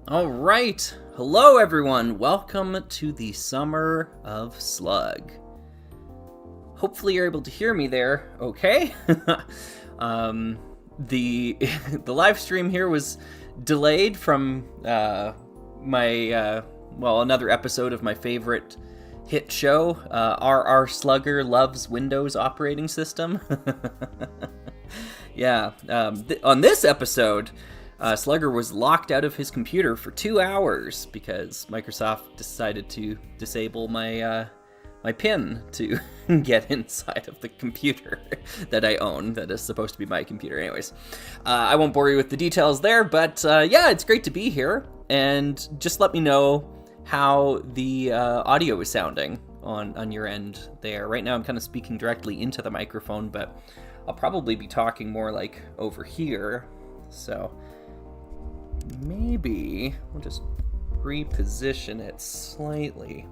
All right. Hello, everyone. Welcome to the Summer of Slug. Hopefully you're able to hear me there, okay? The live stream here was delayed from another episode of my favorite hit show, R.R. Slugger Loves Windows Operating System. Yeah, on this episode, Slugger was locked out of his computer for 2 hours because Microsoft decided to disable my PIN to get inside of the computer that I own, that is supposed to be my computer. Anyways, I won't bore you with the details there, but yeah, it's great to be here, and just let me know how the audio is sounding on your end there. Right now I'm kind of speaking directly into the microphone, but I'll probably be talking more like over here, so maybe we'll just reposition it slightly.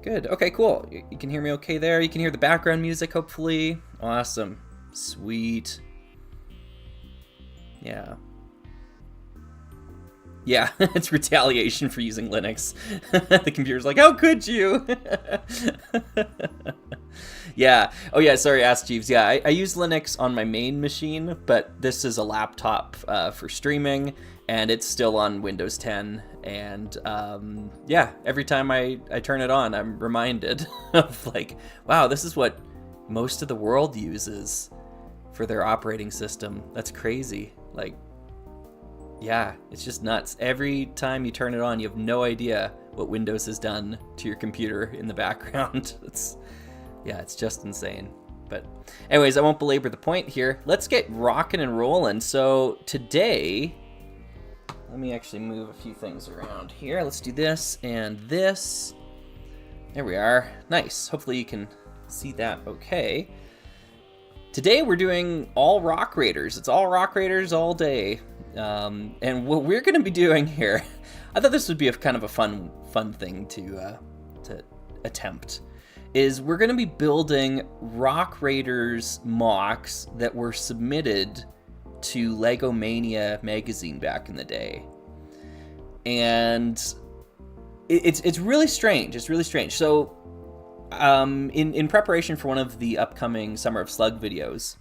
Good. Okay, cool. You can hear me okay there. You can hear the background music, hopefully. Awesome. Sweet. Yeah. Yeah, it's retaliation for using Linux. The computer's like, how could you? Yeah. Oh, yeah, sorry, Ask Jeeves. Yeah, I use Linux on my main machine, but this is a laptop for streaming, and it's still on Windows 10. And yeah, every time I turn it on, I'm reminded of like, wow, this is what most of the world uses for their operating system. That's crazy. Like, yeah, it's just nuts. Every time you turn it on, you have no idea what Windows has done to your computer in the background. It's just insane. But anyways, I won't belabor the point here. Let's get rocking and rolling. So today, let me actually move a few things around here. Let's do this and this. There we are. Nice. Hopefully you can see that okay. Today we're doing all Rock Raiders. It's all Rock Raiders all day. And what we're going to be doing here, I thought this would be a kind of a fun thing to attempt, is we're going to be building Rock Raiders mocks that were submitted to Lego Mania magazine back in the day. And it's really strange. It's really strange. So in preparation for one of the upcoming Summer of Slug videos,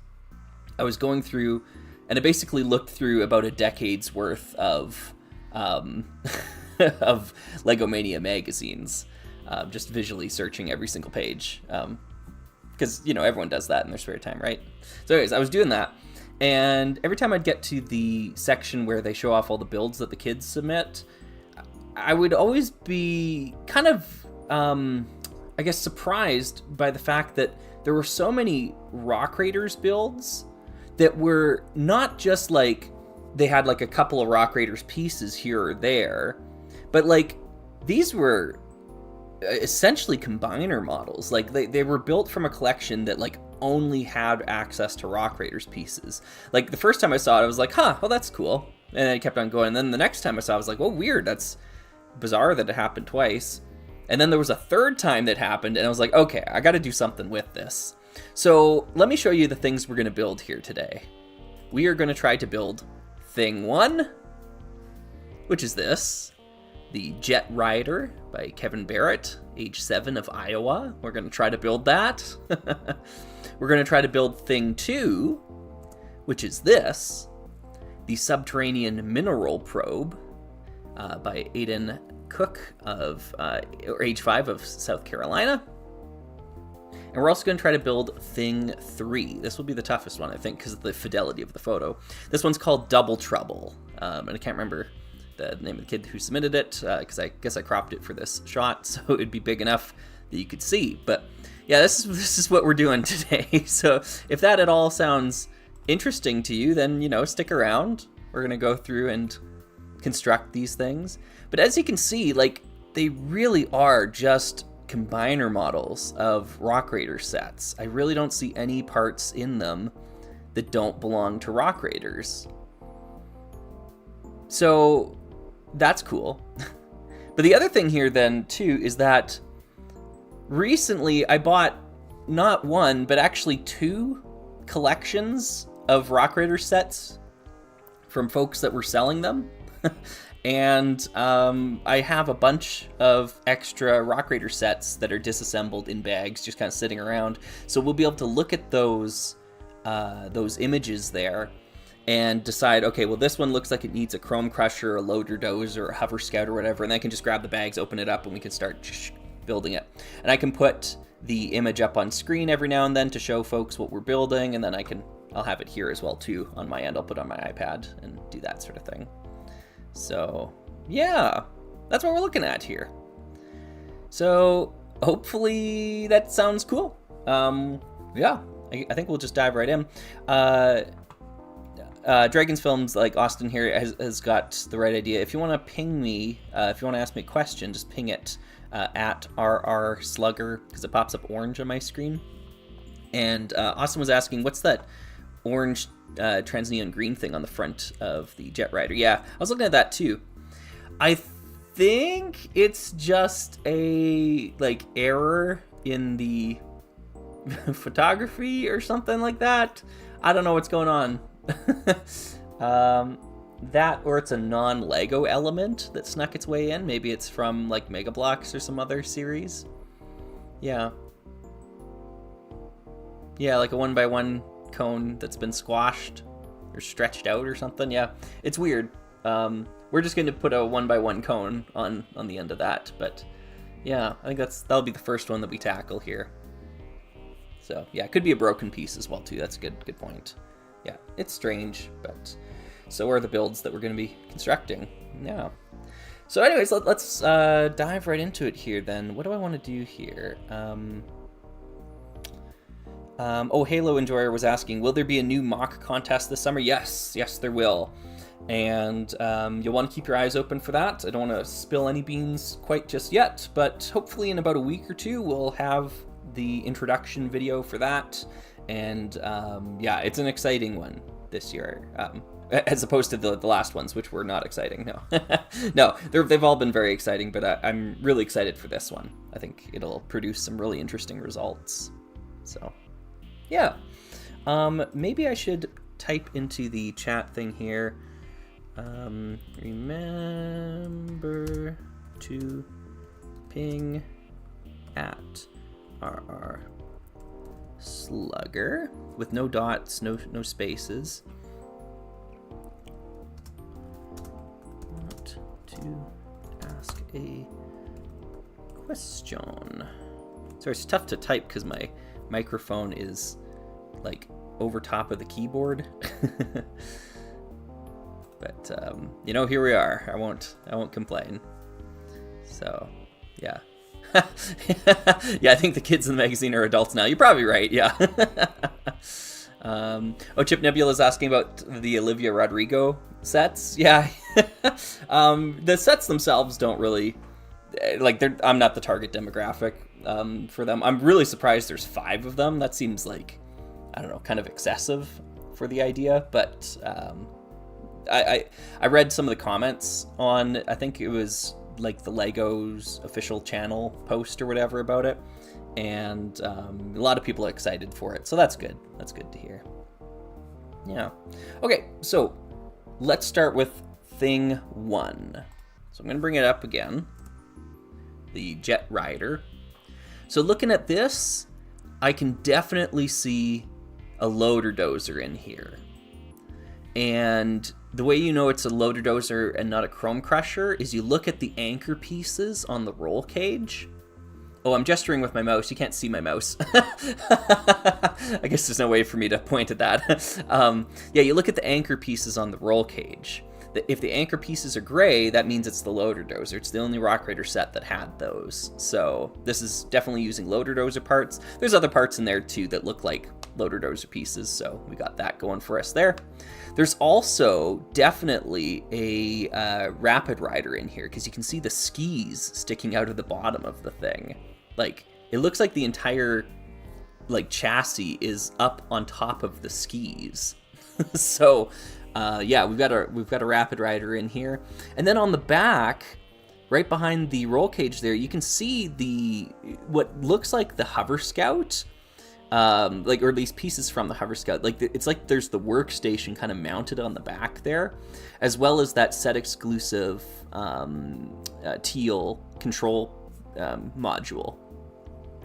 I was going through, and I basically looked through about a decade's worth of of Lego Mania magazines, just visually searching every single page, because everyone does that in their spare time, right? So anyways, I was doing that, and every time I'd get to the section where they show off all the builds that the kids submit, I would always be kind of, I guess, surprised by the fact that there were so many Rock Raiders builds that were not just like they had like a couple of Rock Raiders pieces here or there, but like these were essentially combiner models. Like they were built from a collection that like only had access to Rock Raiders pieces. Like the first time I saw it, I was like, huh, well, that's cool. And I kept on going. And then the next time I saw it, I was like, well, weird. That's bizarre that it happened twice. And then there was a third time that happened, and I was like, okay, I got to do something with this. So let me show you the things we're going to build here today. We are going to try to build thing 1, which is this, the Jet Rider by Kevin Barrett, age 7 of Iowa. We're going to try to build that. We're going to try to build thing 2, which is this, the Subterranean Mineral Probe by Aiden Cook of age 5 of South Carolina. And we're also going to try to build thing 3. This will be the toughest one, I think, because of the fidelity of the photo. This one's called Double Trouble, and I can't remember the name of the kid who submitted it, because I guess I cropped it for this shot, so it'd be big enough that you could see. But yeah, this is what we're doing today. So if that at all sounds interesting to you, then stick around. We're going to go through and construct these things. But as you can see, like, they really are just combiner models of Rock Raider sets. I really don't see any parts in them that don't belong to Rock Raiders. So that's cool. But the other thing here then too is that recently I bought not one, but actually 2 collections of Rock Raider sets from folks that were selling them. And I have a bunch of extra Rock Raider sets that are disassembled in bags, just kind of sitting around. So we'll be able to look at those images there and decide, okay, well, this one looks like it needs a Chrome Crusher, a Loader Dozer, a Hover Scout, or whatever. And then I can just grab the bags, open it up, and we can start building it. And I can put the image up on screen every now and then to show folks what we're building, and then I'll have it here as well too on my end. I'll put it on my iPad and do that sort of thing. So yeah, that's what we're looking at here. So hopefully that sounds cool. Yeah, I think we'll just dive right in. Dragons Films, like Austin here, has got the right idea. If you want to ping me, if you want to ask me a question, just ping it at Slugger, because it pops up orange on my screen. And Austin was asking, what's that orange transneon green thing on the front of the Jet Rider? Yeah, I was looking at that too. I think it's just a error in the photography or something like that. I don't know what's going on. That, or it's a non-Lego element that snuck its way in. Maybe it's from like Mega Bloks or some other series. Yeah, like a 1x1 cone that's been squashed or stretched out or something. Yeah, it's weird. We're just going to put a 1x1 cone on the end of that, but yeah, I think that'll be the first one that we tackle here. So yeah, it could be a broken piece as well too. That's a good point. Yeah, it's strange, but so are the builds that we're going to be constructing. Yeah. So anyways, let's dive right into it here then. What do I want to do here? Oh, Halo Enjoyer was asking, will there be a new mock contest this summer? Yes, there will. And you'll want to keep your eyes open for that. I don't want to spill any beans quite just yet, but hopefully in about a week or two, we'll have the introduction video for that. And yeah, it's an exciting one this year, as opposed to the last ones, which were not exciting. No, no, they've all been very exciting, but I'm really excited for this one. I think it'll produce some really interesting results. So yeah, maybe I should type into the chat thing here. Remember to ping at RR Slugger with no dots, no spaces. Want to ask a question. Sorry, it's tough to type because my microphone is like over top of the keyboard. But you know, here we are. I won't complain. So yeah. Yeah, I think the kids in the magazine are adults now. You're probably right, yeah. Chip Nebula is asking about the Olivia Rodrigo sets. Yeah. The sets themselves don't really, I'm not the target demographic for them. I'm really surprised there's 5 of them. That seems like, I don't know, kind of excessive for the idea, but I read some of the comments on, I think it was like the Lego's official channel post or whatever about it, and a lot of people are excited for it, so that's good. That's good to hear. Yeah. Okay, so let's start with thing 1. So I'm going to bring it up again. The Jet Rider. So looking at this, I can definitely see a Loader Dozer in here. And the way you know it's a Loader Dozer and not a Chrome Crusher is you look at the anchor pieces on the roll cage. Oh, I'm gesturing with my mouse. You can't see my mouse. I guess there's no way for me to point at that. Yeah, you look at the anchor pieces on the roll cage. If the anchor pieces are gray, that means it's the Loader Dozer. It's the only Rock Raider set that had those. So this is definitely using Loader Dozer parts. There's other parts in there too that look like Loader Dozer pieces, so we got that going for us there. There's also definitely a Rapid Rider in here, because you can see the skis sticking out of the bottom of the thing. Like, it looks like the entire chassis is up on top of the skis. So yeah, we've got a Rapid Rider in here, and then on the back, right behind the roll cage there, you can see what looks like the Hover Scout. like, or at least pieces from the Hover Scout. Like, it's like there's the workstation kind of mounted on the back there, as well as that set exclusive teal control module.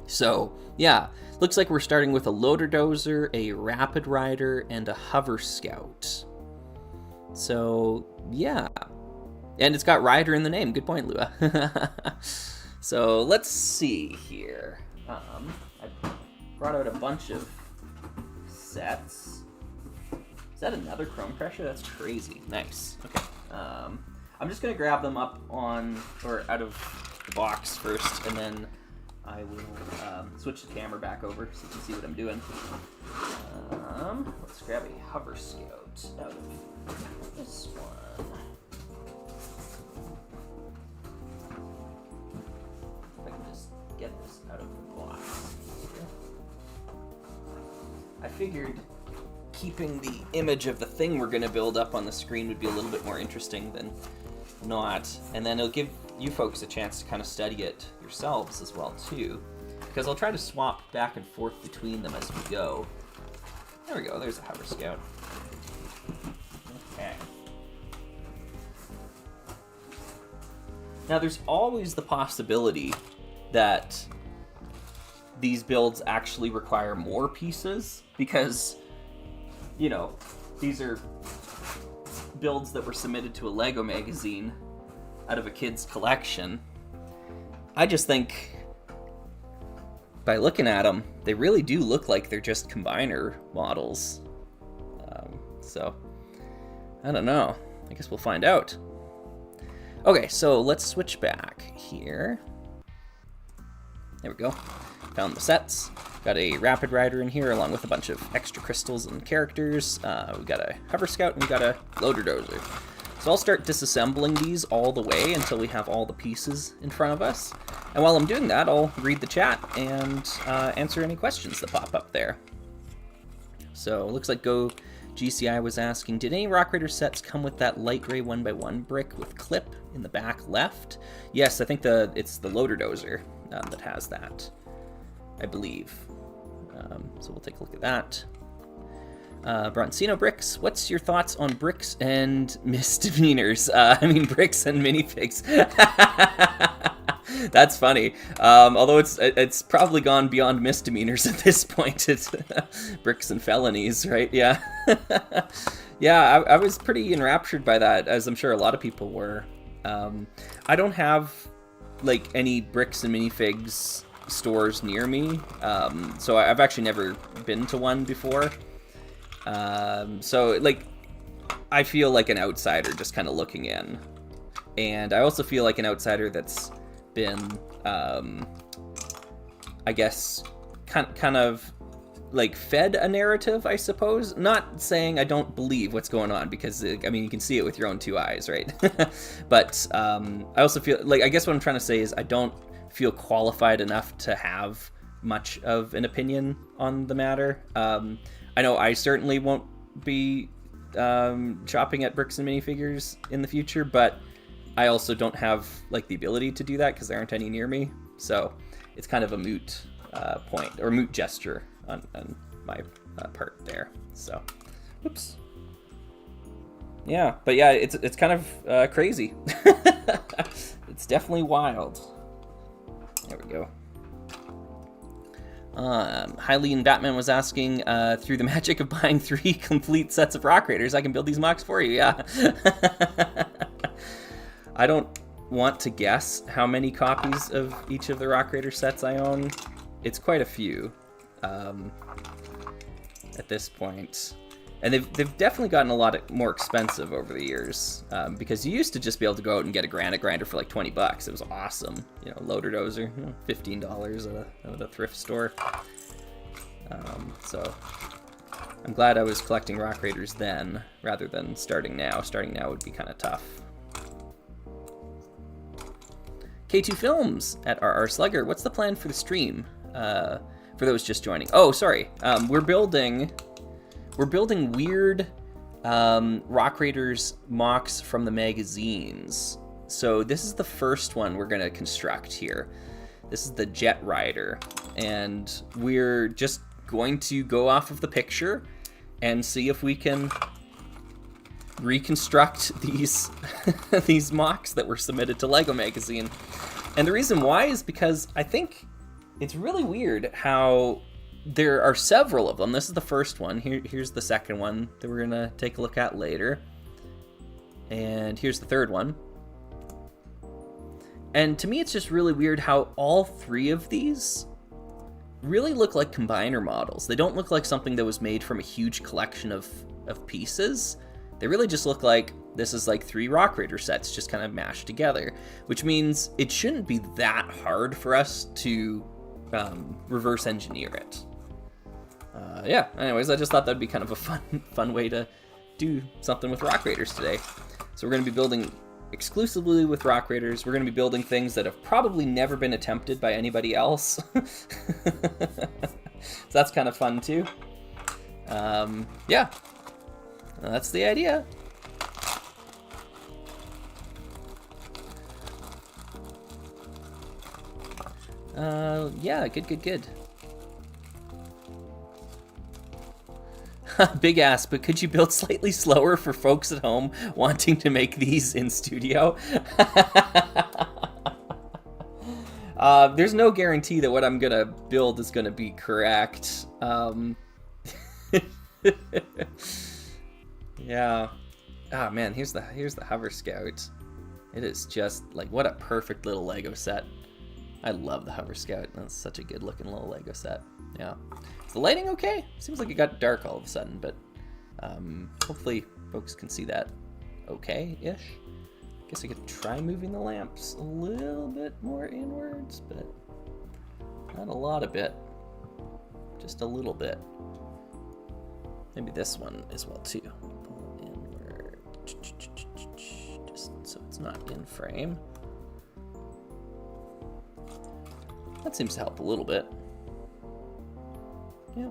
So yeah, looks like we're starting with a Loader Dozer, a Rapid Rider, and a Hover Scout. So yeah, and it's got Rider in the name. Good point, Lua. So let's see here. I brought out a bunch of sets. Is that another Chrome Crusher? That's crazy. Nice. Okay. I'm just gonna grab them up on, or out of the box first, and then I will switch the camera back over so you can see what I'm doing. Let's grab a Hover Scout out of this one. If I can just get this out of the box. I figured keeping the image of the thing we're going to build up on the screen would be a little bit more interesting than not, and then it'll give you folks a chance to kind of study it yourselves as well too, because I'll try to swap back and forth between them as we go. There we go, there's a Hover Scout. Okay. Now there's always the possibility that these builds actually require more pieces, because, you know, these are builds that were submitted to a LEGO magazine out of a kid's collection. I just think, by looking at them, they really do look like they're just combiner models. So, I don't know. I guess we'll find out. Okay, so let's switch back here. There we go. Found the sets. Got a Rapid Rider in here along with a bunch of extra crystals and characters. We got a Hover Scout and we got a Loader Dozer. So I'll start disassembling these all the way until we have all the pieces in front of us. And while I'm doing that, I'll read the chat and answer any questions that pop up there. So it looks like Go GCI was asking, did any Rock Raider sets come with that light gray 1x1 brick with clip in the back left? Yes, I think it's the Loader Dozer that has that, I believe. So we'll take a look at that. Broncino Bricks, what's your thoughts on bricks and misdemeanors? I mean, bricks and minifigs. That's funny. Although it's probably gone beyond misdemeanors at this point. It's bricks and felonies, right? Yeah. Yeah, I was pretty enraptured by that, as I'm sure a lot of people were. I don't have, like, any bricks and minifigs stores near me, so I've actually never been to one before. So, like, I feel like an outsider just kind of looking in. And I also feel like an outsider that's been, I guess, kind of, like, fed a narrative, I suppose. Not saying I don't believe what's going on, because, I mean, you can see it with your own two eyes, right? But I also feel, like, I guess what I'm trying to say is I don't feel qualified enough to have much of an opinion on the matter. I know I certainly won't be shopping at bricks and minifigures in the future, but I also don't have, like, the ability to do that because there aren't any near me. So it's kind of a moot point, or moot gesture on my part there. So, oops. Yeah, but yeah, it's kind of crazy. It's definitely wild. There we go. Hylian Batman was asking, through the magic of buying 3 complete sets of Rock Raiders, I can build these mocks for you. Yeah. I don't want to guess how many copies of each of the Rock Raider sets I own. It's quite a few at this point. And they've definitely gotten a lot more expensive over the years, because you used to just be able to go out and get a granite grinder for like $20. It was awesome. You know, Loader Dozer, $15 at a thrift store. So I'm glad I was collecting Rock Raiders then, rather than starting now. Starting now would be kind of tough. K2 Films at RR Slugger, what's the plan for the stream? For those just joining. Oh, sorry. We're building weird Rock Raiders mocks from the magazines. So this is the first one we're gonna construct here. This is the Jet Rider, and we're just going to go off of the picture and see if we can reconstruct these these mocks that were submitted to LEGO Magazine. And the reason why is because I think it's really weird how there are several of them. This is the first one. Here's the second one that we're gonna take a look at later. And here's the third one. And to me, it's just really weird how all three of these really look like combiner models. They don't look like something that was made from a huge collection of pieces. They really just look like this is like 3 Rock Raider sets just kind of mashed together, which means it shouldn't be that hard for us to reverse engineer it. Yeah, anyways, I just thought that'd be kind of a fun way to do something with Rock Raiders today. So we're going to be building exclusively with Rock Raiders. We're going to be building things that have probably never been attempted by anybody else. So that's kind of fun too. Yeah, that's the idea. Yeah, good. Big ass, but could you build slightly slower for folks at home wanting to make these in studio? There's no guarantee that what I'm gonna build is gonna be correct. Yeah. Ah, man, here's the Hover Scout. It is just like, what a perfect little Lego set. I love the Hover Scout. That's such a good looking little Lego set. Yeah. Is the lighting okay? Seems like it got dark all of a sudden, but hopefully folks can see that okay-ish. Guess I could try moving the lamps a little bit more inwards, but not a lot of bit. Just a little bit. Maybe this one as well too. Pull inward. Just so it's not in frame. That seems to help a little bit. Yeah.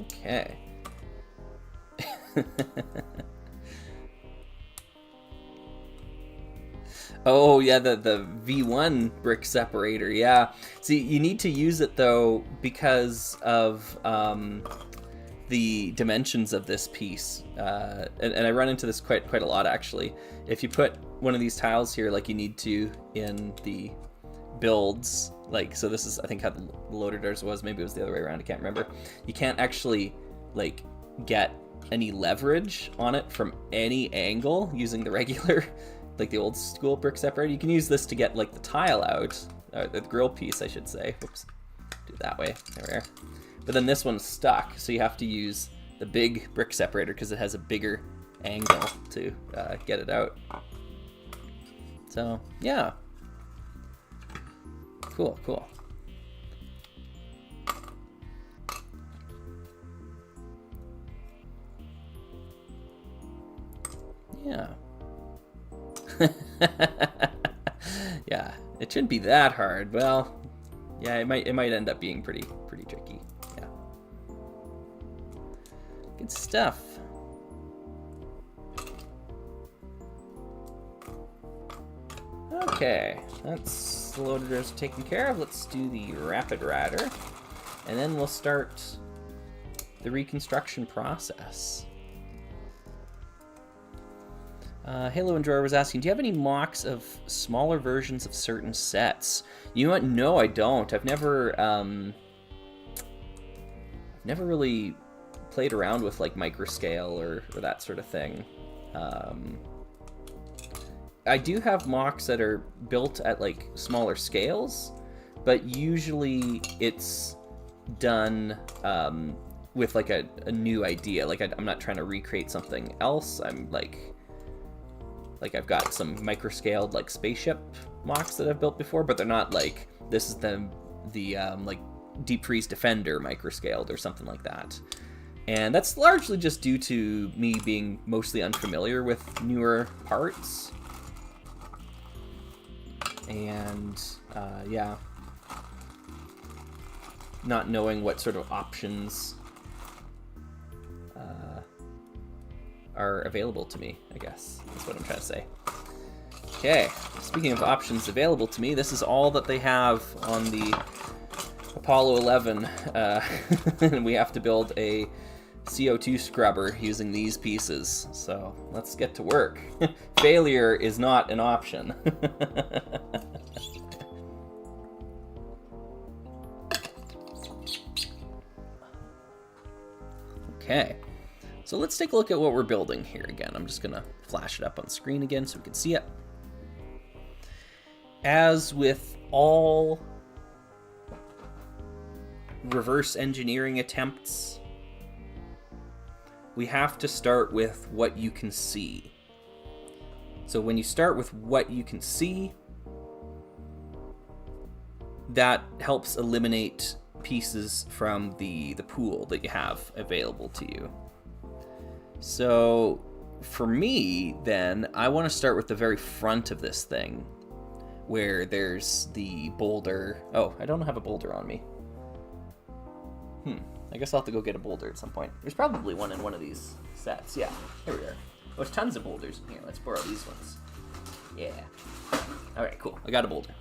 Okay. Oh yeah, the V1 brick separator, yeah. See, you need to use it though because of the dimensions of this piece, and I run into this quite a lot actually. If you put one of these tiles here like you need to in the builds, like, so this is I think how the loader doors was, maybe it was the other way around, I can't remember. You can't actually like get any leverage on it from any angle using the regular like the old school brick separator. You can use this to get like the tile out, the grill piece I should say. Whoops, do it that way, there we are. But then this one's stuck, so you have to use the big brick separator because it has a bigger angle to get it out. So yeah, cool. Yeah. Yeah, it shouldn't be that hard. Well, yeah, it might end up being pretty tricky. Yeah. Good stuff. Okay, that's the loader doors taken care of. Let's do the Rapid Rider, and then we'll start the reconstruction process. Halo Enjoyer was asking, do you have any mocks of smaller versions of certain sets? You know what? No, I don't. I've never really played around with like microscale or that sort of thing. I do have mocks that are built at like smaller scales, but usually it's done with like a new idea. Like I'm not trying to recreate something else. I'm like I've got some microscaled like spaceship mocks that I've built before, but they're not like, this is the like Deep Freeze Defender microscaled or something like that. And that's largely just due to me being mostly unfamiliar with newer parts. And yeah, not knowing what sort of options are available to me, I guess, is what I'm trying to say. Okay, speaking of options available to me, this is all that they have on the Apollo 11. And we have to build a CO2 scrubber using these pieces. So let's get to work. Failure is not an option. Okay, so let's take a look at what we're building here again. I'm just gonna flash it up on screen again so we can see it. As with all reverse engineering attempts, we have to start with what you can see. So when you start with what you can see, that helps eliminate pieces from the pool that you have available to you. So for me, then, I want to start with the very front of this thing, where there's the boulder. Oh, I don't have a boulder on me. I guess I'll have to go get a boulder at some point. There's probably one in one of these sets. Yeah, here we are. Oh, there's tons of boulders in here. Let's borrow these ones. Yeah. All right, cool. I got a boulder.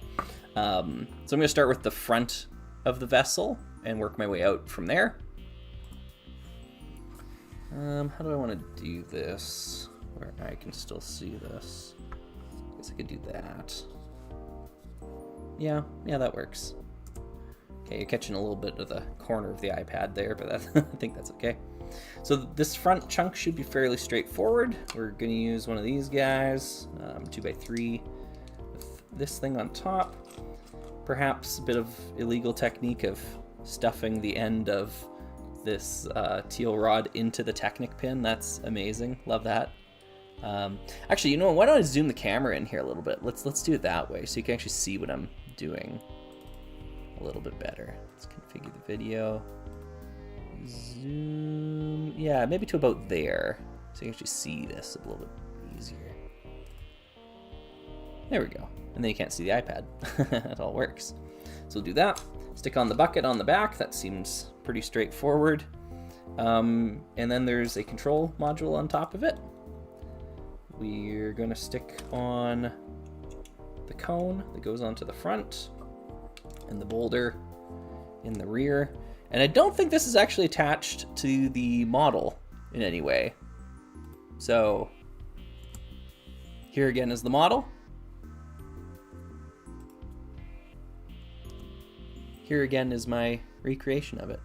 So I'm going to start with the front of the vessel and work my way out from there. How do I want to do this where I can still see this? I guess I could do that. Yeah, that works. Okay, you're catching a little bit of the corner of the iPad there, but I think that's okay. So this front chunk should be fairly straightforward. We're going to use one of these guys, 2x3, with this thing on top. Perhaps a bit of illegal technique of stuffing the end of this teal rod into the Technic pin. That's amazing. Love that. Actually, you know what? Why don't I zoom the camera in here a little bit? Let's do it that way so you can actually see what I'm doing a little bit better. Let's configure the video. Zoom. Yeah, maybe to about there so you can actually see this a little bit easier. There we go. And then you can't see the iPad. That all works. So we'll do that. Stick on the bucket on the back. That seems pretty straightforward. And then there's a control module on top of it. We're going to stick on the cone that goes onto the front and the boulder in the rear. And I don't think this is actually attached to the model in any way. So here again is the model. Here again is my recreation of it.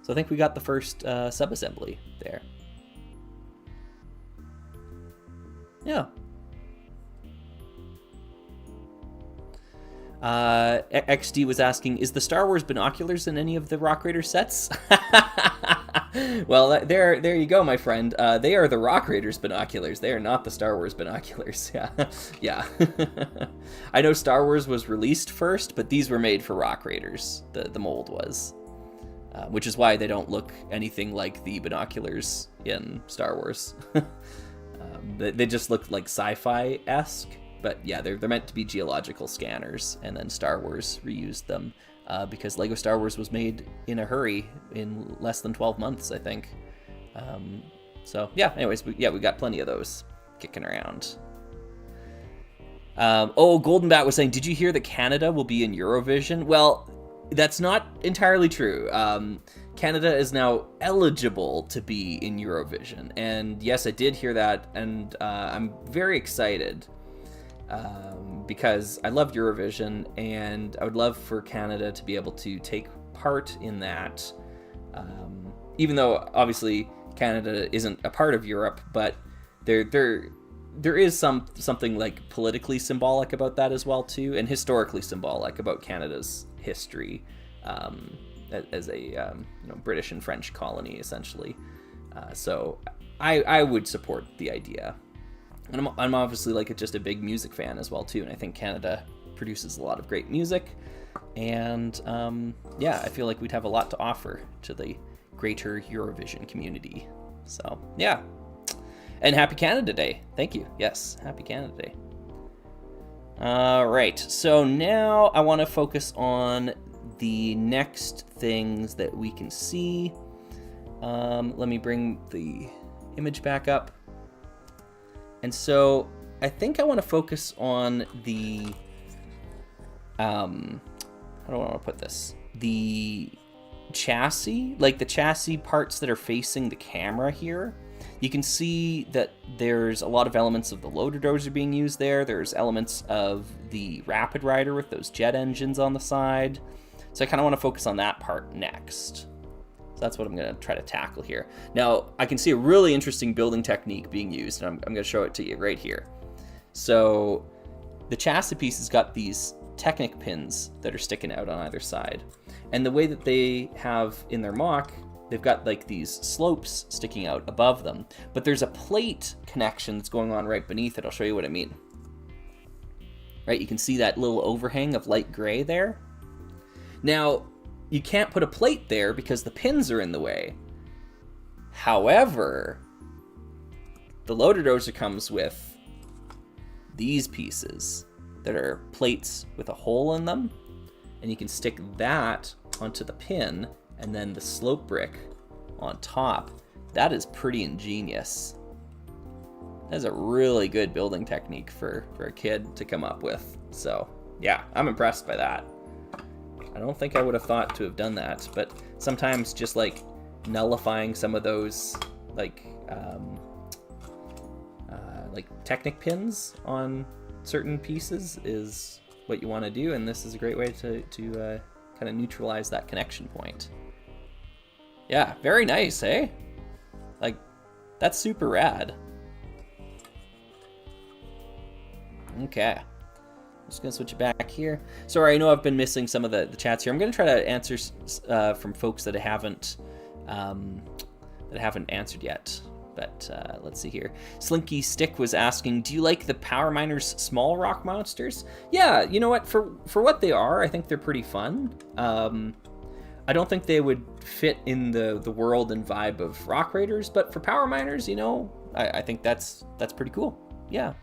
So I think we got the first subassembly there. Yeah. XD was asking, is the Star Wars binoculars in any of the Rock Raider sets? Well, there you go, my friend. They are the Rock Raiders binoculars. They are not the Star Wars binoculars. Yeah, yeah. I know Star Wars was released first, but these were made for Rock Raiders. The mold was, which is why they don't look anything like the binoculars in Star Wars. They just look like sci-fi-esque. But yeah, they're meant to be geological scanners, and then Star Wars reused them because Lego Star Wars was made in a hurry in less than 12 months, I think. So yeah, anyways, we got plenty of those kicking around. Oh, Golden Bat was saying, did you hear that Canada will be in Eurovision? Well, that's not entirely true. Canada is now eligible to be in Eurovision, and yes, I did hear that, and I'm very excited. Because I love Eurovision, and I would love for Canada to be able to take part in that. Even though obviously Canada isn't a part of Europe, but there is something like politically symbolic about that as well too, and historically symbolic about Canada's history as a British and French colony essentially. So I would support the idea. And I'm obviously just a big music fan as well too, and I think Canada produces a lot of great music, and yeah, I feel like we'd have a lot to offer to the greater Eurovision community. So yeah, and happy Canada Day. Thank you. Yes, happy Canada Day. All right, so now I want to focus on the next things that we can see. Let me bring the image back up. And so I think I want to focus on the, how do I want to put this? The chassis, like the chassis parts that are facing the camera here. You can see that there's a lot of elements of the loader dozer being used there. There's elements of the Rapid Rider with those jet engines on the side. So I kind of want to focus on that part next. So that's what I'm going to try to tackle here. Now, I can see a really interesting building technique being used, and I'm going to show it to you right here. So the chassis piece has got these Technic pins that are sticking out on either side. And the way that they have in their mock, they've got like these slopes sticking out above them, but there's a plate connection that's going on right beneath it. I'll show you what I mean. Right, you can see that little overhang of light gray there. Now, you can't put a plate there because the pins are in the way. However, the loader dozer comes with these pieces that are plates with a hole in them, and you can stick that onto the pin and then the slope brick on top. That is pretty ingenious. That's a really good building technique for a kid to come up with. So yeah, I'm impressed by that. I don't think I would have thought to have done that, but sometimes just like nullifying some of those like Technic pins on certain pieces is what you want to do, and this is a great way to kind of neutralize that connection point. Yeah, very nice, eh? Like, that's super rad. Okay. I'm just gonna switch it back here. Sorry, I know I've been missing some of the chats here. I'm gonna try to answer from folks that I haven't answered yet. But let's see here. Slinky Stick was asking, do you like the Power Miners small rock monsters? Yeah, you know what? For what they are, I think they're pretty fun. I don't think they would fit in the world and vibe of Rock Raiders, but for Power Miners, you know, I think that's pretty cool. Yeah.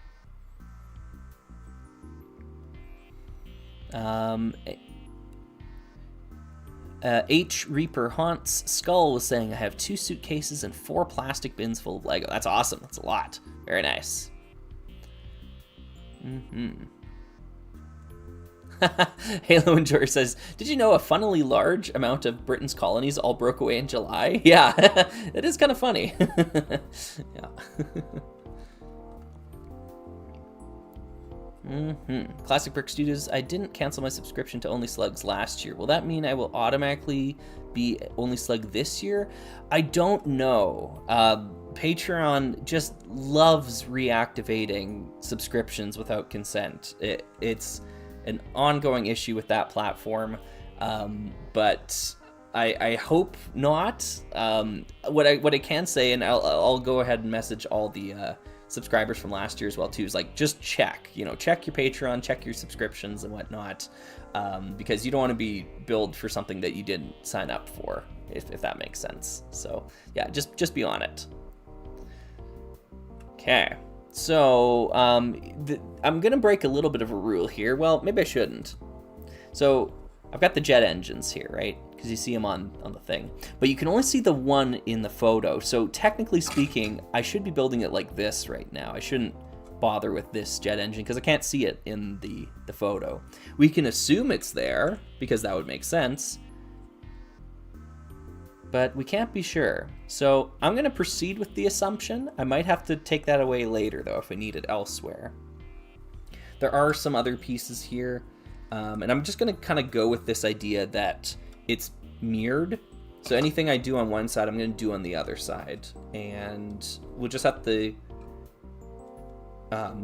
H. Reaper Haunts Skull was saying, I have 2 suitcases and 4 plastic bins full of Lego. That's awesome. That's a lot. Very nice. Halo Enjoyer says, did you know a funnily large amount of Britain's colonies all broke away in July? Yeah, it is kind of funny. Yeah. Classic Brick Studios, I didn't cancel my subscription to Only Slugs last year. Will that mean I will automatically be Only Slug this year? I don't know. Patreon just loves reactivating subscriptions without consent. It's an ongoing issue with that platform, but I hope not. What I can say, and I'll go ahead and message all the subscribers from last year as well too, is like, just check your Patreon, check your subscriptions and whatnot, because you don't want to be billed for something that you didn't sign up for, if that makes sense. So yeah, just be on it. Okay, so I'm gonna break a little bit of a rule here. Well, maybe I shouldn't. So I've got the jet engines here, right? Because you see them on the thing. But you can only see the one in the photo. So technically speaking, I should be building it like this right now. I shouldn't bother with this jet engine because I can't see it in the photo. We can assume it's there because that would make sense, but we can't be sure. So I'm going to proceed with the assumption. I might have to take that away later though if I need it elsewhere. There are some other pieces here, and I'm just going to kind of go with this idea that it's mirrored. So anything I do on one side, I'm going to do on the other side. And we'll just have to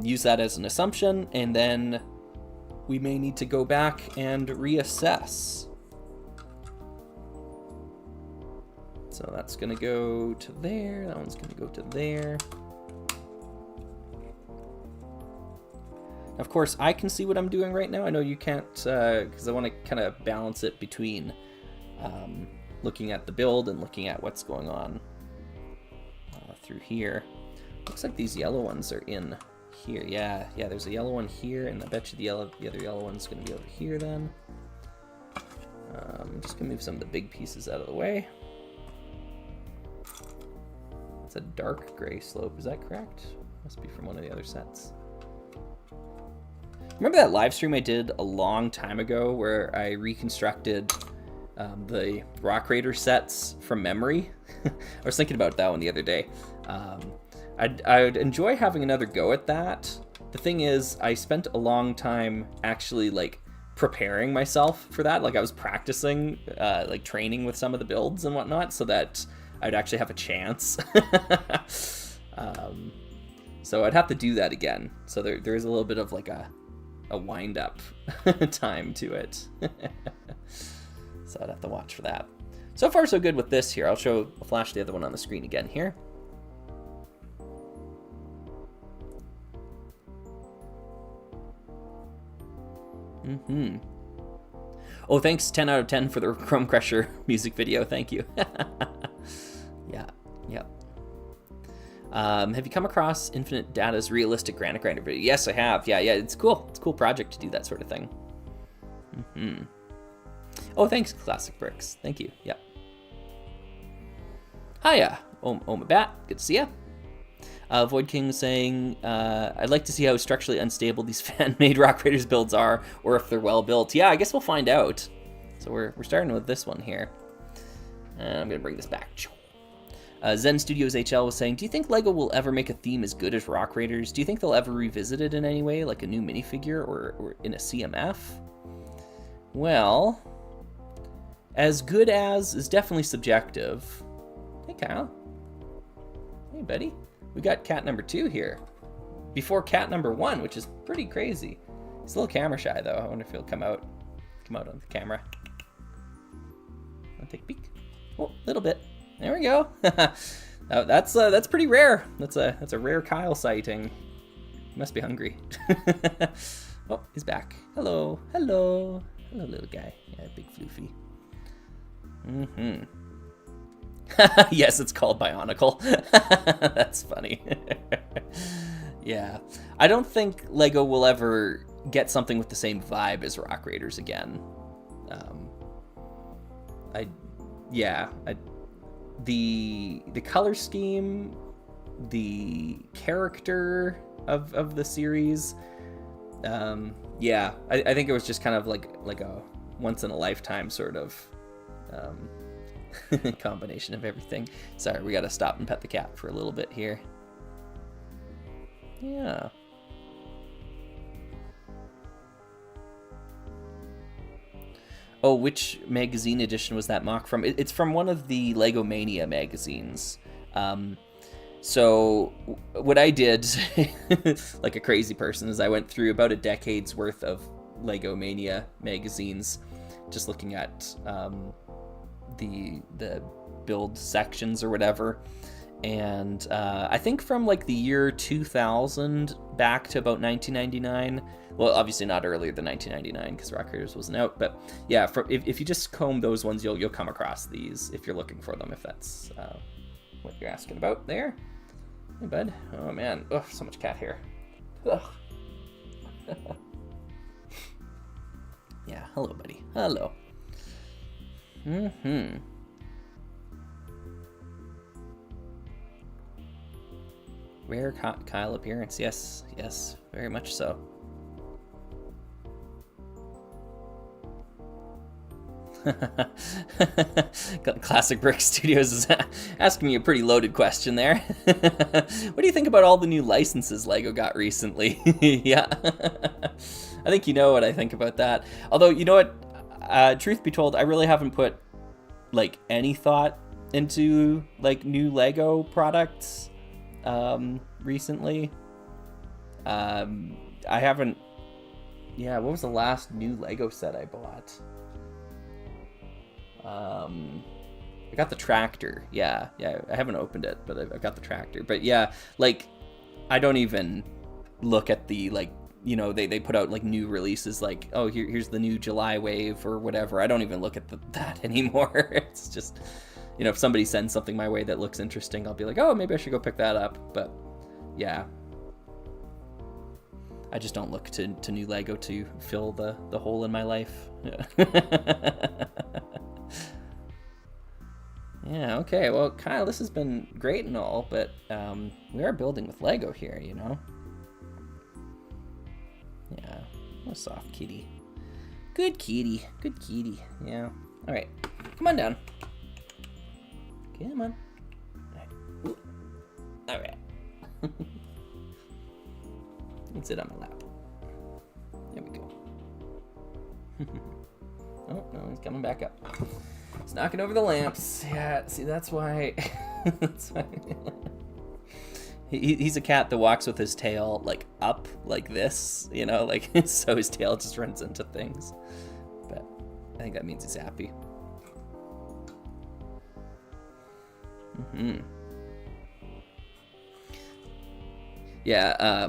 use that as an assumption, and then we may need to go back and reassess. So that's going to go to there. That one's going to go to there. Of course, I can see what I'm doing right now. I know you can't, because I want to kind of balance it between looking at the build and looking at what's going on through here. Looks like these yellow ones are in here. Yeah, there's a yellow one here, and I bet you the other yellow one's going to be over here then. I'm just going to move some of the big pieces out of the way. It's a dark gray slope, is that correct? Must be from one of the other sets. Remember that live stream I did a long time ago where I reconstructed the Rock Raider sets from memory? I was thinking about that one the other day. I'd enjoy having another go at that. The thing is, I spent a long time actually like preparing myself for that. Like I was practicing, like training with some of the builds and whatnot, so that I'd actually have a chance. So I'd have to do that again. So there is a little bit of like a wind up time to it. So I'd have to watch for that. So far so good with this here. I'll flash the other one on the screen again here. Oh, thanks 10 out of 10 for the Chrome Crusher music video. Thank you. Yeah. Have you come across Infinite Data's realistic Granite Grinder video? Yes, I have. Yeah, it's cool. It's a cool project to do that sort of thing. Oh, thanks, Classic Bricks. Thank you. Yeah. Hiya, Oma Bat. Good to see ya. Void King saying, I'd like to see how structurally unstable these fan-made Rock Raiders builds are, or if they're well built. Yeah, I guess we'll find out. So we're starting with this one here. And I'm gonna bring this back. Zen Studios HL was saying, do you think LEGO will ever make a theme as good as Rock Raiders? Do you think they'll ever revisit it in any way, like a new minifigure or in a CMF? Well, as good as is definitely subjective. Hey, Kyle. Hey, buddy. We got cat number 2 here. Before cat number 1, which is pretty crazy. He's a little camera shy, though. I wonder if he'll come out on the camera. I'll take a peek. Oh, a little bit. There we go. That's pretty rare. That's a rare Kyle sighting. He must be hungry. Oh, he's back. Hello, little guy. Yeah, big floofy. Yes, it's called Bionicle. That's funny. Yeah, I don't think LEGO will ever get something with the same vibe as Rock Raiders again. The color scheme, the character of the series, I think it was just kind of like a once in a lifetime sort of combination of everything. Sorry, we gotta stop and pet the cat for a little bit here. Yeah. Oh, which magazine edition was that mock from? It's from one of the Lego Mania magazines. So what I did, like a crazy person, is I went through about a decade's worth of Lego Mania magazines, just looking at the build sections or whatever. And I think from like the year 2000 back to about 1999. Well, obviously not earlier than 1999 because Rock Raiders wasn't out. But yeah, if you just comb those ones, you'll come across these if you're looking for them. If that's what you're asking about there. Hey, bud. Oh man. Ugh, so much cat hair. Ugh. Yeah. Hello, buddy. Hello. Rare Kyle appearance. Yes, very much so. Classic Brick Studios is asking me a pretty loaded question there. What do you think about all the new licenses LEGO got recently? Yeah. I think you know what I think about that. Although, you know what? Truth be told, I really haven't put like any thought into like new LEGO products recently. I haven't. Yeah, what was the last new LEGO set I bought? I got the tractor. Yeah, I haven't opened it, but I've got the tractor. But yeah, like, I don't even look at the, like, you know, they put out like new releases, like, oh, here's the new July wave or whatever. I don't even look at that anymore. It's just, you know, if somebody sends something my way that looks interesting, I'll be like, oh, maybe I should go pick that up. But yeah, I just don't look to new LEGO to fill the hole in my life. Yeah, okay, well, Kyle, this has been great and all, but we are building with LEGO here, you know? What a soft kitty. Good kitty. Good kitty. Yeah. All right. Come on down. Come on. All right. Let's sit on my lap. There we go. Oh, no, he's coming back up. He's knocking over the lamps. Yeah, see, that's why. That's why. He's a cat that walks with his tail, like, up, like this, you know, like, so his tail just runs into things. But I think that means he's happy. Mm-hmm. Yeah,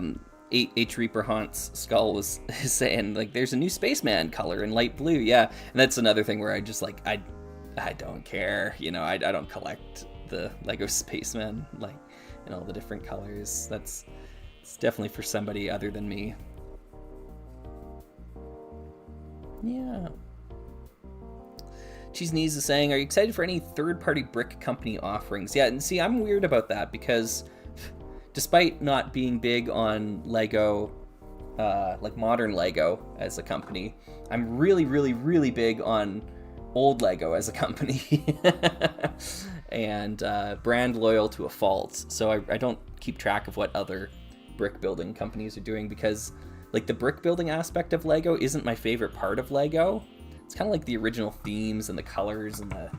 H. Reaper Haunt's Skull was saying, like, there's a new spaceman color in light blue. Yeah, and that's another thing where I just, like, I don't care, you know, I don't collect the Lego spaceman, like, in all the different colors. It's definitely for somebody other than me. Yeah. Cheese Knees is saying, are you excited for any third-party brick company offerings? Yeah, and see, I'm weird about that because despite not being big on Lego, like modern Lego as a company, I'm really, really, really big on old Lego as a company. And brand loyal to a fault. So I don't keep track of what other brick building companies are doing because, like, the brick building aspect of Lego isn't my favorite part of Lego. It's kind of like the original themes and the colors and the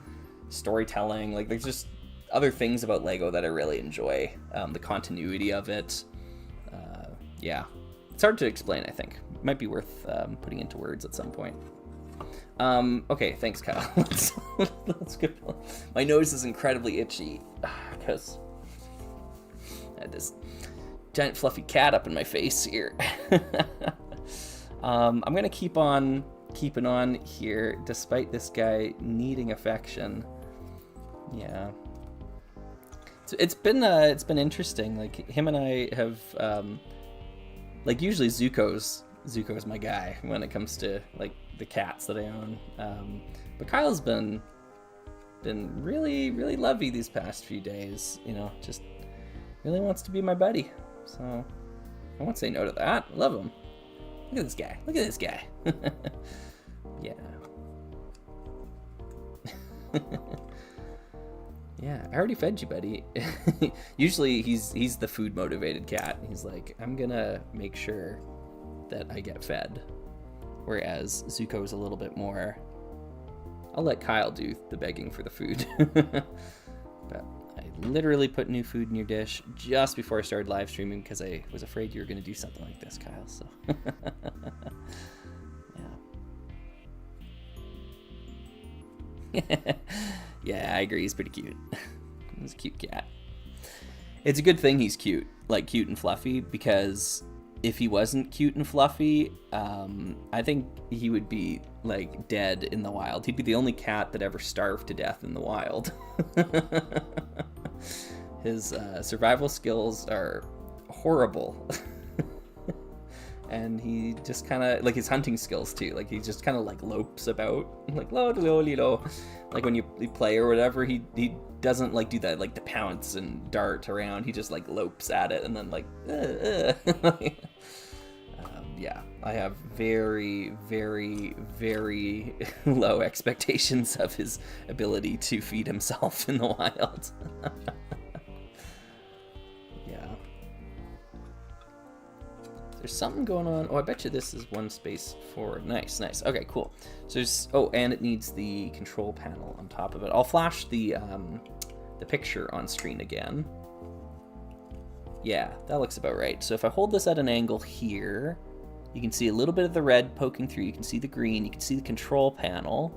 storytelling. Like, there's just other things about Lego that I really enjoy. The continuity of it. Yeah. It's hard to explain, I think. It might be worth putting into words at some point. Okay, thanks, Kyle. Let's go. My nose is incredibly itchy because I had this giant fluffy cat up in my face here. I'm gonna keep on keeping on here despite this guy needing affection. Yeah, it's been interesting. Like, him and I have like, usually Zuko's my guy when it comes to, like, the cats that I own. But Kyle's been really, really lovey these past few days, you know, just really wants to be my buddy. So I won't say no to that. I love him. Look at this guy. Look at this guy. Yeah. Yeah, I already fed you, buddy. Usually he's the food motivated cat. He's like, I'm gonna make sure that I get fed. Whereas Zuko's a little bit more, I'll let Kyle do the begging for the food. But I literally put new food in your dish just before I started live streaming because I was afraid you were going to do something like this, Kyle. So, yeah. Yeah, I agree. He's pretty cute. He's a cute cat. It's a good thing he's cute, like cute and fluffy, because if he wasn't cute and fluffy, I think he would be, like, dead in the wild. He'd be the only cat that ever starved to death in the wild. His survival skills are horrible. And he just kind of, like, his hunting skills too, like, he just kind of, like, lopes about, like, lo, like, when you play or whatever, he doesn't, like, do that, like, the pounce and dart around. He just, like, lopes at it and then, like, yeah, I have very, very, very low expectations of his ability to feed himself in the wild. Yeah. There's something going on. Oh, I bet you this is one space forward. Nice, nice. Okay, cool. So there's, oh, and it needs the control panel on top of it. I'll flash the picture on screen again. Yeah, that looks about right. So if I hold this at an angle here, you can see a little bit of the red poking through. You can see the green. You can see the control panel.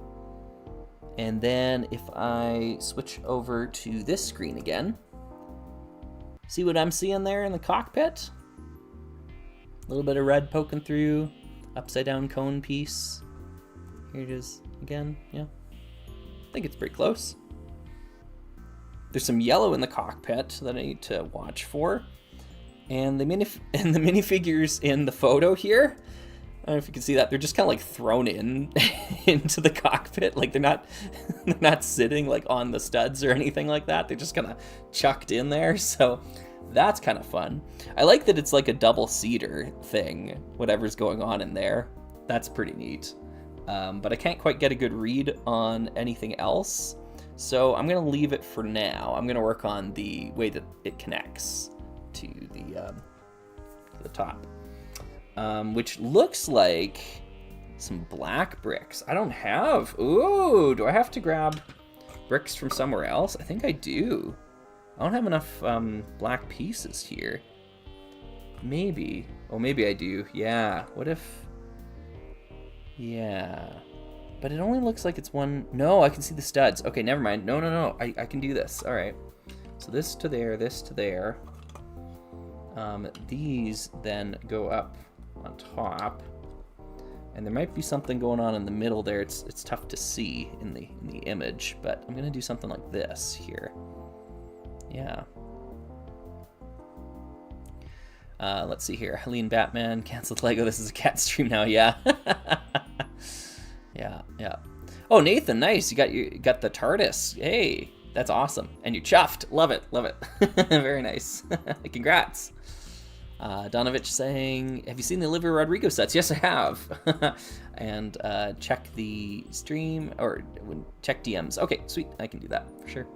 And then if I switch over to this screen again, see what I'm seeing there in the cockpit? A little bit of red poking through, upside down cone piece. Here it is again, yeah. I think it's pretty close. There's some yellow in the cockpit that I need to watch for. And the minifigures in the photo here, I don't know if you can see that, they're just kind of like thrown in into the cockpit. Like they're not sitting like on the studs or anything like that. They're just kind of chucked in there. So That's kind of fun. I like that it's like a double-seater thing, whatever's going on in there. That's pretty neat. But I can't quite get a good read on anything else, so I'm going to leave it for now. I'm going to work on the way that it connects to the top, which looks like some black bricks. I don't have... Ooh, do I have to grab bricks from somewhere else? I think I do. I don't have enough black pieces here. Maybe. Oh, maybe I do. Yeah. What if... Yeah. But it only looks like it's one... No, I can see the studs. Okay, never mind. No. I can do this. All right. So this to there, this to there. These then go up on top. And there might be something going on in the middle there. It's tough to see in the image, but I'm going to do something like this here. Yeah. Let's see here. Helene Batman, canceled Lego. This is a cat stream now. Yeah. yeah. Oh, Nathan, nice. You got the TARDIS. Hey, that's awesome. And you're chuffed. Love it. Very nice. Congrats. Donovich saying, have you seen the Olivia Rodrigo sets? Yes, I have. And check the stream, or check DMs. Okay, sweet. I can do that for sure.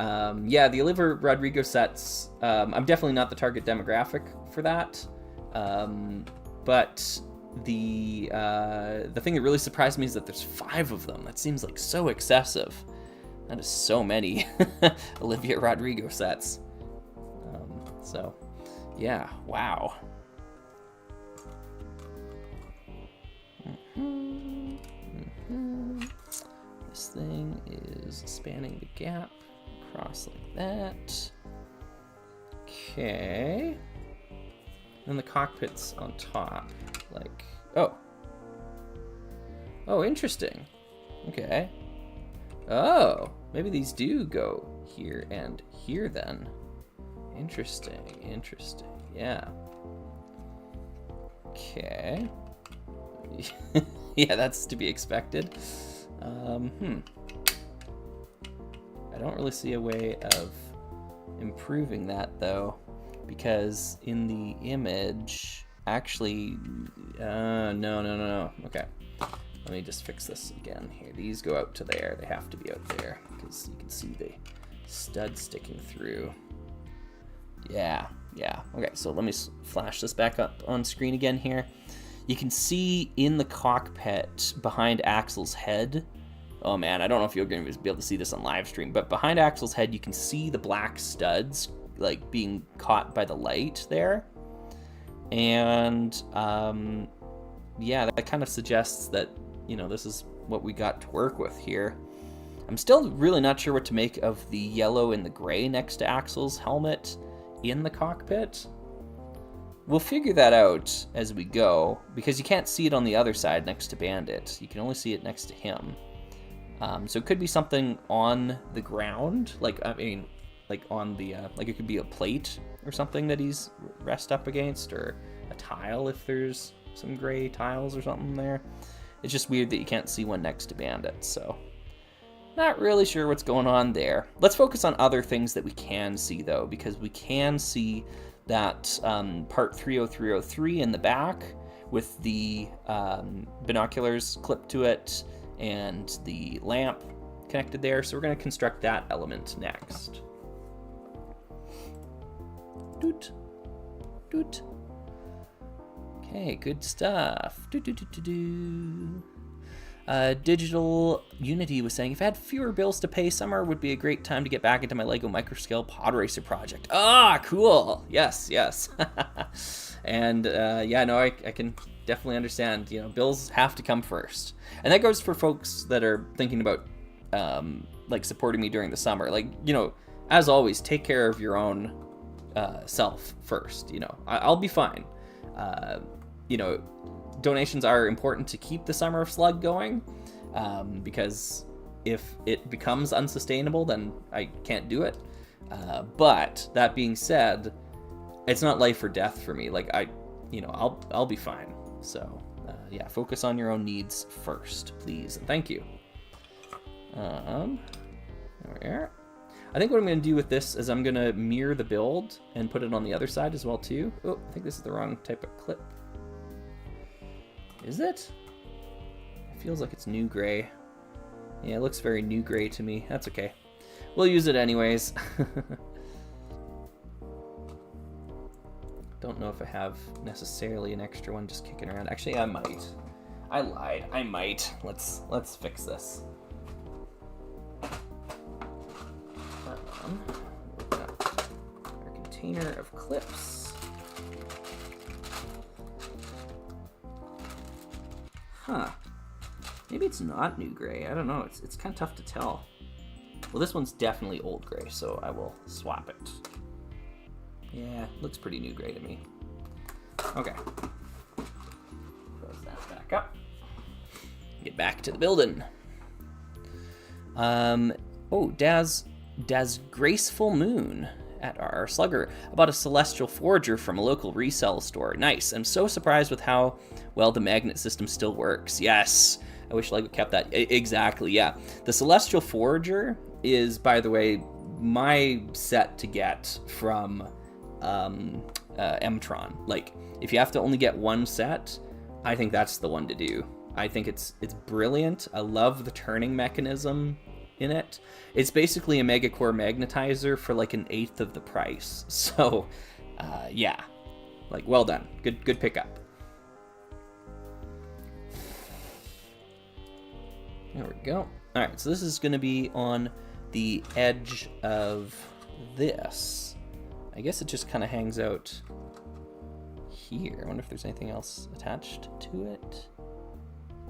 Yeah, the Olivia Rodrigo sets, I'm definitely not the target demographic for that. But the thing that really surprised me is that there's 5 of them. That seems like so excessive. That is so many Olivia Rodrigo sets. So, yeah, wow. This thing is spanning the gap across like that. Okay. And the cockpit's on top. Like, oh, interesting. Okay. Oh, maybe these do go here and here then. Interesting. Yeah. Okay. Yeah, that's to be expected. I don't really see a way of improving that though, because in the image, actually, no. Okay, let me just fix this again here. These go out to there. They have to be out there because you can see the stud sticking through. Yeah. Okay, so let me flash this back up on screen again here. You can see in the cockpit behind Axel's head. Oh man, I don't know if you're going to be able to see this on live stream, but behind Axel's head, you can see the black studs like being caught by the light there. And yeah, that kind of suggests that, you know, this is what we got to work with here. I'm still really not sure what to make of the yellow and the gray next to Axel's helmet in the cockpit. We'll figure that out as we go, because you can't see it on the other side next to Bandit. You can only see it next to him. So it could be something on the ground, like on the, like it could be a plate or something that he's rest up against, or a tile if there's some gray tiles or something there. It's just weird that you can't see one next to Bandit, so not really sure what's going on there. Let's focus on other things that we can see though, because we can see that part 30303 in the back with the binoculars clipped to it and the lamp connected there. So we're going to construct that element next. Doot. Okay, good stuff. Digital Unity was saying, if I had fewer bills to pay, summer would be a great time to get back into my Lego Microscale Pod Racer project. Ah, cool. Yes. And yeah, no, I can definitely understand, you know, bills have to come first. And that goes for folks that are thinking about like supporting me during the summer. Like, you know, as always, take care of your own self first. You know, I'll be fine. You know, donations are important to keep the Summer of Slug going, because if it becomes unsustainable, then I can't do it. But that being said, it's not life or death for me. Like I'll be fine. So yeah, focus on your own needs first, please, and thank you. There we are. I think what I'm going to do with this is I'm going to mirror the build and put it on the other side as well too. Oh, I think this is the wrong type of clip. Is it? It feels like it's new gray. Yeah, it looks very new gray to me. That's okay. We'll use it anyways. Don't know if I have necessarily an extra one just kicking around. Actually, I might. I lied. I might. Let's fix this. We've got our container of clips. Huh. Maybe it's not new gray. I don't know. It's kind of tough to tell. Well, this one's definitely old gray, so I will swap it. Yeah, looks pretty new gray to me. Okay. Close that back up. Get back to the building. Oh, Daz Graceful Moon at our Slugger about a celestial forager from a local resale store. Nice. I'm so surprised with how well the magnet system still works. Yes. I wish LEGO kept that. Exactly, yeah. The celestial forager is, by the way, my set to get from Mtron. Like, if you have to only get one set, I think that's the one to do. I think it's brilliant. I love the turning mechanism in it. It's basically a Megacore magnetizer for like 1/8 of the price. So, yeah, like, well done. Good pickup. There we go. All right, so this is going to be on the edge of this. I guess it just kind of hangs out here. I wonder if there's anything else attached to it.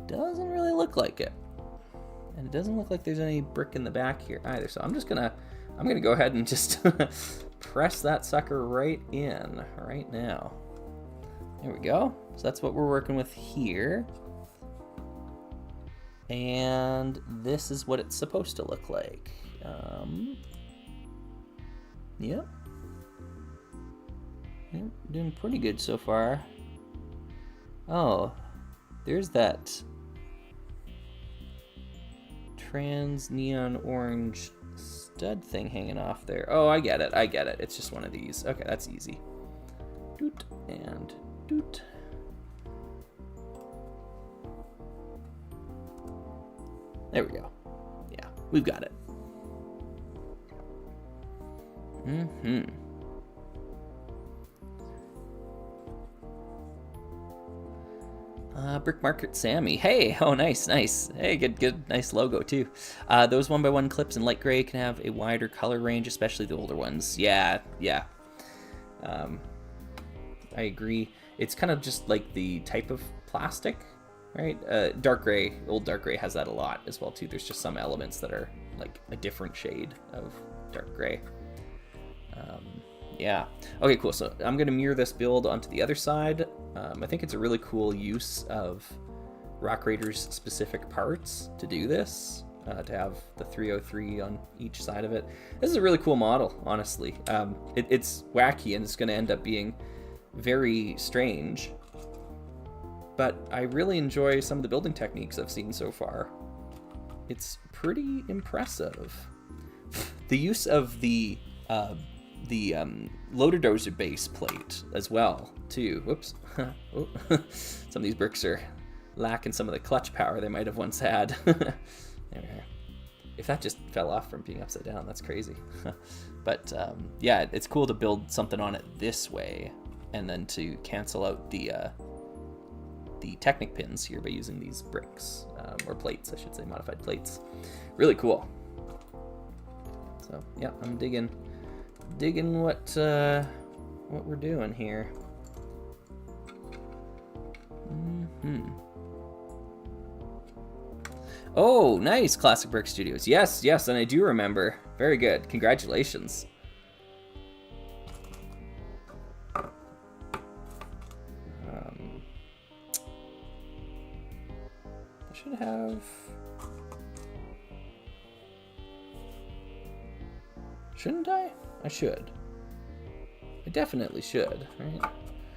Doesn't really look like it. And it doesn't look like there's any brick in the back here either. So I'm gonna go ahead and just press that sucker right in right now. There we go. So that's what we're working with here. And this is what it's supposed to look like. Yep. Doing pretty good so far. Oh, there's that trans neon orange stud thing hanging off there. Oh, I get it. It's just one of these. Okay, that's easy. Doot and doot. There we go. Yeah, we've got it. Brick Market Sammy. Hey, oh, nice. Hey, good, nice logo too. Those 1x1 clips in light gray can have a wider color range, especially the older ones. Yeah. I agree. It's kind of just like the type of plastic, right? Dark gray, old dark gray has that a lot as well too. There's just some elements that are like a different shade of dark gray. Yeah. Okay, cool. So I'm going to mirror this build onto the other side. I think it's a really cool use of Rock Raiders specific parts to do this, to have the 303 on each side of it. This is a really cool model, honestly. It's wacky and it's going to end up being very strange, but I really enjoy some of the building techniques I've seen so far. It's pretty impressive. The use of the loader dozer base plate as well too. Whoops. Oh. Some of these bricks are lacking some of the clutch power they might have once had. There we are. If that just fell off from being upside down, that's crazy. But yeah, it's cool to build something on it this way and then to cancel out the Technic pins here by using these bricks, or plates, I should say, modified plates. Really cool. So yeah, I'm digging what we're doing here. Oh, nice, Classic Brick Studios. Yes, and I do remember. Very good. Congratulations. I should have. Shouldn't I? I should. I definitely should, right?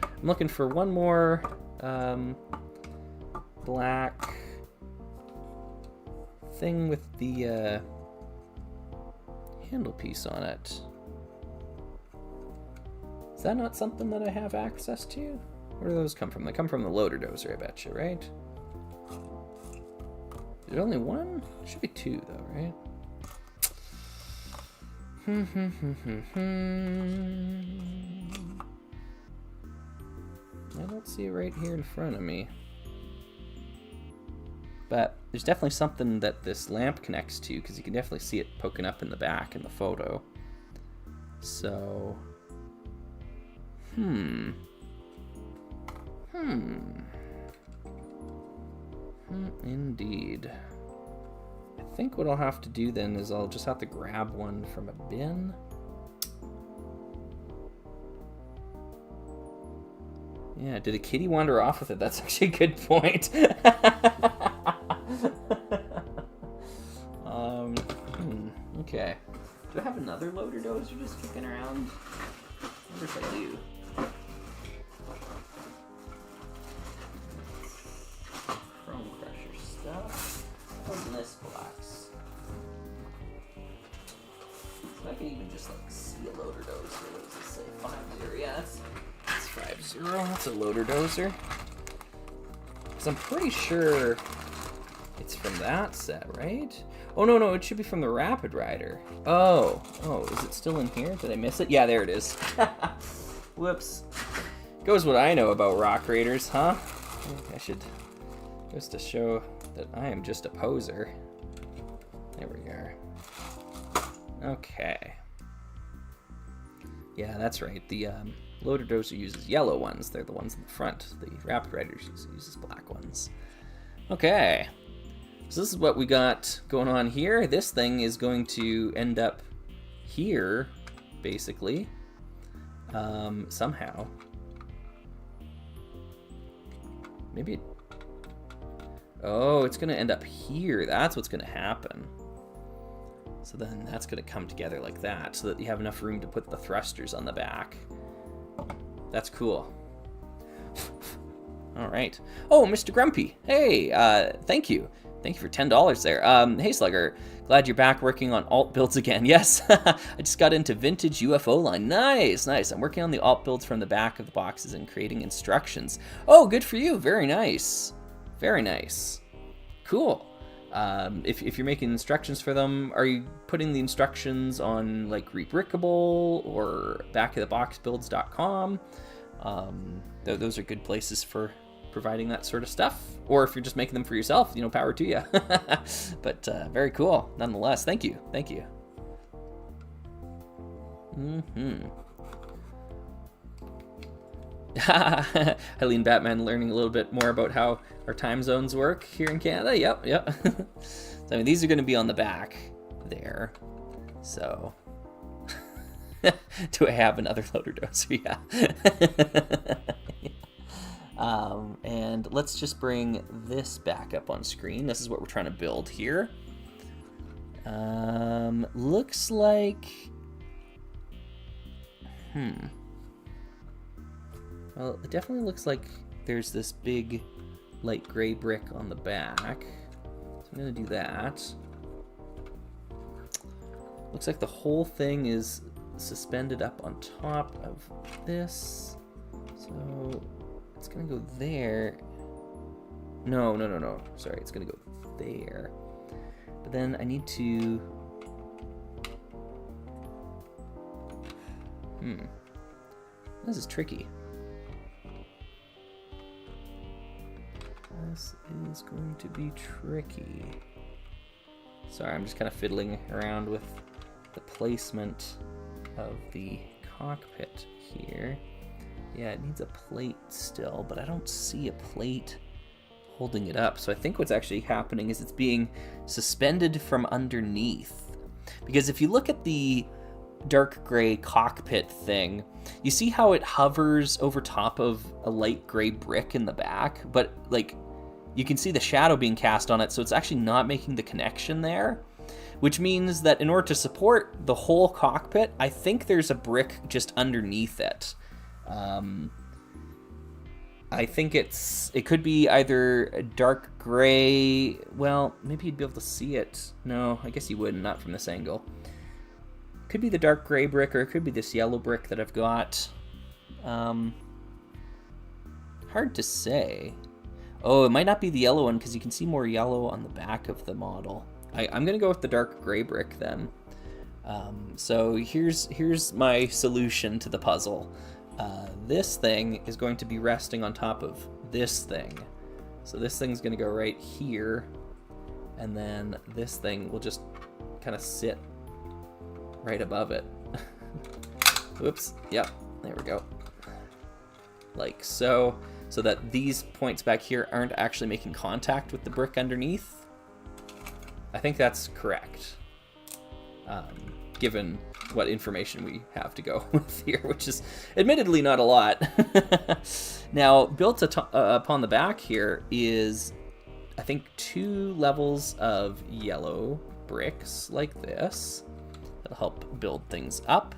I'm looking for one more black thing with the handle piece on it. Is that not something that I have access to? Where do those come from? They come from the loader dozer, I bet you, right? Is there only one? There should be two, though, right? I don't see it right here in front of me. But there's definitely something that this lamp connects to, because you can definitely see it poking up in the back in the photo. So, indeed. I think what I'll have to do then is I'll just have to grab one from a bin. Yeah, did a kitty wander off with it? That's actually a good point. Okay. Do I have another loader dozer just kicking around? I wonder if I do. Chrome crusher stuff. What's in this box? So I can even just like see a loader dozer. What does it say? 50. Yeah, that's 50. That's a loader dozer. Because I'm pretty sure it's from that set, right? Oh, no, it should be from the Rapid Rider. Oh, is it still in here? Did I miss it? Yeah, there it is. Whoops. Goes what I know about Rock Raiders, huh? I should, just to show that I am just a poser. There we are. Okay. Yeah, that's right. The loader dozer uses yellow ones. They're the ones in the front. The Rapid Riders uses black ones. Okay. So this is what we got going on here. This thing is going to end up here, basically, somehow. Maybe oh, it's going to end up here. That's what's going to happen. So then that's going to come together like that, so that you have enough room to put the thrusters on the back. That's cool. All right. Oh, Mr. Grumpy. Hey, thank you. Thank you for $10 there. Hey, Slugger. Glad you're back working on alt builds again. Yes, I just got into vintage UFO line. Nice. I'm working on the alt builds from the back of the boxes and creating instructions. Oh, good for you. Very nice. Very nice. Cool. If you're making instructions for them, are you putting the instructions on like Rebrickable or backoftheboxbuilds.com? Those are good places for providing that sort of stuff. Or if you're just making them for yourself, power to you. But very cool, nonetheless. Thank you. Eileen Batman learning a little bit more about how our time zones work here in Canada. Yep. So, I mean, these are going to be on the back there. So, do I have another loader dozer? Yeah. And let's just bring this back up on screen. This is what we're trying to build here. Looks like... Well, it definitely looks like there's this big light gray brick on the back. So I'm going to do that. Looks like the whole thing is suspended up on top of this. So it's going to go there. No. Sorry, it's going to go there. But then I need to... This is tricky. This is going to be tricky. Sorry, I'm just kind of fiddling around with the placement of the cockpit here. Yeah, it needs a plate still, but I don't see a plate holding it up. So I think what's actually happening is it's being suspended from underneath. Because if you look at the dark gray cockpit thing, you see how it hovers over top of a light gray brick in the back, but like you can see the shadow being cast on it, so it's actually not making the connection there, which means that in order to support the whole cockpit, I think there's a brick just underneath it. I think it could be either a dark gray. Well, maybe you'd be able to see it. No, I guess you wouldn't, not from this angle. Could be the dark gray brick, or it could be this yellow brick that I've got. Hard to say. Oh, it might not be the yellow one because you can see more yellow on the back of the model. I'm gonna go with the dark gray brick then. So here's my solution to the puzzle. This thing is going to be resting on top of this thing. So this thing's gonna go right here, and then this thing will just kind of sit right above it. Whoops, yep, there we go. Like so that these points back here aren't actually making contact with the brick underneath. I think that's correct, given what information we have to go with here, which is admittedly not a lot. Now, built upon the back here is, I think, 2 levels of yellow bricks like this. That'll help build things up.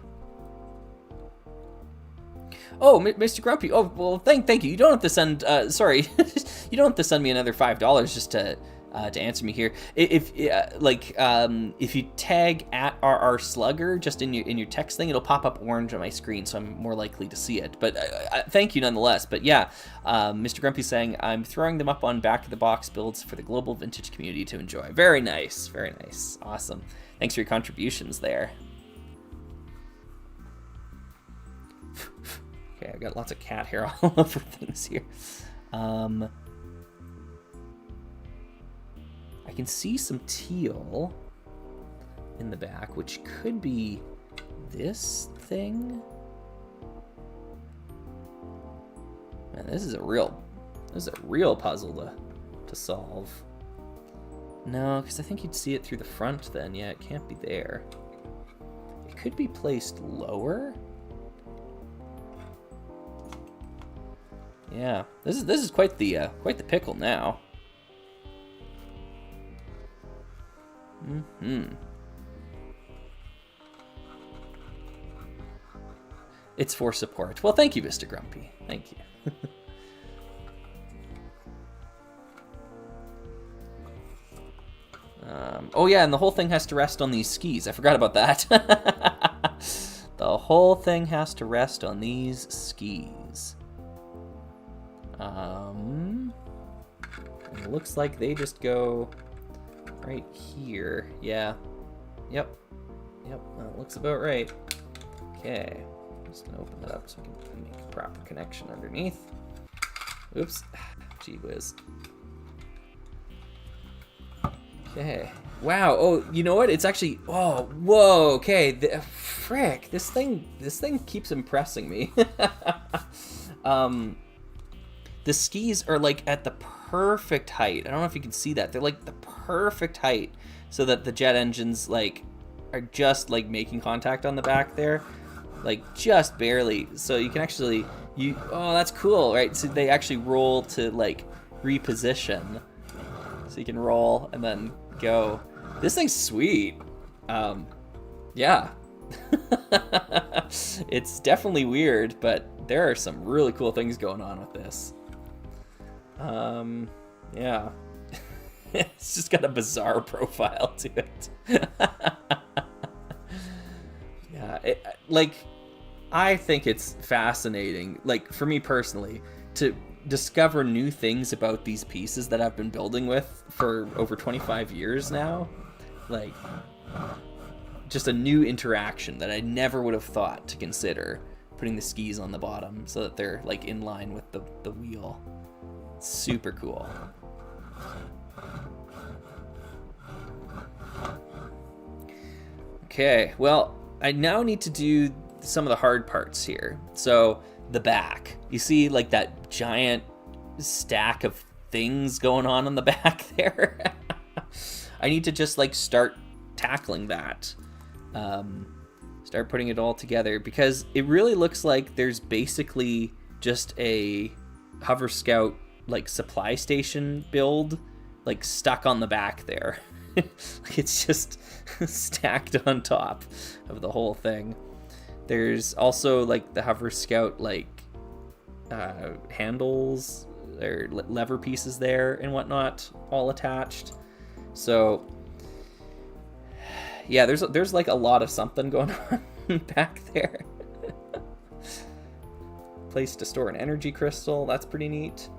Oh, Mr. Grumpy. Oh, well, thank you. You don't have to send. Sorry, you don't have to send me another $5 just to answer me here. If you tag at RR Slugger just in your text thing, it'll pop up orange on my screen, so I'm more likely to see it. But thank you nonetheless. But yeah, Mr. Grumpy's saying I'm throwing them up on back of the box builds for the global vintage community to enjoy. Very nice, very nice, awesome. Thanks for your contributions there. Okay, I've got lots of cat hair all over things here. I can see some teal in the back, which could be this thing. Man, this is a real puzzle to solve. No, because I think you'd see it through the front then. Yeah, it can't be there. It could be placed lower. Yeah, this is quite the pickle now. It's for support. Well, thank you, Mr. Grumpy. Thank you. Oh yeah, and the whole thing has to rest on these skis. I forgot about that. The whole thing has to rest on these skis. And it looks like they just go right here. Yeah. Yep. That looks about right. Okay. I'm just gonna open that up so we can make a proper connection underneath. Oops. Gee whiz. Okay. Wow. Oh, you know what? It's actually. Oh, whoa. Okay. Frick. This thing keeps impressing me. The skis are like at the perfect height. I don't know if you can see that. They're like the perfect height so that the jet engines like are just like making contact on the back there, like just barely. So you can actually oh, that's cool, right? So they actually roll to like reposition. So you can roll and then go. This thing's sweet. Yeah. It's definitely weird, but there are some really cool things going on with this. Yeah. It's just got a bizarre profile to it. Yeah, I think it's fascinating, like, for me personally, to discover new things about these pieces that I've been building with for over 25 years now. Like, just a new interaction that I never would have thought to consider, putting the skis on the bottom so that they're, like, in line with the wheel. Super cool. Okay, well, I now need to do some of the hard parts here. So the back, you see like that giant stack of things going on the back there. I need to just like start tackling that. Start putting it all together, because it really looks like there's basically just a Hover Scout like supply station build like stuck on the back there. Like it's just stacked on top of the whole thing. There's also like the Hover Scout like handles or lever pieces there and whatnot, all attached. So Yeah, there's like a lot of something going on back there. Place to store an energy crystal. That's pretty neat.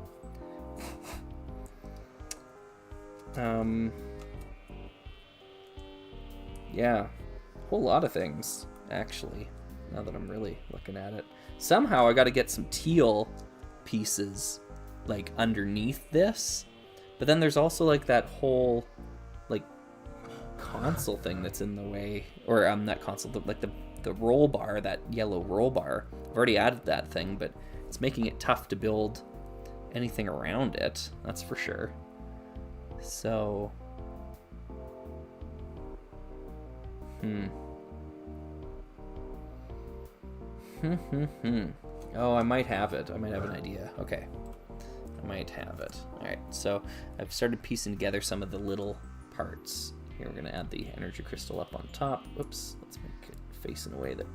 Yeah, a whole lot of things, actually, now that I'm really looking at it. Somehow I got to get some teal pieces, like, underneath this. But then there's also, like, that whole, like, console thing that's in the way. Or, not console, like, the roll bar, that yellow roll bar. I've already added that thing, but it's making it tough to build anything around it. That's for sure. So... Oh, I might have it. I might have an idea. Okay. I might have it. Alright, so I've started piecing together some of the little parts. Here we're going to add the energy crystal up on top. Whoops. Let's make it face in a way that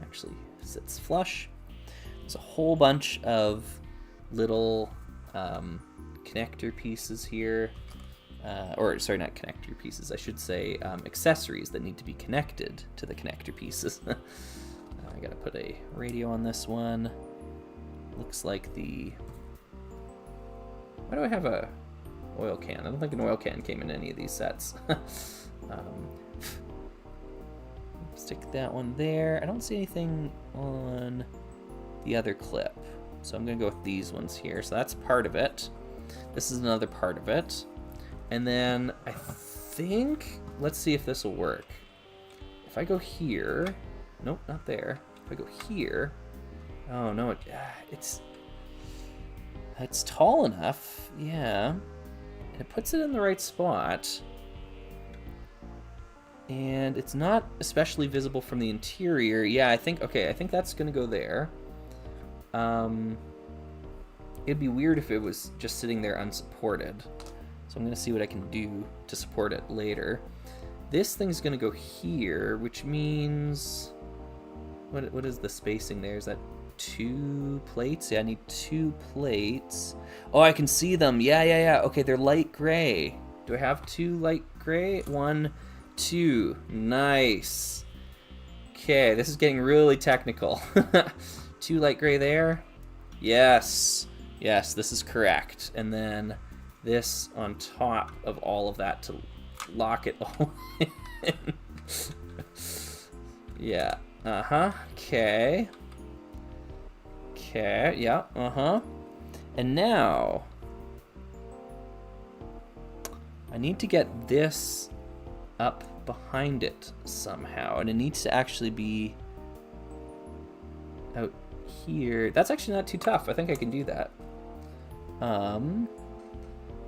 actually sits flush. There's a whole bunch of little connector pieces here. Or, sorry, not connector pieces. I should say accessories that need to be connected to the connector pieces. I gotta put a radio on this one. Looks like the... Why do I have a oil can? I don't think an oil can came in any of these sets. Stick that one there. I don't see anything on the other clip. So I'm gonna go with these ones here. So that's part of it. This is another part of it. And then I think, let's see if this will work. If I go here, nope, not there. If I go here, oh no, it's tall enough, yeah. And it puts it in the right spot. And it's not especially visible from the interior. Yeah, I think that's gonna go there. It'd be weird if it was just sitting there unsupported. So I'm going to see what I can do to support it later. This thing's going to go here, which means... What is the spacing there? Is that 2 plates? Yeah, I need 2 plates. Oh, I can see them. Yeah. Okay, they're light gray. Do I have 2 light gray? 1, 2. Nice. Okay, this is getting really technical. 2 light gray there. Yes. Yes, this is correct. And then... this on top of all of that to lock it all in. Yeah. Okay. Okay. Yeah. And now I need to get this up behind it somehow, and it needs to actually be out here. That's actually not too tough. I think I can do that.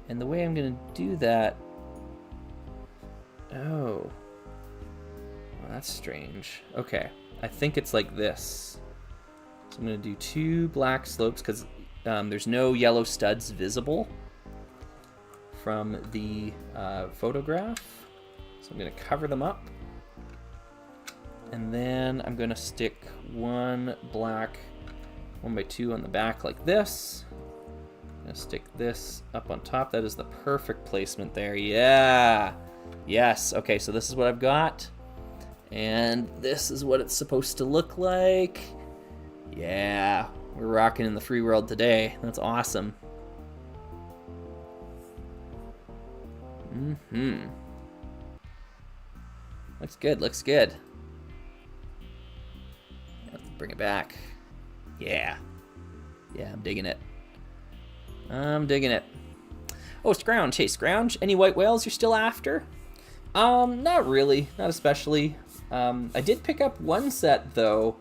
And the way I'm going to do that... Oh. Well, that's strange. Okay. I think it's like this. So I'm going to do 2 black slopes because there's no yellow studs visible from the photograph. So I'm going to cover them up. And then I'm going to stick 1 black 1x2 on the back like this. I'm gonna stick this up on top. That is the perfect placement there. Yeah. Yes. Okay, so this is what I've got. And this is what it's supposed to look like. Yeah. We're rocking in the free world today. That's awesome. Looks good. Looks good. Let's bring it back. Yeah. Yeah, I'm digging it. I'm digging it. Oh, Scrounge. Hey, Scrounge. Any white whales you're still after? Not really. Not especially. I did pick up one set, though,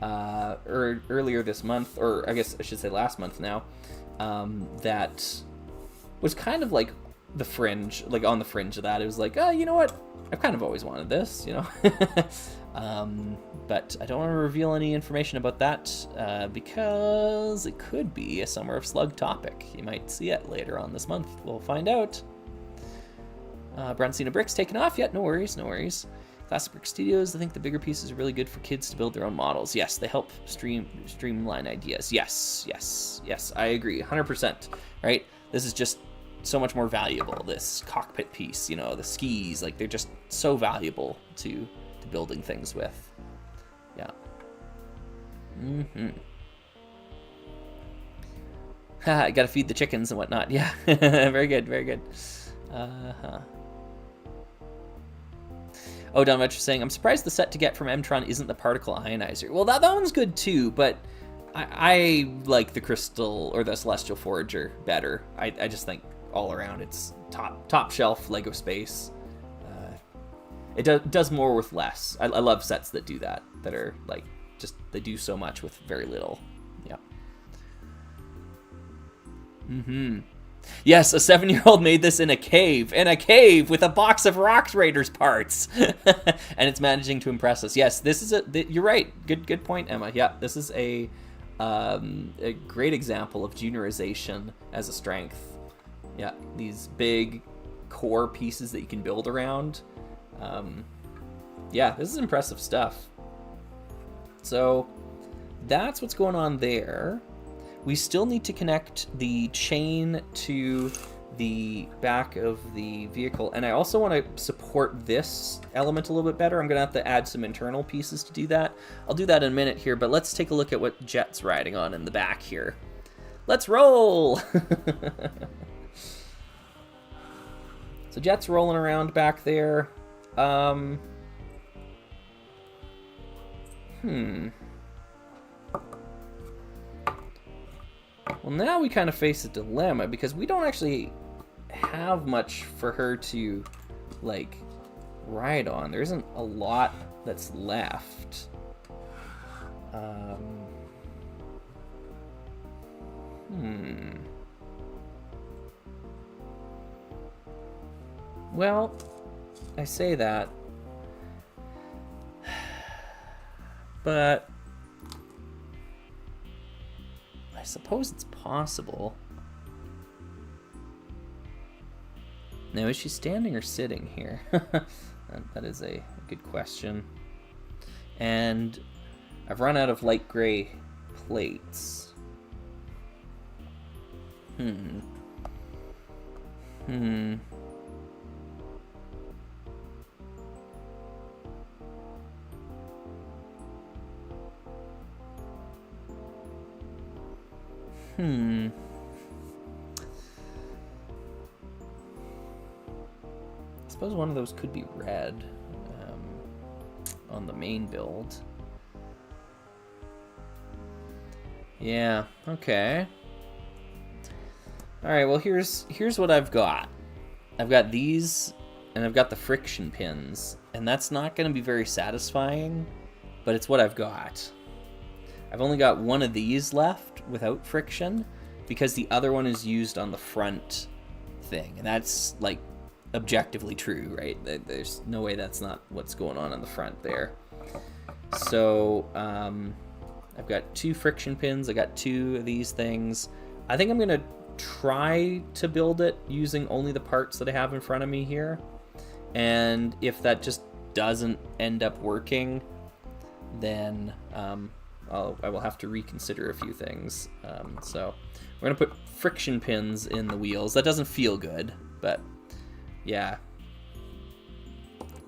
earlier this month, or I guess I should say last month now, that was kind of like the fringe, like on the fringe of that. It was like, oh, you know what? I've kind of always wanted this, you know? But I don't want to reveal any information about that because it could be a Summer of Slug topic. You might see it later on this month. We'll find out. Broncina Bricks taken off yet? No worries, no worries. Classic Brick Studios, I think the bigger pieces are really good for kids to build their own models. Yes, they help streamline ideas. Yes, I agree, 100%. Right? This is just so much more valuable. This cockpit piece, you know, the skis, like they're just so valuable to building things with. Yeah. I gotta feed the chickens and whatnot. Yeah. Very good, very good. Oh, Don Metro saying, I'm surprised the set to get from Mtron isn't the particle ionizer. Well, that one's good too, but I like the Crystal or the Celestial Forager better. I just think all around it's top shelf Lego space. It does more with less. I love sets that do that are like just they do so much with very little. Yeah. Yes, a 7-year-old made this in a cave with a box of Rock Raiders parts, and it's managing to impress us. Yes, this is you're right. Good point, Emma. Yeah, this is a great example of juniorization as a strength. Yeah, these big core pieces that you can build around. Yeah, this is impressive stuff. So that's what's going on there. We still need to connect the chain to the back of the vehicle, and I also want to support this element a little bit better. I'm going to have to add some internal pieces to do that. I'll do that in a minute here, but let's take a look at what Jet's riding on in the back here. Let's roll! So Jet's rolling around back there. Well, now we kind of face a dilemma because we don't actually have much for her to, like, ride on. There isn't a lot that's left. Well, I say that, but I suppose it's possible. Now, is she standing or sitting here? That is a good question. And I've run out of light gray plates. I suppose one of those could be red on the main build. Yeah, okay. Alright, well here's what I've got. I've got these, and I've got the friction pins, and that's not going to be very satisfying, but it's what I've got. I've only got one of these left without friction because the other one is used on the front thing, and that's like objectively true, right? There's no way that's not what's going on the front there. So I've got 2 friction pins. I got 2 of these things. I think I'm gonna try to build it using only the parts that I have in front of me here, and if that just doesn't end up working, then I will have to reconsider a few things. So we're gonna put friction pins in the wheels. That doesn't feel good, but yeah,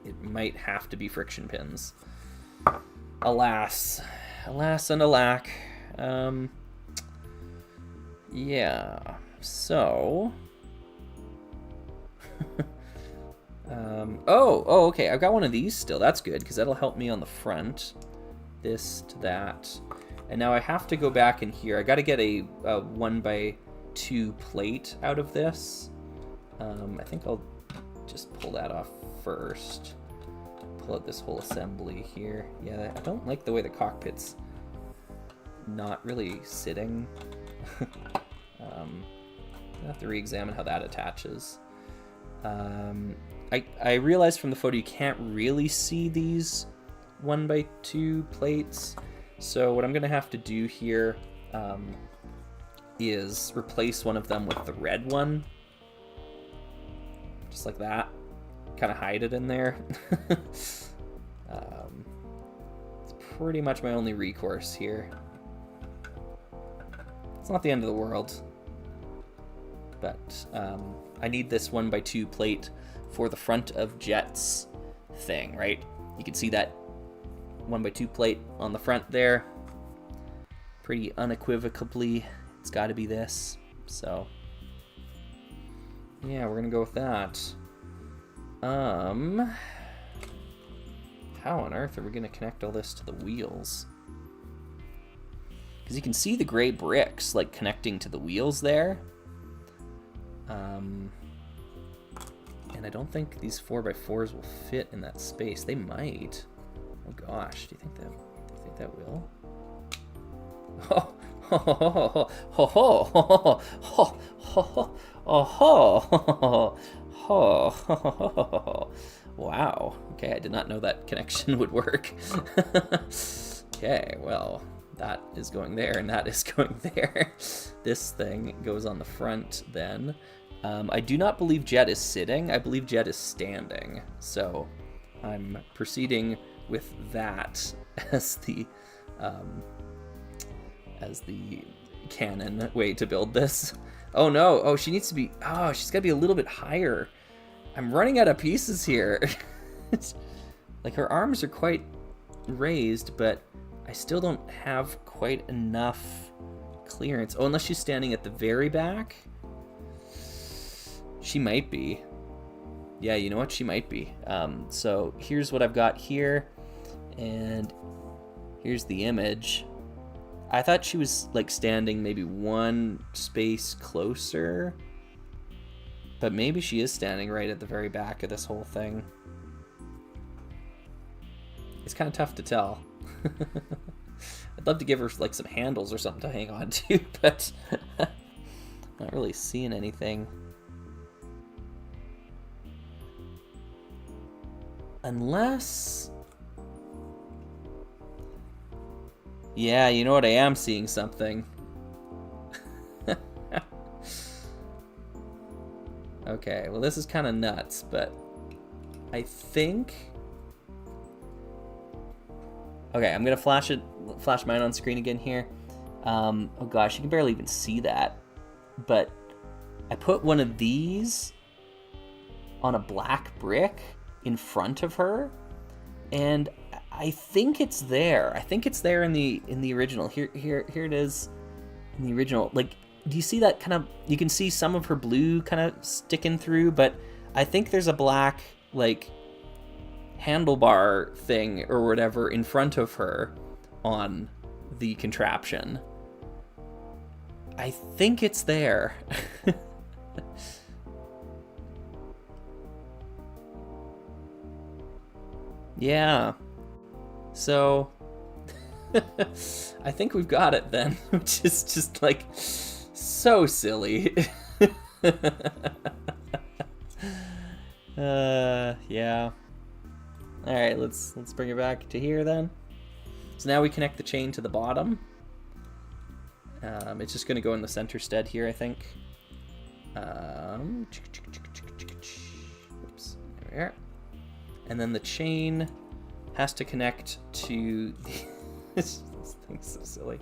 it might have to be friction pins. Alas and alack. Yeah, so oh, okay, I've got one of these still. That's good, because that'll help me on the front. This to that. And now I have to go back in here. I got to get a 1x2 plate out of this. I think I'll just pull that off first. Pull out this whole assembly here. Yeah, I don't like the way the cockpit's not really sitting. I'll have to re-examine how that attaches. I realized from the photo you can't really see these 1x2 plates, so what I'm gonna have to do here is replace one of them with the red one, just like that, kind of hide it in there. It's pretty much my only recourse here. It's not the end of the world. But I need this 1x2 plate for the front of Jet's thing, right? You can see that 1x2 plate on the front there. Pretty unequivocally, it's got to be this. So, yeah, we're gonna go with that. How on earth are we gonna connect all this to the wheels? Because you can see the gray bricks like connecting to the wheels there. And I don't think these 4x4s will fit in that space. They might. Oh gosh, do you think that will? Oh, ho, ho, ho, ho, ho, ho, ho, ho, ho. Wow. Okay, I did not know that connection would work. Okay, well, that is going there and that is going there. This thing goes on the front then. I do not believe Jet is sitting. I believe Jet is standing. So I'm proceeding with that as the canon way to build this. Oh no, oh, she needs to be, oh, she's gotta be a little bit higher. I'm running out of pieces here. Like her arms are quite raised, but I still don't have quite enough clearance. Oh, unless she's standing at the very back. She might be. Yeah, you know what? She might be. So here's what I've got here. And here's the image. I thought she was like standing maybe one space closer. But maybe she is standing right at the very back of this whole thing. It's kind of tough to tell. I'd love to give her like some handles or something to hang on to, but not really seeing anything. Unless... Yeah, you know what? I am seeing something. Okay, well this is kind of nuts, but I think... Okay, I'm gonna flash mine on screen again here. Oh gosh, you can barely even see that. But I put one of these on a black brick in front of her, and I think it's there. I think it's there in the original. Here it is in the original. Like, do you see that kind of? You can see some of her blue kind of sticking through, but I think there's a black like handlebar thing or whatever in front of her on the contraption. I think it's there. Yeah. So I think we've got it then, which is just like so silly. Yeah. All right, let's bring it back to here then. So now we connect the chain to the bottom. It's just going to go in the center stud here, I think. Oops, there we are. And then the chain has to connect to the... This thing's so silly.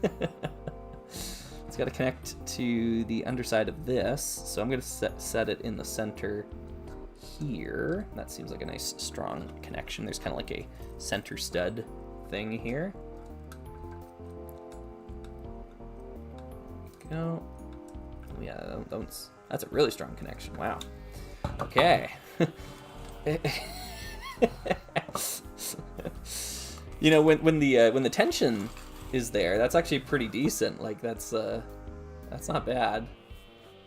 It's got to connect to the underside of this. So I'm going to set it in the center here. That seems like a nice strong connection. There's kind of like a center stud thing here. Go. Yeah, that's a really strong connection. Wow. Okay. You know, when the tension is there, that's actually pretty decent. Like that's not bad.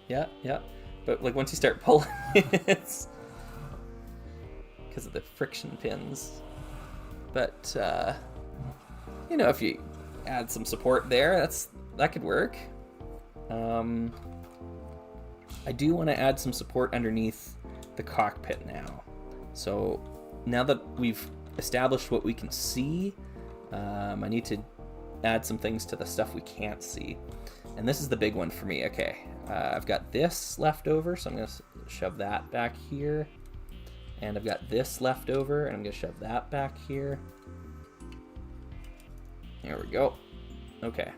Yeah. But like once you start pulling, it's because of the friction pins. But you know, if you add some support there, that could work. I do want to add some support underneath the cockpit now. So now that we've established what we can see, I need to add some things to the stuff we can't see. And this is the big one for me. Okay, I've got this left over, so I'm going to shove that back here. And I've got this left over, and I'm going to shove that back here. There we go. Okay.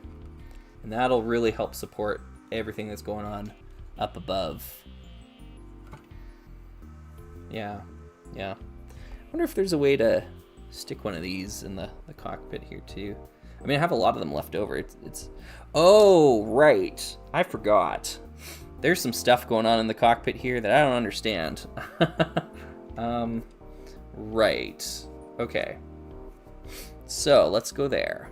And that'll really help support everything that's going on up above. Yeah, yeah. I wonder if there's a way to stick one of these in the cockpit here too. I mean, I have a lot of them left over. It's oh, right. I forgot. There's some stuff going on in the cockpit here that I don't understand. Right. Okay. So let's go there.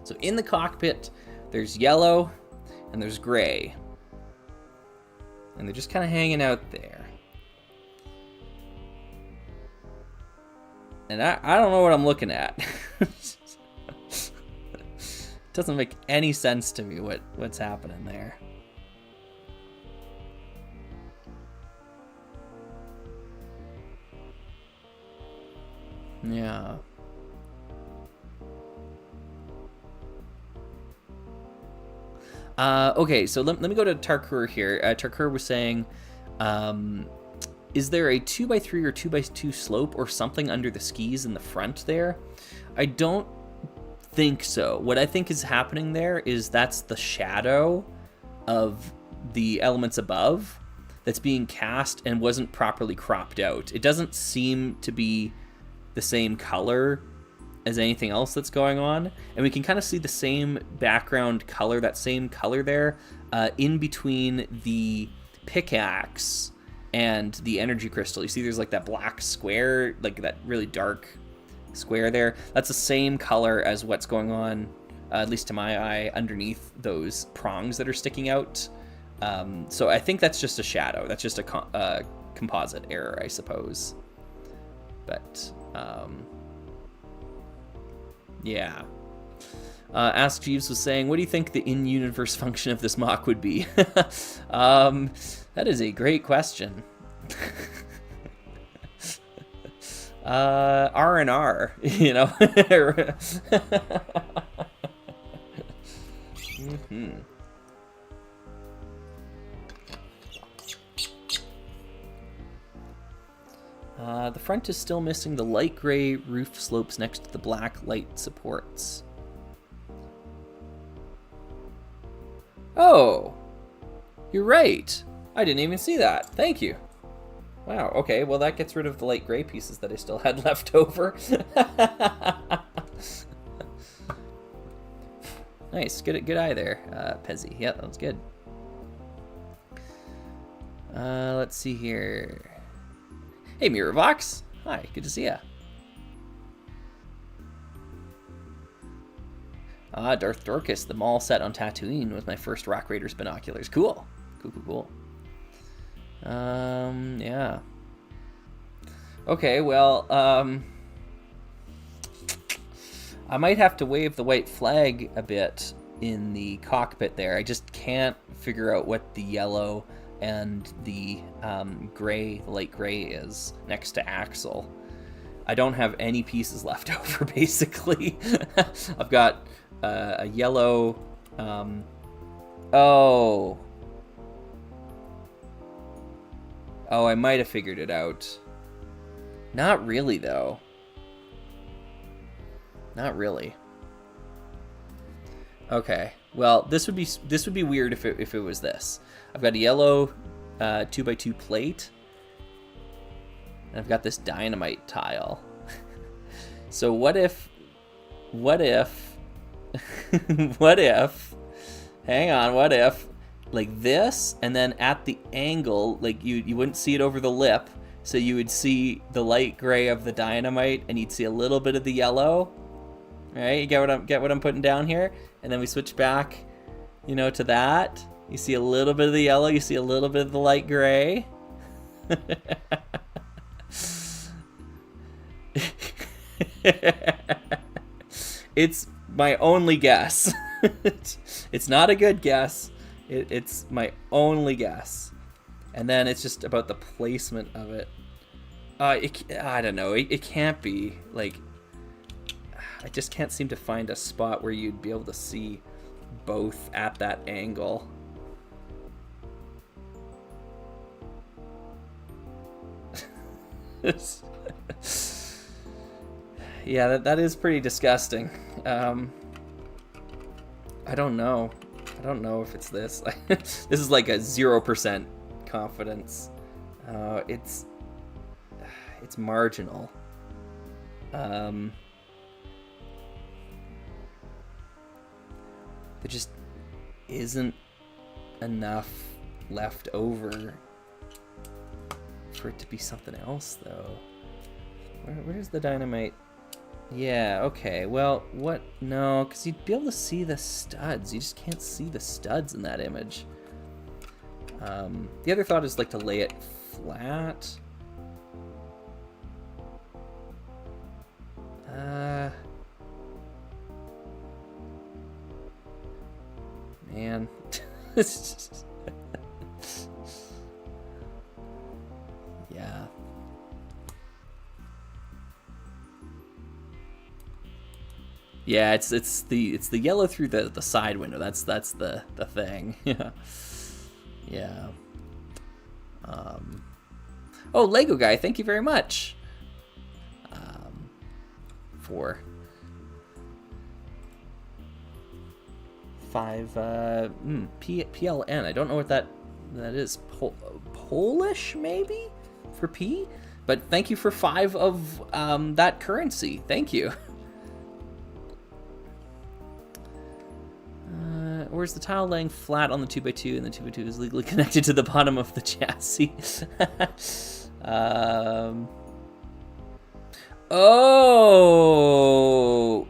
So in the cockpit, there's yellow and there's gray. And they're just kind of hanging out there. And I don't know what I'm looking at. It doesn't make any sense to me what's happening there. Yeah. Okay, so let me go to Tarkur here. Tarkur was saying, is there a 2x3 or 2x2 slope or something under the skis in the front there? I don't think so. What I think is happening there is that's the shadow of the elements above that's being cast and wasn't properly cropped out. It doesn't seem to be the same color as anything else that's going on, and we can kind of see the same background color, that same color there, in between the pickaxe and the energy crystal. You see there's like that black square, like that really dark square there. That's the same color as what's going on, at least to my eye, underneath those prongs that are sticking out. So I think that's just a shadow. That's just a composite error, I suppose. But yeah. Ask Jeeves was saying, what do you think the in-universe function of this mock would be? That is a great question. R&R, you know. Mm-hmm. The front is still missing the light gray roof slopes next to the black light supports. Oh, you're right. I didn't even see that. Thank you. Wow, okay, well that gets rid of the light gray pieces that I still had left over. Nice, good eye there, Pezzy. Yeah, that was good. Let's see here. Hey, Miravox. Hi, good to see ya. Darth Dorcas, the mall set on Tatooine was my first Rock Raiders binoculars. Cool. Cool. Yeah. Okay, well, I might have to wave the white flag a bit in the cockpit there. I just can't figure out what the yellow and the gray, light gray is next to Axel. I don't have any pieces left over, basically. I've got a yellow... Oh, I might have figured it out. Not really, though. Not really. Okay. Well, this would be weird if it was this. I've got a yellow 2x2 plate, and I've got this dynamite tile. So what if hang on, what if like this, and then at the angle, like you wouldn't see it over the lip, so you would see the light gray of the dynamite and you'd see a little bit of the yellow. Right? You get what I'm putting down here? And then we switch back, to that. You see a little bit of the yellow, you see a little bit of the light gray. It's my only guess. It's not a good guess. It's my only guess. And then it's just about the placement of it. I don't know. It can't be. Like, I just can't seem to find a spot where you'd be able to see both at that angle. Yeah, that is pretty disgusting. I don't know. I don't know if it's this. This is like a 0% confidence. It's marginal. There just isn't enough left over for it to be something else, though. Where's the dynamite? Yeah, okay, well, what? No, because you'd be able to see the studs. You just can't see the studs in that image. The other thought is like to lay it flat. Man. Yeah. Yeah, it's the yellow through the side window. That's the thing. Yeah. Yeah. Oh, Lego guy, thank you very much. For 5 PLN. I don't know what that is. Polish maybe for P, but thank you for 5 of that currency. Thank you. Where's the tile laying flat on the 2x2, and the 2x2 is legally connected to the bottom of the chassis? Oh,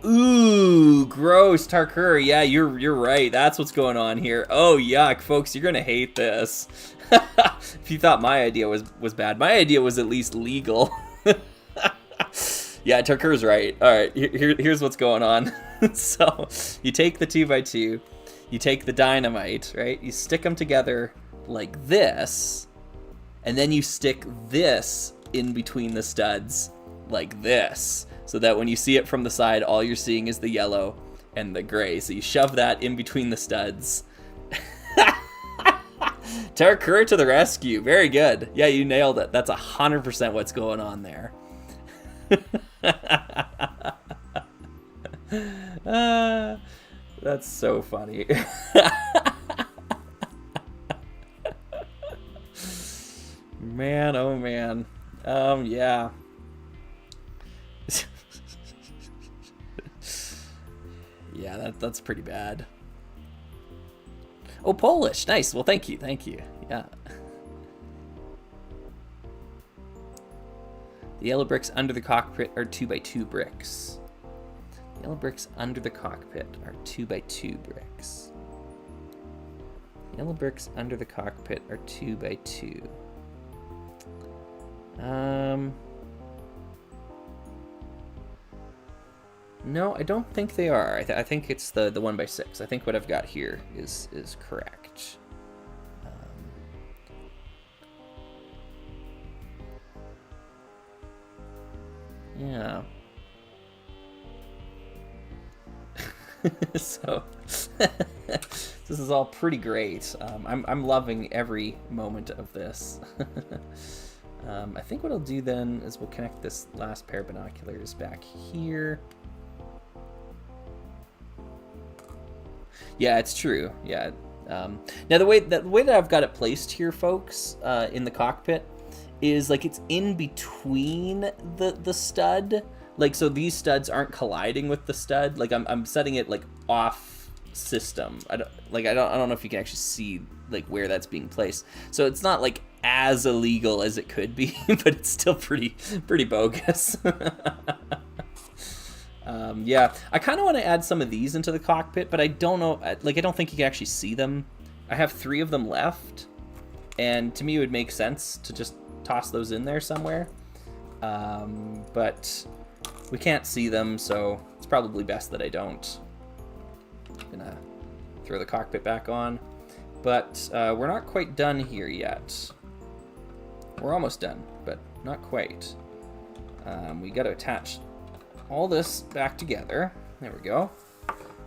ooh, gross, Tarkur. Yeah, you're right. That's what's going on here. Oh, yuck, folks, you're gonna hate this. If you thought my idea was bad, my idea was at least legal. Yeah, Tarkur's right. All right, here's what's going on. So you take the 2x2, you take the dynamite, right? You stick them together like this, and then you stick this in between the studs like this, so that when you see it from the side, all you're seeing is the yellow and the gray. So you shove that in between the studs. Tarkur to the rescue. Very good. Yeah, you nailed it. That's 100% what's going on there. That's so funny. Man, oh man. Yeah. Yeah, that's pretty bad. Oh, Polish. Nice. Well, thank you. Yeah. The yellow bricks under the cockpit are 2x2 bricks. The yellow bricks under the cockpit are 2x2 bricks. Yellow bricks under the cockpit are 2x2. No, I don't think they are. I think it's the 1x6. I think what I've got here is correct. Yeah. So this is all pretty great. I'm loving every moment of this. I think what I'll do then is we'll connect this last pair of binoculars back here. Yeah, it's true. Yeah. Now the way that I've got it placed here, folks, in the cockpit, is like it's in between the stud. Like, so these studs aren't colliding with the stud. Like I'm setting it like off system. I don't know if you can actually see like where that's being placed. So it's not like as illegal as it could be, but it's still pretty bogus. Yeah, I kind of want to add some of these into the cockpit, but I don't know, like, I don't think you can actually see them. I have 3 of them left, and to me it would make sense to just toss those in there somewhere. But we can't see them, so it's probably best that I don't. I'm gonna throw the cockpit back on. But we're not quite done here yet. We're almost done, but not quite. We got to attach all this back together. There we go.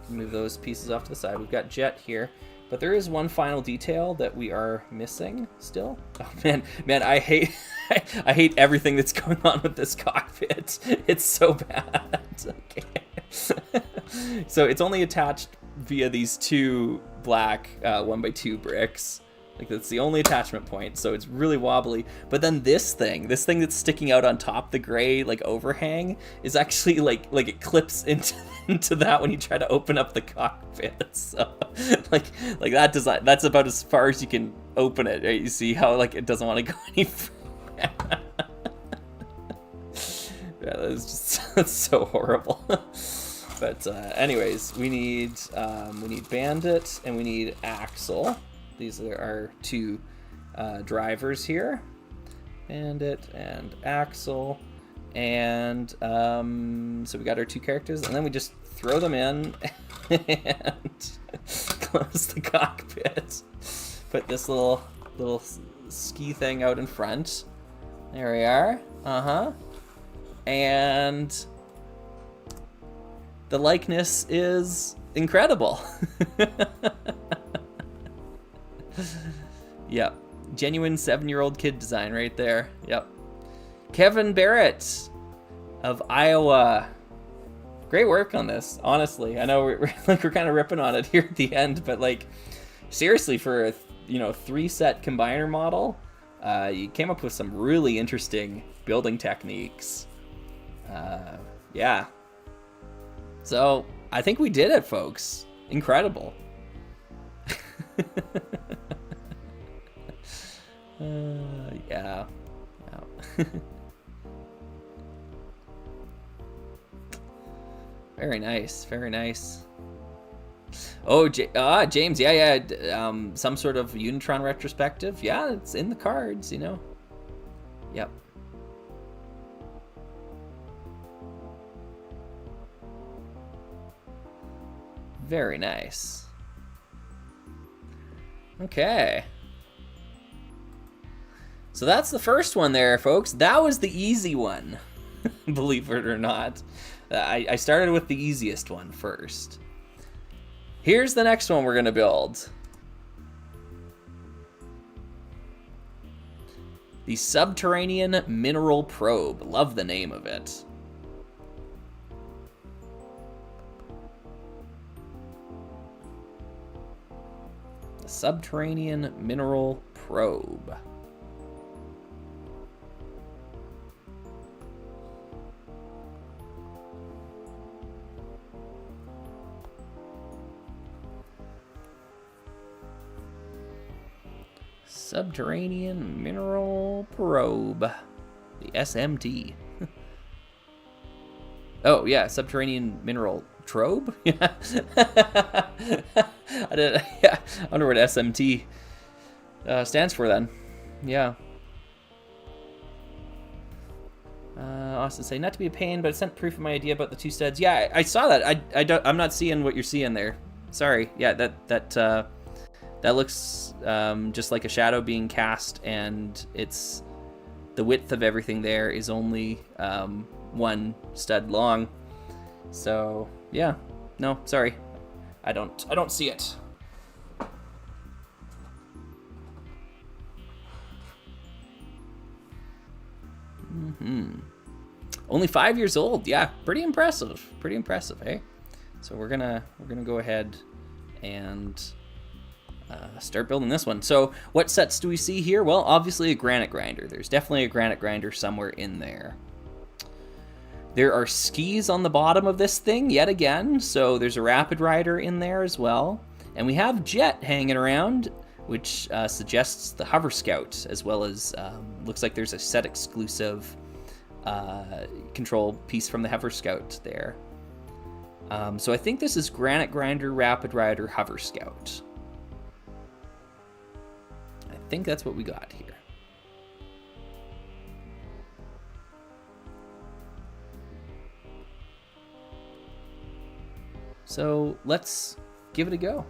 Move those pieces off to the side. We've got jet here, but there is one final detail that we are missing still. Oh man, I hate I hate everything that's going on with this cockpit. It's so bad. Okay. So it's only attached via these 2 black 1x2 bricks. Like, that's the only attachment point, so it's really wobbly. But then this thing that's sticking out on top, the gray like overhang, is actually like it clips into that when you try to open up the cockpit. So like that design, that's about as far as you can open it, right? You see how like it doesn't want to go any further. Yeah, that's so horrible. But anyways, we need Bandit and we need Axel. These are our two drivers here, Bandit and Axel, and so we got our two characters, and then we just throw them in and close the cockpit. Put this little ski thing out in front. There we are. And the likeness is incredible. Yep. Genuine 7-year-old kid design right there. Yep. Kevin Barrett of Iowa. Great work on this, honestly. I know we're kind of ripping on it here at the end, but like seriously, for a 3-set combiner model, you came up with some really interesting building techniques. Yeah. So I think we did it, folks. Incredible. Yeah. Very nice, very nice. Oh, James, yeah. Some sort of Unitron retrospective. Yeah, it's in the cards, Yep. Very nice. Okay. So that's the first one there, folks. That was the easy one, believe it or not. I started with the easiest one first. Here's the next one we're going to build. The Subterranean Mineral Probe. Love the name of it. The Subterranean Mineral Probe. Subterranean Mineral Probe. The SMT. Oh, yeah, Subterranean Mineral Trobe? Yeah. I wonder what SMT stands for then. Yeah. Austin say, not to be a pain, but I sent proof of my idea about the 2 studs. Yeah, I saw that. I'm not seeing what you're seeing there. Sorry. Yeah, that looks just like a shadow being cast, and it's the width of everything there is only 1 stud long. So yeah, no, sorry, I don't see it. Only 5 years old. Yeah, pretty impressive. Pretty impressive, eh? So we're gonna go ahead and start building this one. So what sets do we see here? Well, obviously a granite grinder. There's definitely a granite grinder somewhere in there. There are skis on the bottom of this thing yet again, so there's a rapid rider in there as well. And we have Jet hanging around, which suggests the Hover Scout, as well as looks like there's a set exclusive control piece from the Hover Scout there. So I think this is Granite Grinder, Rapid Rider, Hover Scout. I think that's what we got here. So let's give it a go.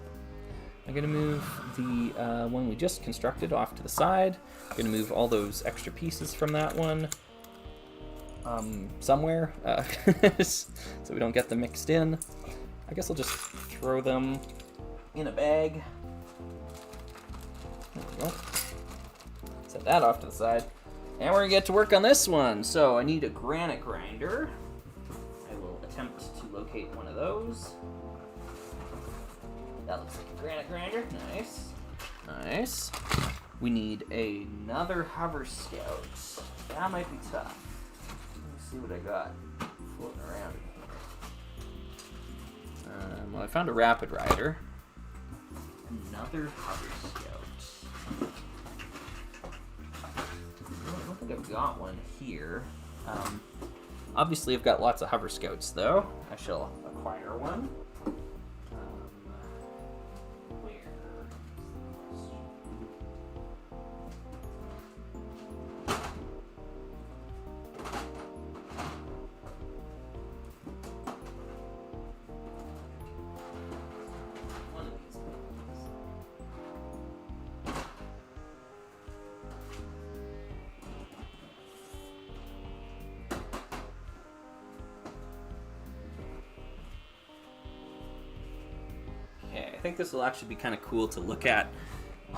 I'm going to move the one we just constructed off to the side. I'm going to move all those extra pieces from that one somewhere so we don't get them mixed in. I guess I'll just throw them in a bag. There we go. Set that off to the side. And we're going to get to work on this one. So I need a granite grinder. I will attempt to locate one of those. That looks like a granite grinder. Nice. Nice. We need another hover scout. That might be tough. Let me see what I got floating around. Well, I found a rapid rider. Another hover scout. I don't think I've got one here. Obviously, I've got lots of hover scouts, though. I shall acquire one. I think this will actually be kind of cool to look at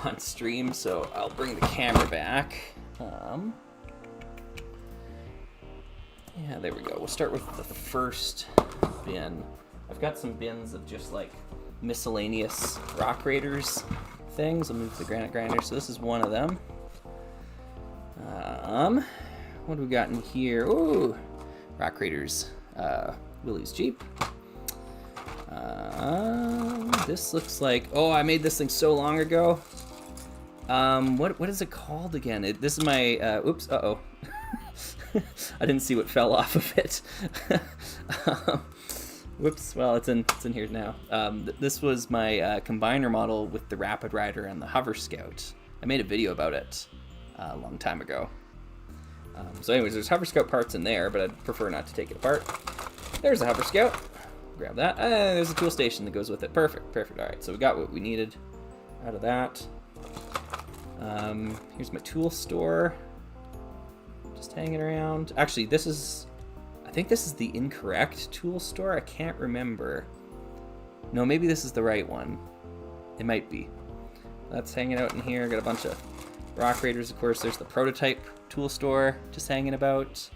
on stream, so I'll bring the camera back. Yeah, there we go. We'll start with the first bin. I've got some bins of just like miscellaneous Rock Raiders things. I'll move the granite grinder. So this is one of them. What do we got in here? Ooh, Rock Raiders, Willie's Jeep. This looks like, oh, I made this thing so long ago. What is it called again? This is my, oops, uh-oh. I didn't see what fell off of it. Whoops, well, it's in here now. This was my combiner model with the Rapid Rider and the Hover Scout. I made a video about it a long time ago. So anyways, there's Hover Scout parts in there, but I'd prefer not to take it apart. There's a Hover Scout. Grab that. There's a tool station that goes with it. Perfect. All right, so we got what we needed out of that. Here's my tool store. Just hanging around. Actually, I think this is the incorrect tool store. I can't remember. No, maybe this is the right one. It might be. That's hanging out in here. Got a bunch of Rock Raiders, of course. There's the prototype tool store just hanging about.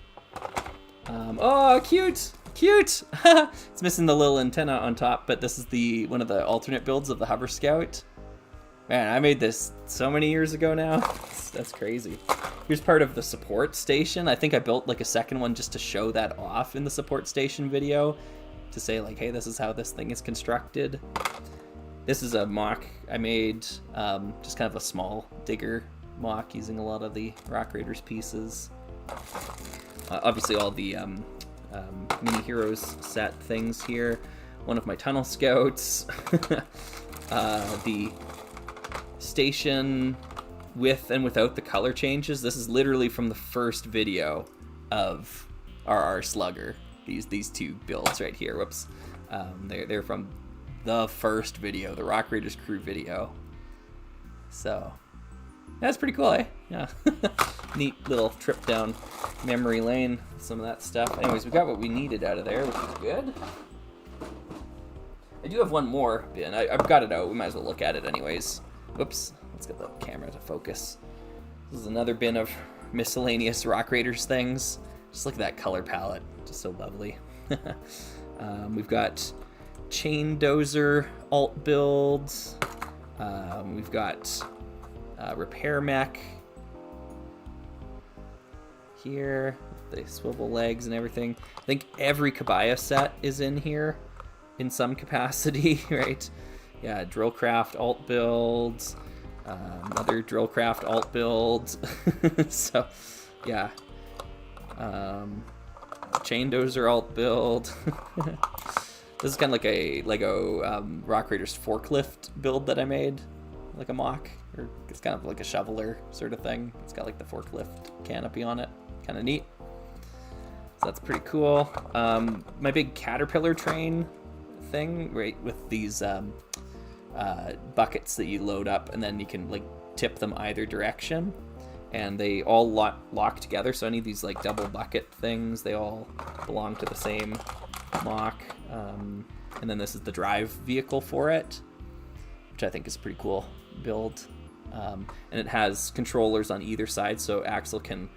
Oh, cute! It's missing the little antenna on top, but this is one of the alternate builds of the Hover Scout. Man, I made this so many years ago now. That's crazy. Here's part of the support station. I think I built like a second one just to show that off in the support station video, to say like, hey, this is how this thing is constructed. This is a mock I made, just kind of a small digger mock using a lot of the Rock Raiders pieces. Obviously all the Mini Heroes set things here. One of my Tunnel Scouts. The station with and without the color changes. This is literally from the first video of our Slugger. These two builds right here. Whoops. They're from the first video, the Rock Raiders crew video. So that's pretty cool, eh? Yeah. Neat little trip down memory lane with some of that stuff. Anyways, we got what we needed out of there, which is good. I do have one more bin. I've got it out. We might as well look at it anyways. Whoops. Let's get the camera to focus. This is another bin of miscellaneous Rock Raiders things. Just look at that color palette. Just so lovely. We've got Chain Dozer alt builds. We've got Repair Mech here, the swivel legs and everything. I think every Kabaya set is in here in some capacity, right? Yeah, Drillcraft alt builds, another Drillcraft alt build. So, yeah. Chain Dozer alt build. This is kind of like a Lego Rock Raiders forklift build that I made, like a mock. Or it's kind of like a shoveler sort of thing. It's got like the forklift canopy on it. Kind of neat. So that's pretty cool. My big caterpillar train thing, right, with these buckets that you load up, and then you can like tip them either direction, and they all lock together. So any of these like double bucket things, they all belong to the same mock. And then this is the drive vehicle for it, which I think is a pretty cool build. And it has controllers on either side, so Axel can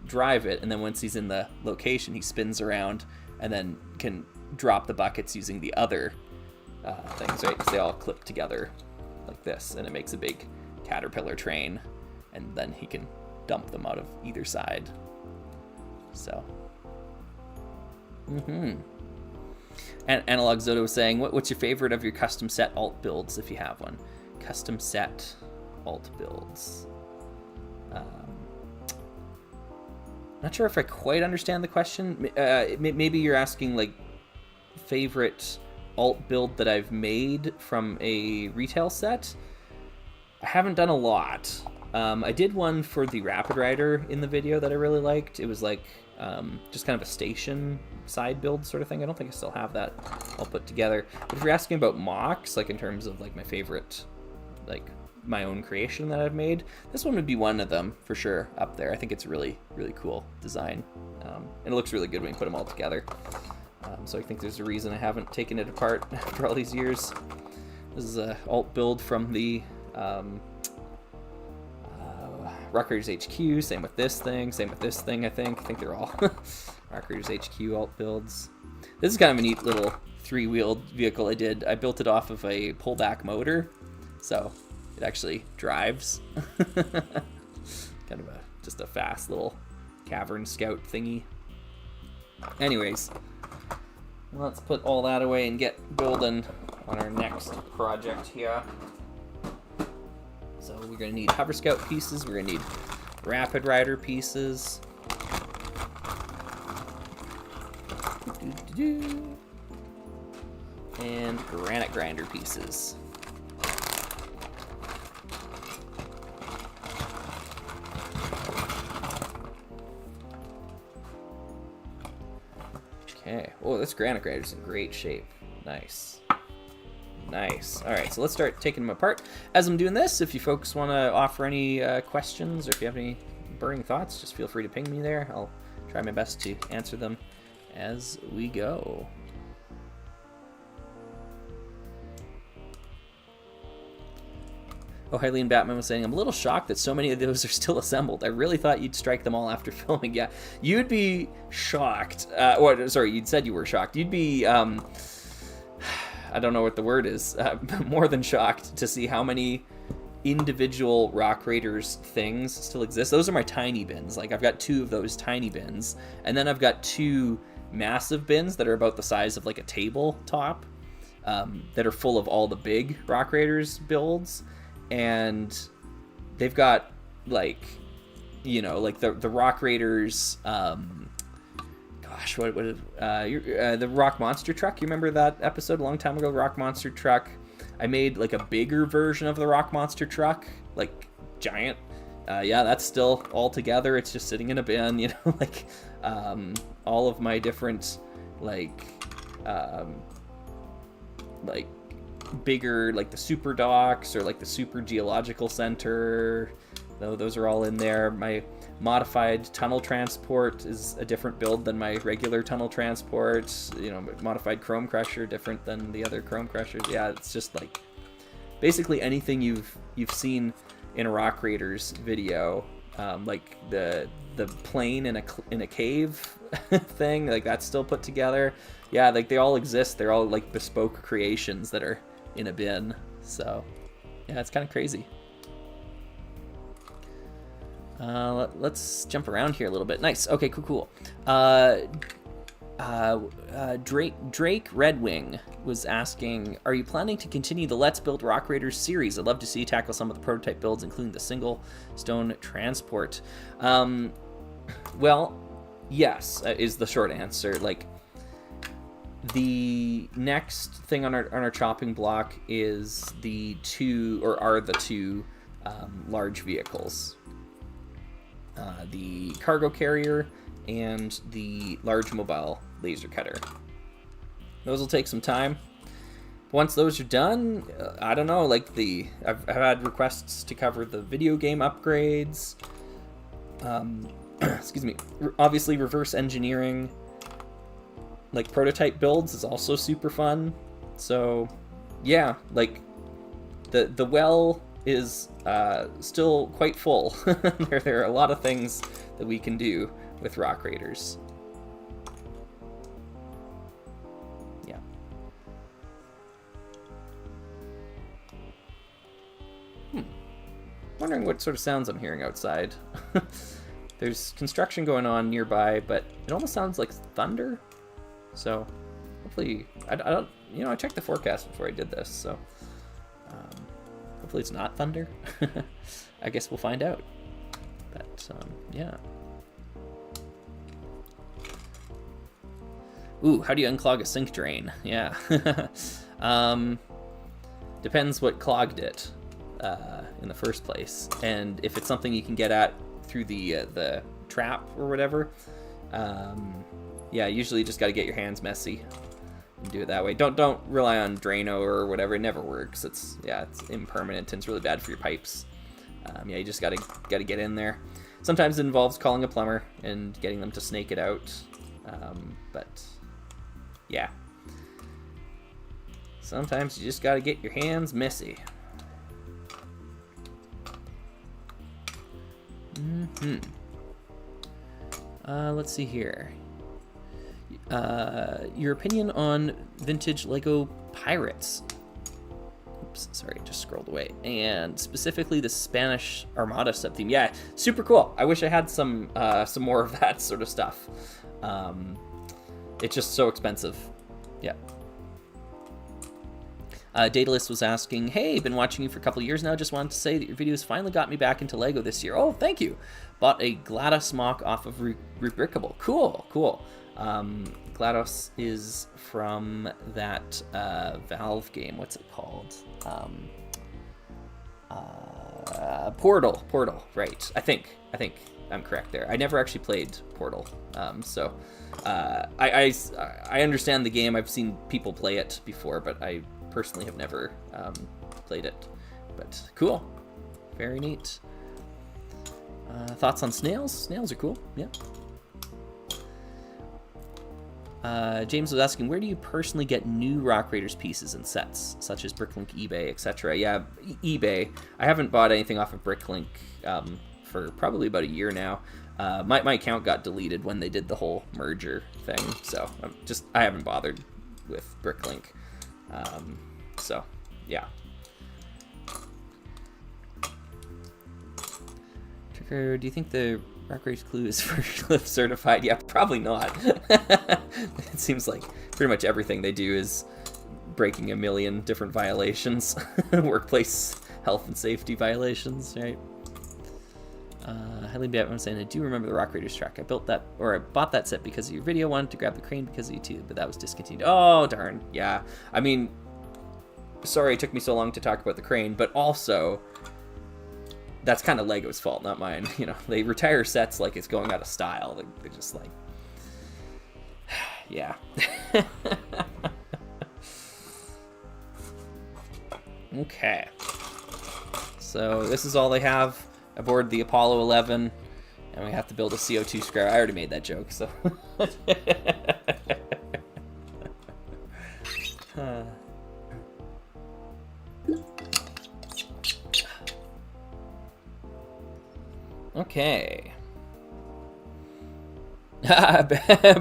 drive it, and then once he's in the location, he spins around and then can drop the buckets using the other things, right? Because they all clip together like this, and it makes a big caterpillar train, and then he can dump them out of either side. So, And Analog Zoto was saying, what's your favorite of your custom set alt builds, if you have one? Custom set alt builds. Not sure if I quite understand the question. Maybe you're asking, like, favorite alt build that I've made from a retail set. I haven't done a lot. I did one for the Rapid Rider in the video that I really liked. It was like just kind of a station side build sort of thing. I don't think I still have that all put together. But if you're asking about mocks, like in terms of like my favorite, like my own creation that I've made, this one would be one of them for sure up there. I think it's a really, really cool design. And it looks really good when you put them all together. So I think there's a reason I haven't taken it apart after all these years. This is a alt build from the Rock Raiders HQ. Same with this thing. Same with this thing, I think. I think they're all Rock Raiders HQ alt builds. This is kind of a neat little three-wheeled vehicle I did. I built it off of a pullback motor, so it actually drives. Kind of just a fast little cavern scout thingy. Anyways, let's put all that away and get golden on our next project here. So we're going to need Hover Scout pieces, we're going to need Rapid Rider pieces. And Granite Grinder pieces. Okay. Oh, this Granite Grinder's in great shape. Nice. Nice. All right, so let's start taking them apart. As I'm doing this, if you folks want to offer any questions or if you have any burning thoughts, just feel free to ping me there. I'll try my best to answer them as we go. Oh, Hylian Batman was saying, I'm a little shocked that so many of those are still assembled. I really thought you'd strike them all after filming. Yeah, you'd be shocked. Sorry, you'd said you were shocked. You'd be... I don't know what the word is, more than shocked to see how many individual Rock Raiders things still exist. Those are my tiny bins. Like, I've got 2 of those tiny bins, and then I've got 2 massive bins that are about the size of like a tabletop, that are full of all the big Rock Raiders builds, and they've got like, you know, like the Rock Raiders, what the Rock Monster Truck. You remember that episode a long time ago, Rock Monster Truck? I made like a bigger version of the Rock Monster Truck, like giant. Yeah, that's still all together. It's just sitting in a bin, you know, like all of my different like bigger, like the Super Docks or like the Super Geological Center. Though those are all in there. My modified tunnel transport is a different build than my regular tunnel transport. You know, modified Chrome Crusher, different than the other Chrome Crushers. Yeah, it's just like basically anything you've seen in a Rock Raiders video, like the plane in a cave thing, like that's still put together. Yeah, like they all exist. They're all like bespoke creations that are in a bin. So yeah, it's kind of crazy. Let's jump around here a little bit. Nice. Okay, cool. Drake Redwing was asking, are you planning to continue the Let's Build Rock Raiders series? I'd love to see you tackle some of the prototype builds, including the single stone transport. Well, yes, is the short answer. Like, the next thing on our chopping block is the two large vehicles. The cargo carrier and the large mobile laser cutter. Those will take some time. Once those are done, I don't know, like I've had requests to cover the video game upgrades. Excuse me. Obviously, reverse engineering, like prototype builds, is also super fun. So, yeah, like the well is still quite full. There are a lot of things that we can do with Rock Raiders. Yeah. Wondering what sort of sounds I'm hearing outside. There's construction going on nearby, but it almost sounds like thunder. So hopefully, I don't, you know, I checked the forecast before I did this, so hopefully it's not thunder. I guess we'll find out. But yeah. Ooh, how do you unclog a sink drain? Yeah. Depends what clogged it in the first place, and if it's something you can get at through the trap or whatever. Yeah, usually you just got to get your hands messy and do it that way. Don't rely on Drano or whatever. It never works. It's impermanent and it's really bad for your pipes. Yeah, you just gotta get in there. Sometimes it involves calling a plumber and getting them to snake it out. But yeah, sometimes you just gotta get your hands messy. Let's see here. Your opinion on vintage Lego Pirates. Oops, sorry, just scrolled away. And specifically the Spanish Armada sub-theme. Yeah, super cool. I wish I had some more of that sort of stuff. It's just so expensive. Yeah. Daedalus was asking, hey, been watching you for a couple of years now. Just wanted to say that your videos finally got me back into Lego this year. Oh, thank you. Bought a GLaDOS mock off of Rubricable. Cool. GLaDOS is from that Valve game. What's it called? Portal. Right. I think I'm correct there. I never actually played Portal, so I understand the game. I've seen people play it before, but I personally have never played it. But cool, very neat. Thoughts on snails? Snails are cool. Yeah. James was asking, where do you personally get new Rock Raiders pieces and sets, such as Bricklink, eBay, etc.? Yeah, eBay. I haven't bought anything off of Bricklink for probably about a year now. My account got deleted when they did the whole merger thing, so I haven't bothered with Bricklink. So yeah. Tricker, do you think the Rock Raiders clue is for Cliff certified? Yeah, probably not. It seems like pretty much everything they do is breaking a million different violations, workplace health and safety violations, right? Highly bet I'm saying I do remember the Rock Raiders track. I bought that set because of your video. Wanted to grab the crane because of you too, but that was discontinued. Oh darn, yeah. I mean, sorry it took me so long to talk about the crane, but also that's kind of Lego's fault, not mine. You know, they retire sets like it's going out of style. They're just like, yeah. Okay. So this is all they have aboard the Apollo 11, and we have to build a CO2 scrubber. I already made that joke, so. Okay.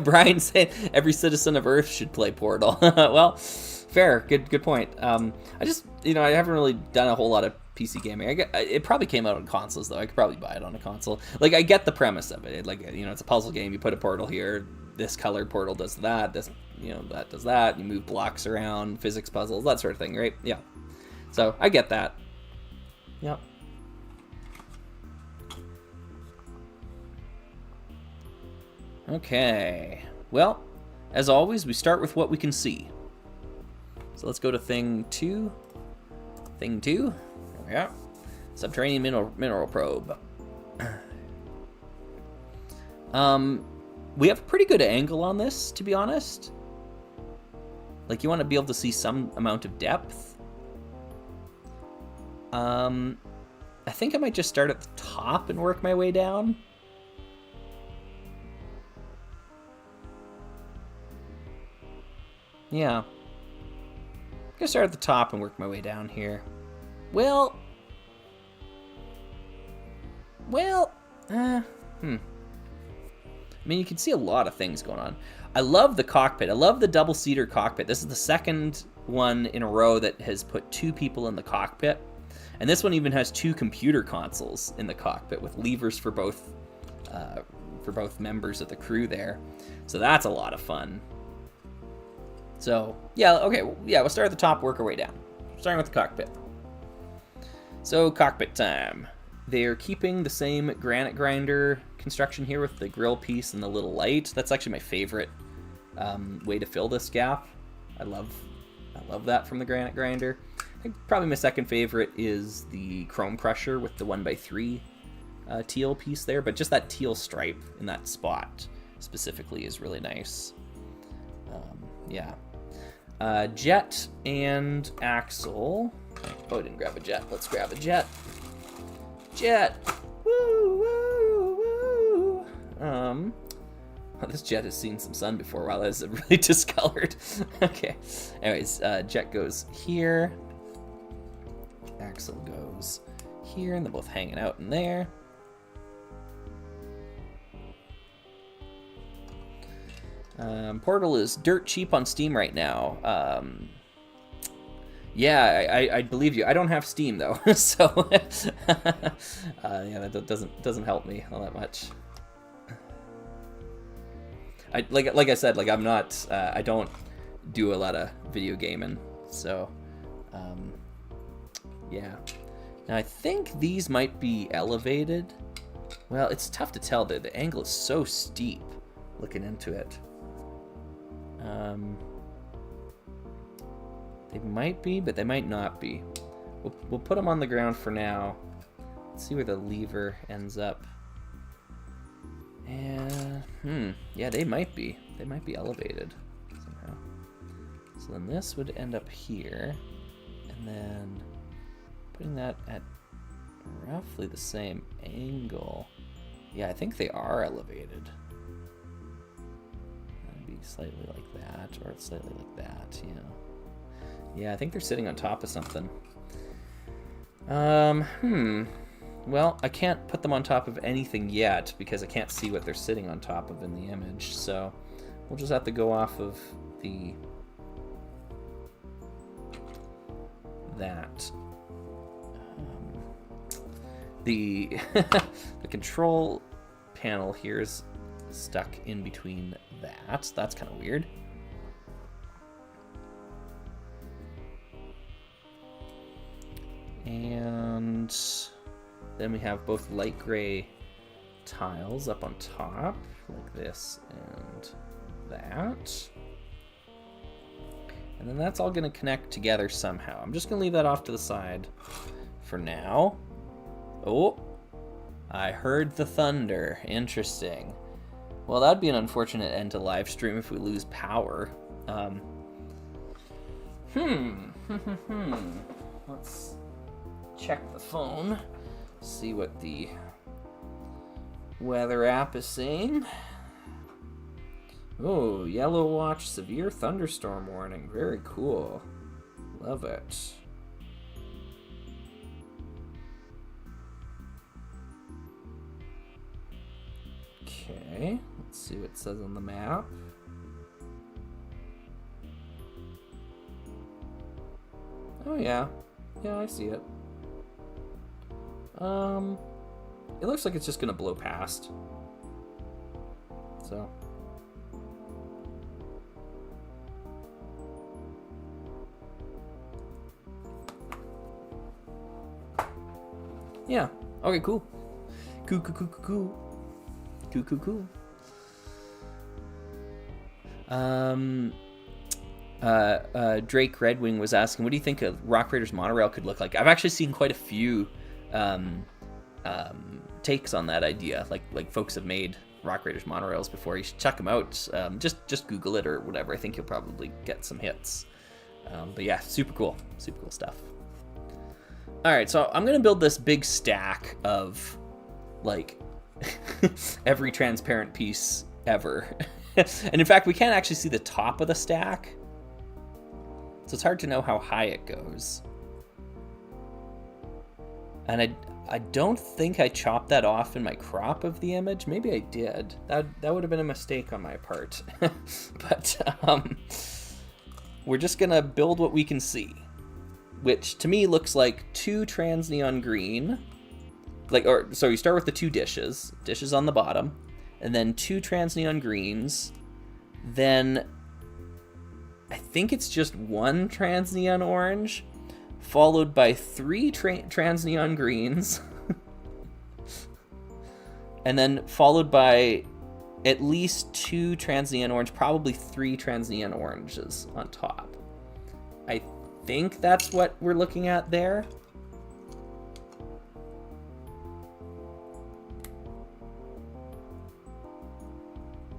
Brian said every citizen of Earth should play Portal. Well, fair. Good point. I haven't really done a whole lot of PC gaming. It probably came out on consoles, though. I could probably buy it on a console. Like, I get the premise of it. It's a puzzle game. You put a portal here. This colored portal does that. This, that does that. You move blocks around, physics puzzles, that sort of thing, right? Yeah. So, I get that. Yep. Okay. Well, as always, we start with what we can see. So let's go to thing 2. Thing 2. There we are. Subterranean mineral probe. We have a pretty good angle on this, to be honest. Like, you want to be able to see some amount of depth. I think I might just start at the top and work my way down. Yeah. I'm gonna start at the top and work my way down here. I mean, you can see a lot of things going on. I love the cockpit. I love the double-seater cockpit. This is the second one in a row that has put 2 people in the cockpit. And this one even has 2 computer consoles in the cockpit with levers for both members of the crew there. So that's a lot of fun. So yeah, okay, yeah, we'll start at the top, work our way down. Starting with the cockpit. So cockpit time. They're keeping the same granite grinder construction here with the grill piece and the little light. That's actually my favorite way to fill this gap. I love that from the granite grinder. I think probably my second favorite is the chrome crusher with the 1x3 teal piece there, but just that teal stripe in that spot specifically is really nice. Yeah. Jet and axle. Oh, I didn't grab a jet. Let's grab a jet. Jet! Woo, woo, woo! Oh, this jet has seen some sun before. Wow, that is really discolored. Okay. Anyways, jet goes here. Axle goes here, and they're both hanging out in there. Portal is dirt cheap on Steam right now. Yeah, I believe you. I don't have Steam though, so yeah, that doesn't help me all that much. Like I said, like I'm not. I don't do a lot of video gaming, so yeah. Now I think these might be elevated. Well, it's tough to tell. The angle is so steep looking into it. They might be, but they might not be. We'll put them on the ground for now. Let's see where the lever ends up. And yeah, they might be. They might be elevated somehow. So then this would end up here, and then putting that at roughly the same angle. Yeah, I think they are elevated. That'd be slightly like that, or slightly like that. Yeah. Yeah, I think they're sitting on top of something. Well, I can't put them on top of anything yet because I can't see what they're sitting on top of in the image. So we'll just have to go off of that. The control panel here is stuck in between that. That's kind of weird. And then we have both light gray tiles up on top, like this and that. And then that's all going to connect together somehow. I'm just going to leave that off to the side for now. Oh, I heard the thunder. Interesting. Well, that'd be an unfortunate end to live stream if we lose power. Let's check the phone, see what the weather app is saying. Oh, yellow watch, severe thunderstorm warning. Very cool. Love it. Okay, let's see what it says on the map. Oh yeah, I see it. It looks like it's just gonna blow past. So. Yeah. Okay, cool. Cool. Drake Redwing was asking, what do you think a Rock Raiders monorail could look like? I've actually seen quite a few takes on that idea. Like folks have made Rock Raiders monorails before. You should check them out. Just Google it or whatever. I think you'll probably get some hits. But yeah, super cool stuff. All right, so I'm gonna build this big stack of like every transparent piece ever. And in fact, we can't actually see the top of the stack, so it's hard to know how high it goes. And I don't think I chopped that off in my crop of the image. Maybe I did. That would have been a mistake on my part. But we're just gonna build what we can see. which to me looks like 2 trans neon green. So you start with the 2 dishes on the bottom, and then 2 trans neon greens. Then I think it's just 1 trans neon orange, followed by 3 trans neon greens, and then followed by at least 2 trans neon orange, probably 3 trans neon oranges on top. I think that's what we're looking at there.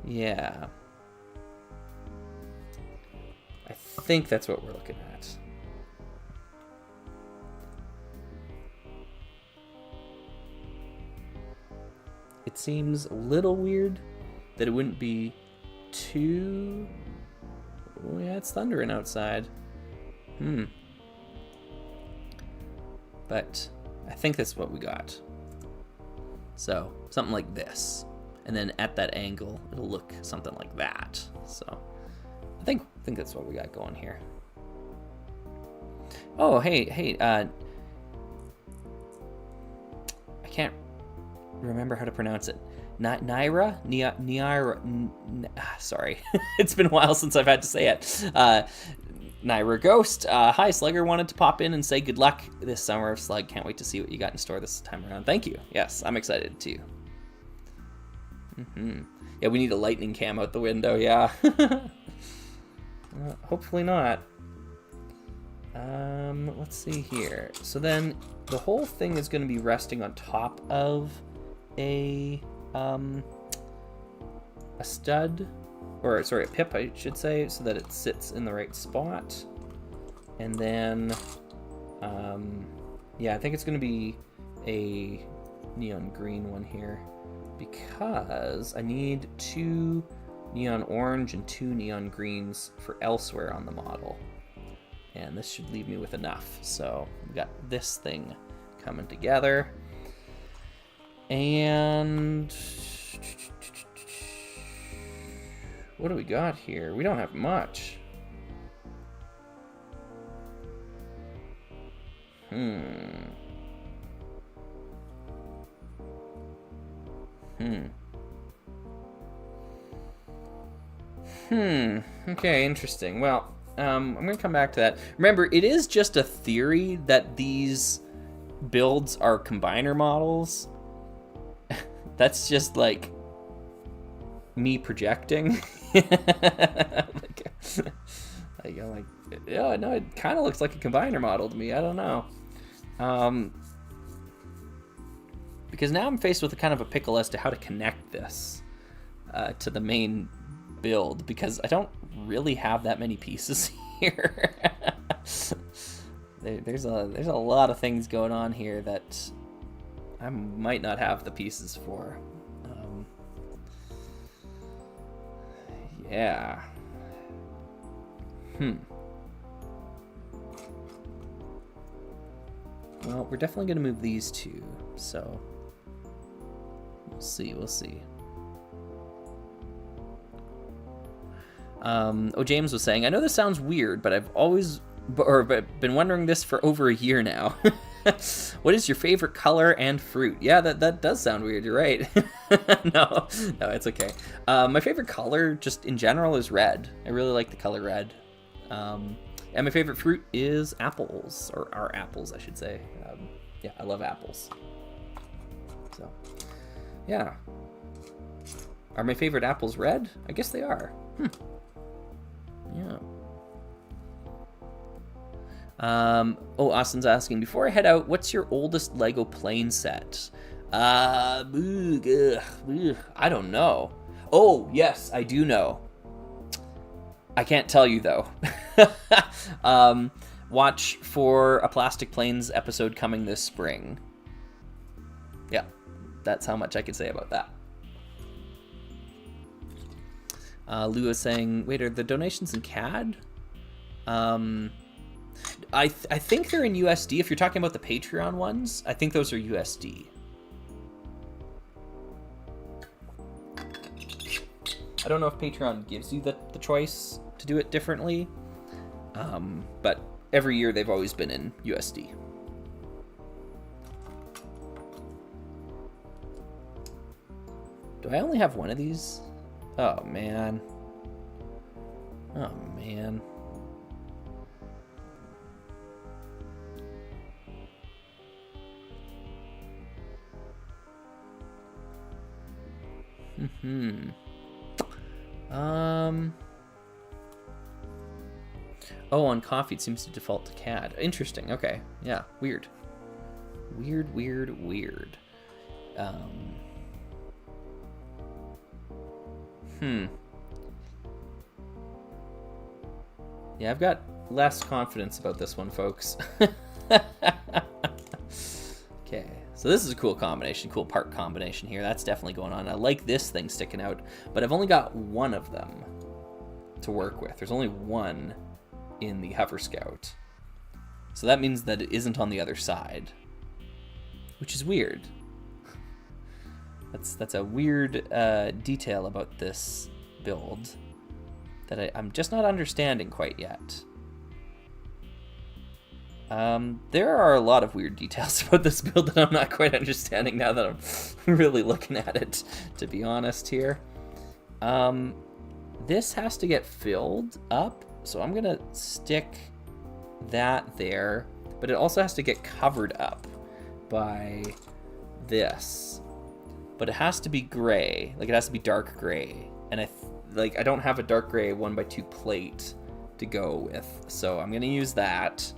Yeah. I think that's what we're looking at. It seems a little weird that it wouldn't be 2... Oh, yeah, it's thundering outside. But I think that's what we got. So, something like this. And then at that angle, it'll look something like that. So, I think that's what we got going here. Oh, hey, I can't remember how to pronounce it. Naira? Sorry. It's been a while since I've had to say it. Naira Ghost. Hi, Slugger. Wanted to pop in and say good luck this Summer of Slug. Can't wait to see what you got in store this time around. Thank you. Yes, I'm excited too. Yeah, we need a lightning cam out the window, yeah. Hopefully not. Let's see here. So then the whole thing is going to be resting on top of a stud, or sorry, a pip, I should say, so that it sits in the right spot. And then, yeah, I think it's going to be a neon green one here, because I need 2 neon orange and 2 neon greens for elsewhere on the model. And this should leave me with enough. So we've got this thing coming together. And what do we got here? We don't have much. Okay, interesting. Well, I'm going to come back to that. Remember, it is just a theory that these builds are combiner models. That's just like me projecting. Yeah, no, it kind of looks like a combiner model to me. I don't know. Because now I'm faced with a kind of a pickle as to how to connect this to the main build, because I don't really have that many pieces here. There's a lot of things going on here that I might not have the pieces for. Yeah. Well, we're definitely going to move these 2, so we'll see. James was saying, I know this sounds weird, but I've always been wondering this for over a year now. What is your favorite color and fruit? Yeah, that does sound weird. You're right. No, it's okay. My favorite color, just in general, is red. I really like the color red. And my favorite fruit is apples, or are apples, I should say. Yeah, I love apples. So, yeah. Are my favorite apples red? I guess they are. Yeah. Austin's asking, before I head out, what's your oldest Lego plane set? I don't know. Oh, yes, I do know. I can't tell you, though. Watch for a Plastic Planes episode coming this spring. Yeah, that's how much I can say about that. Lou is saying, wait, are the donations in CAD? I think they're in USD. If you're talking about the Patreon ones, I think those are USD. I don't know if Patreon gives you the choice to do it differently, but every year they've always been in USD. Do I only have one of these? Oh, man. Oh, man. Oh, on coffee it seems to default to CAD. Interesting. Okay. Yeah. Weird. Weird. Yeah, I've got less confidence about this one, folks. Okay, so this is a cool combination, cool part combination here. That's definitely going on. I like this thing sticking out, but I've only got one of them to work with. There's only one in the Hover Scout. So that means that it isn't on the other side, which is weird. That's a weird detail about this build that I'm just not understanding quite yet. There are a lot of weird details about this build that I'm not quite understanding now that I'm really looking at it, to be honest here. This has to get filled up, so I'm gonna stick that there, but it also has to get covered up by this. But it has to be gray, like it has to be dark gray, and I don't have a dark gray 1x2 plate to go with, so I'm gonna use that.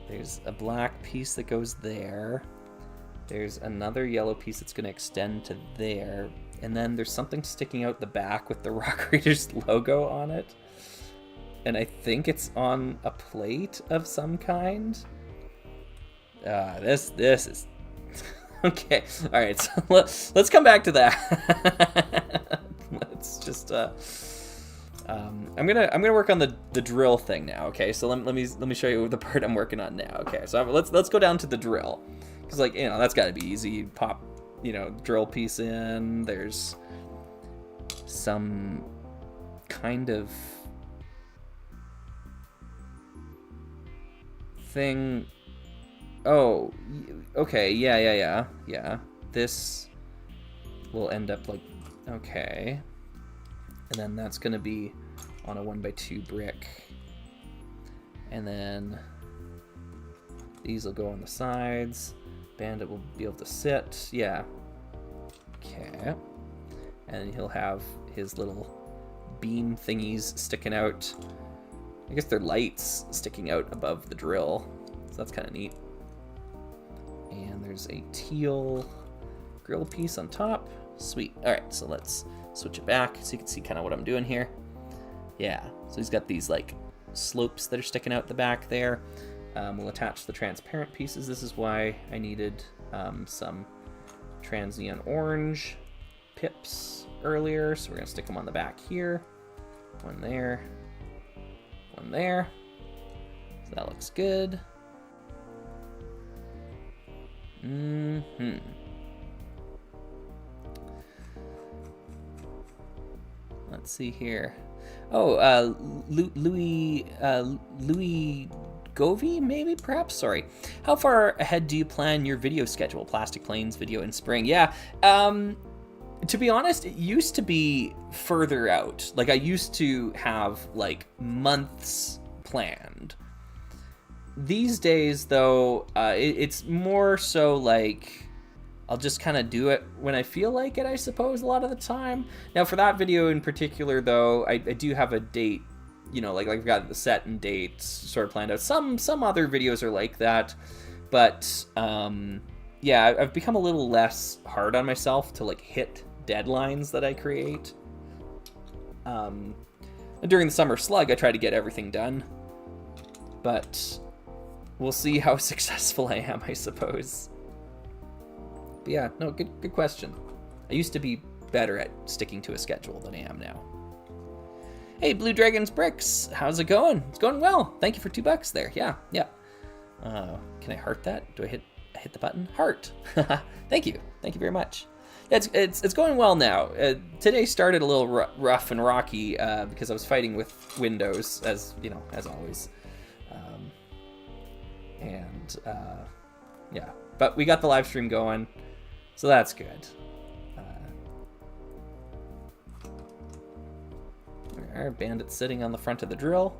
There's a black piece that goes there. There's another yellow piece that's going to extend to there. And then there's something sticking out the back with the Rock Raiders logo on it. And I think it's on a plate of some kind. This is... Okay, alright, so let's come back to that. Let's just... I'm gonna work on the drill thing now. Okay, so let me show you the part I'm working on now. Okay, so let's go down to the drill, because like, you know, that's got to be easy. You pop, you know, drill piece in. There's some kind of thing. Oh, okay, yeah. This will end up like, okay. And then that's going to be on a 1x2 brick. And then these will go on the sides. Bandit will be able to sit. Yeah. Okay. And he'll have his little beam thingies sticking out. I guess they're lights sticking out above the drill. So that's kind of neat. And there's a teal grill piece on top. Sweet. All right, so let's switch it back so you can see kind of what I'm doing here. Yeah, so he's got these like slopes that are sticking out the back there. We'll attach the transparent pieces. This is why I needed some transneon orange pips earlier. So we're gonna stick them on the back here. One there, one there. So that looks good. Let's see here. Oh, Louis Govey, maybe, perhaps? Sorry. How far ahead do you plan your video schedule? Plastic Planes video in spring. Yeah, to be honest, it used to be further out. Like, I used to have, like, months planned. These days, though, it's more so, like... I'll just kind of do it when I feel like it, I suppose, a lot of the time. Now, for that video in particular, though, I do have a date, you know, like I've got the set and dates sort of planned out. Some other videos are like that, but yeah, I've become a little less hard on myself to like hit deadlines that I create. And during the Summer Slug, I try to get everything done, but we'll see how successful I am, I suppose. But yeah, no, good question. I used to be better at sticking to a schedule than I am now. Hey, Blue Dragon's Bricks, how's it going? It's going well. Thank you for $2 there. Yeah. Can I heart that? Do I hit the button? Heart. Thank you very much. It's going well now. Today started a little rough and rocky because I was fighting with Windows, as you know, as always. Yeah, but we got the live stream going, so that's good. Our bandit's sitting on the front of the drill.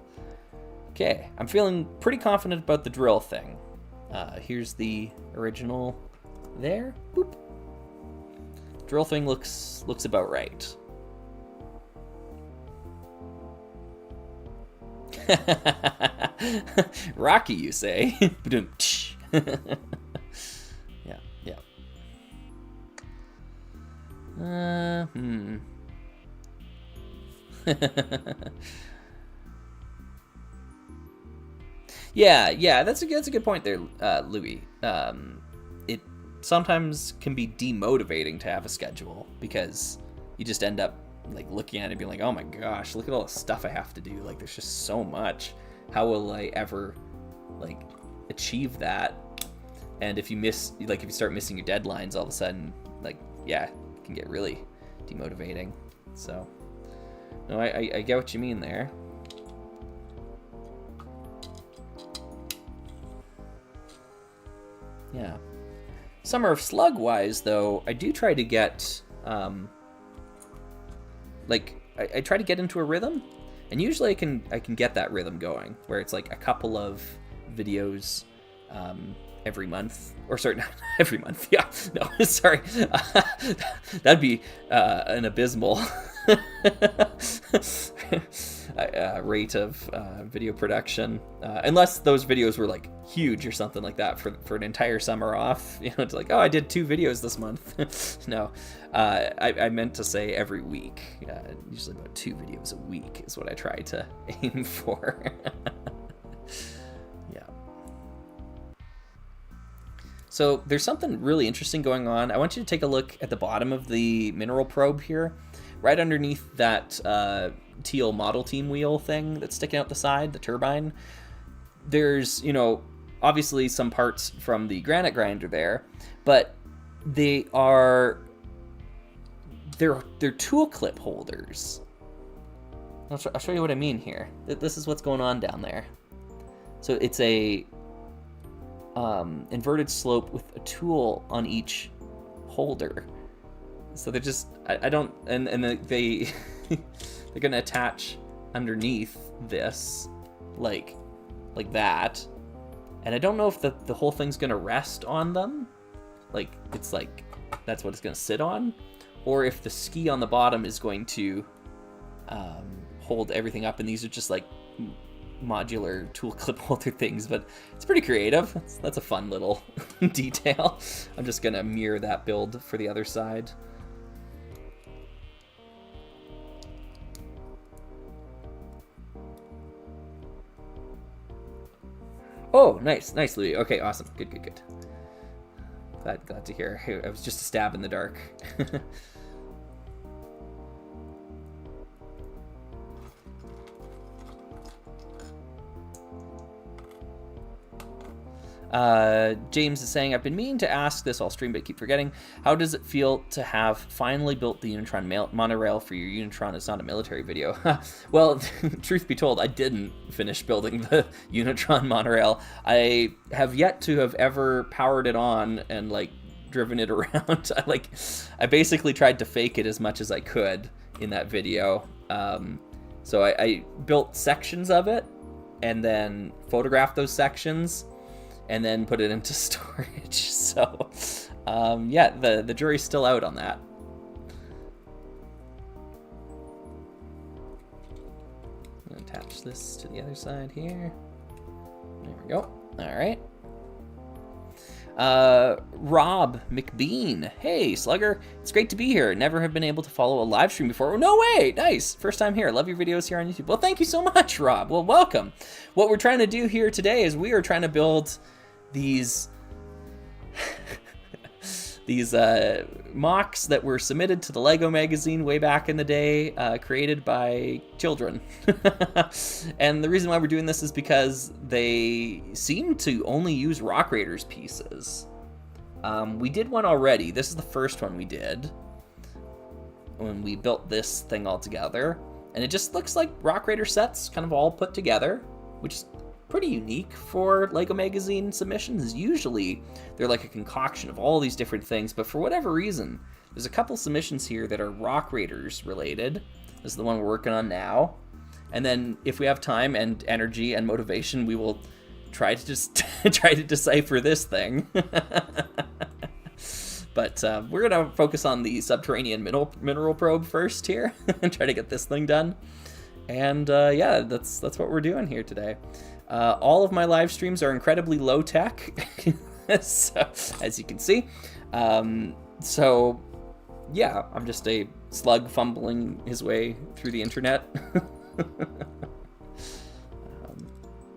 Okay, I'm feeling pretty confident about the drill thing. Here's the original there. Boop. Drill thing looks about right. Rocky, you say? Yeah. Yeah, that's a good point there, Louis. It sometimes can be demotivating to have a schedule because you just end up like looking at it and being like, oh my gosh, look at all the stuff I have to do. Like, there's just so much. How will I ever like achieve that? And if you start missing your deadlines all of a sudden, like, yeah, it can get really demotivating. So, no, I get what you mean there. Yeah. Summer of Slug wise, though, I do try to get, I try to get into a rhythm, and usually I can get that rhythm going, where it's like a couple of videos every month, or sorry, not every month. Yeah, no, sorry, that'd be an abysmal rate of video production, unless those videos were like huge or something like that for an entire summer off. You know, it's like, oh, I did 2 videos this month. No, I meant to say every week. Usually about 2 videos a week is what I try to aim for. Yeah. So there's something really interesting going on. I want you to take a look at the bottom of the mineral probe here, right underneath that teal model team wheel thing that's sticking out the side, the turbine. There's, you know, obviously some parts from the granite grinder there, but they're tool clip holders. I'll show you what I mean here. This is what's going on down there. So it's a inverted slope with a tool on each holder. So they're just, I don't, and they they're gonna attach underneath this like that, and I don't know if the whole thing's gonna rest on them, like it's like that's what it's gonna sit on, or if the ski on the bottom is going to hold everything up, and these are just like modular tool clip holder things. But it's pretty creative. That's a fun little detail. I'm just gonna mirror that build for the other side. Oh, nice, Louis. Okay, awesome. Good. Glad to hear. I was just a stab in the dark. James is saying, I've been meaning to ask this all stream, but I keep forgetting. How does it feel to have finally built the Unitron monorail for your Unitron? It's not a military video. Well, truth be told, I didn't finish building the Unitron monorail. I have yet to have ever powered it on and like driven it around. I basically tried to fake it as much as I could in that video. So I built sections of it and then photographed those sections and then put it into storage. So, yeah, the jury's still out on that. I'm gonna attach this to the other side here. There we go. All right. Rob McBean. Hey, Slugger. It's great to be here. Never have been able to follow a live stream before. Oh, no way. Nice. First time here. Love your videos here on YouTube. Well, thank you so much, Rob. Well, welcome. What we're trying to do here today is we are trying to build these mocks that were submitted to the Lego magazine way back in the day, created by children. And the reason why we're doing this is because they seem to only use Rock Raiders pieces. We did one already. This is the first one we did when we built this thing all together. And it just looks like Rock Raider sets kind of all put together, which is pretty unique for LEGO Magazine submissions. Usually they're like a concoction of all these different things, but for whatever reason, there's a couple submissions here that are Rock Raiders related. This is the one we're working on now. And then if we have time and energy and motivation, we will try to just try to decipher this thing. But we're going to focus on the subterranean mineral probe first here and try to get this thing done. And yeah, that's what we're doing here today. All of my live streams are incredibly low tech, so, as you can see. So yeah, I'm just a slug fumbling his way through the internet.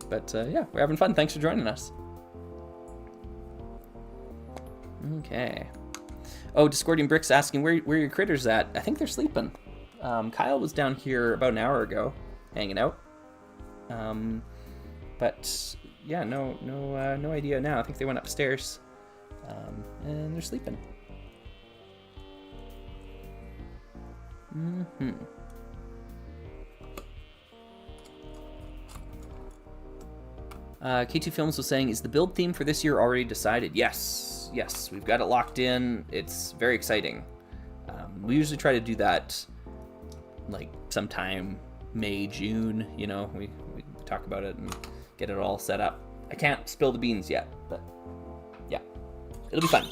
But yeah, we're having fun. Thanks for joining us. Okay. Oh, Discordian Bricks asking where your critters at. I think they're sleeping. Kyle was down here about an hour ago, hanging out. But yeah, no idea now. I think they went upstairs, and they're sleeping. K2 Films was saying, is the build theme for this year already decided? Yes, we've got it locked in. It's very exciting. We usually try to do that like sometime May, June, you know, we talk about it and get it all set up. I can't spill the beans yet, but yeah, it'll be fun.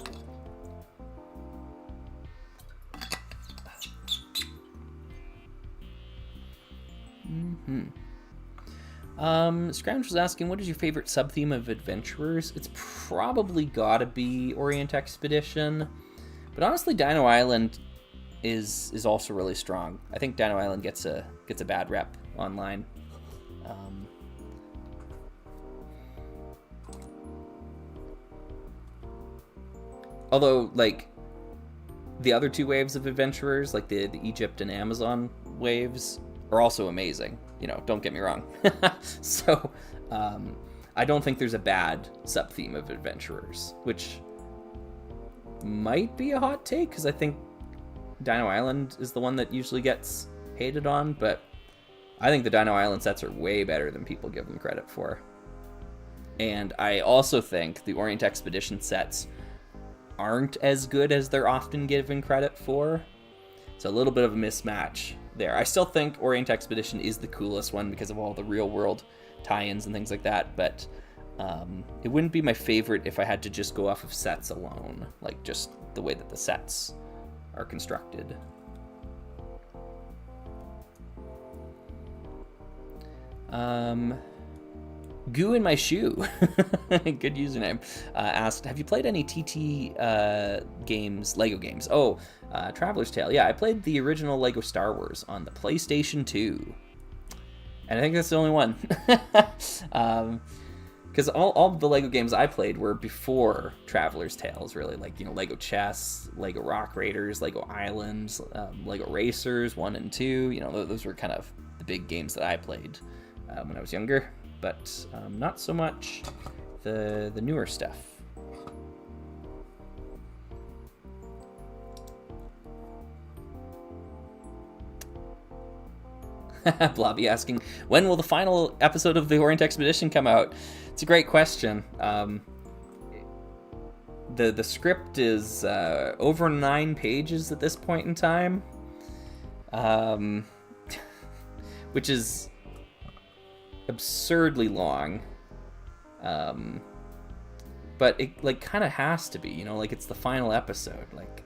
Scrounge was asking, what is your favorite sub-theme of Adventurers? It's probably gotta be Orient Expedition, but honestly Dino Island is also really strong. I think Dino Island gets a bad rep online. Although, like, the other two waves of Adventurers, like the Egypt and Amazon waves, are also amazing. You know, don't get me wrong. So, I don't think there's a bad sub-theme of Adventurers, which might be a hot take, because I think Dino Island is the one that usually gets hated on, but I think the Dino Island sets are way better than people give them credit for. And I also think the Orient Expedition sets aren't as good as they're often given credit for. So a little bit of a mismatch there. I still think Orient Expedition is the coolest one because of all the real world tie-ins and things like that, but it wouldn't be my favorite if I had to just go off of sets alone, like just the way that the sets are constructed. Goo in my shoe, good username, asked, have you played any TT games, Lego games? Oh, Traveler's Tale. Yeah, I played the original Lego Star Wars on the PlayStation 2. And I think that's the only one. Because all the Lego games I played were before Traveler's Tales, really. Like, you know, Lego Chess, Lego Rock Raiders, Lego Islands, Lego Racers 1 and 2. You know, those were kind of the big games that I played when I was younger. But not so much the newer stuff. Blobby asking, when will the final episode of the Orient Expedition come out? It's a great question. The script is over 9 pages at this point in time, which is absurdly long, but it like kind of has to be, you know, like it's the final episode, like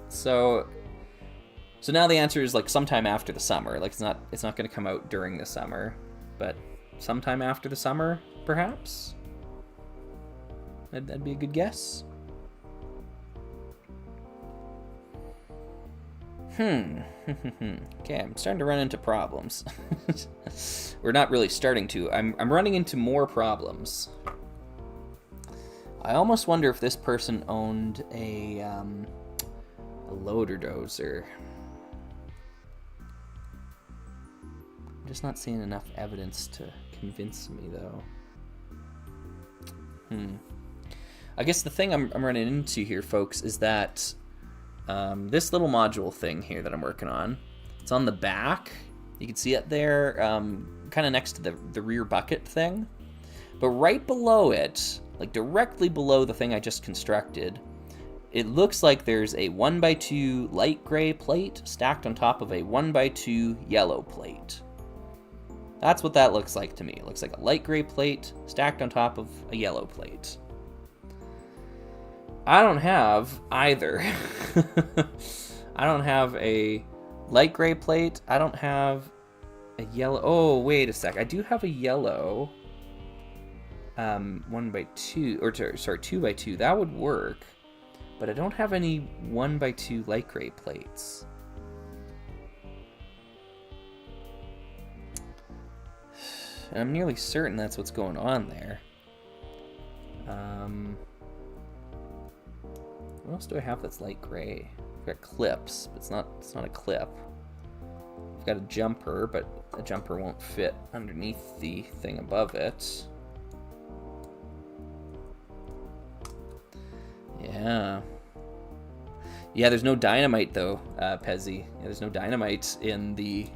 so now the answer is like sometime after the summer. Like it's not going to come out during the summer, but sometime after the summer, perhaps. That'd be a good guess. Okay, I'm starting to run into problems. We're not really starting to. I'm running into more problems. I almost wonder if this person owned a loader dozer. I'm just not seeing enough evidence to convince me, though. I guess the thing I'm running into here, folks, is that this little module thing here that I'm working on, it's on the back. You can see it there, kind of next to the rear bucket thing. But right below it, like directly below the thing I just constructed, it looks like there's a 1x2 light gray plate stacked on top of a 1x2 yellow plate. That's what that looks like to me. It looks like a light gray plate stacked on top of a yellow plate. I don't have either. I don't have a light gray plate. I don't have a yellow. Oh, wait a sec. I do have a yellow 1x2, or sorry, 2x2. That would work. But I don't have any 1x2 light gray plates. And I'm nearly certain that's what's going on there. What else do I have that's light gray? I've got clips, but it's not a clip. I've got a jumper, but a jumper won't fit underneath the thing above it. Yeah. Yeah, there's no dynamite though, Pezzy. Yeah, there's no dynamite in the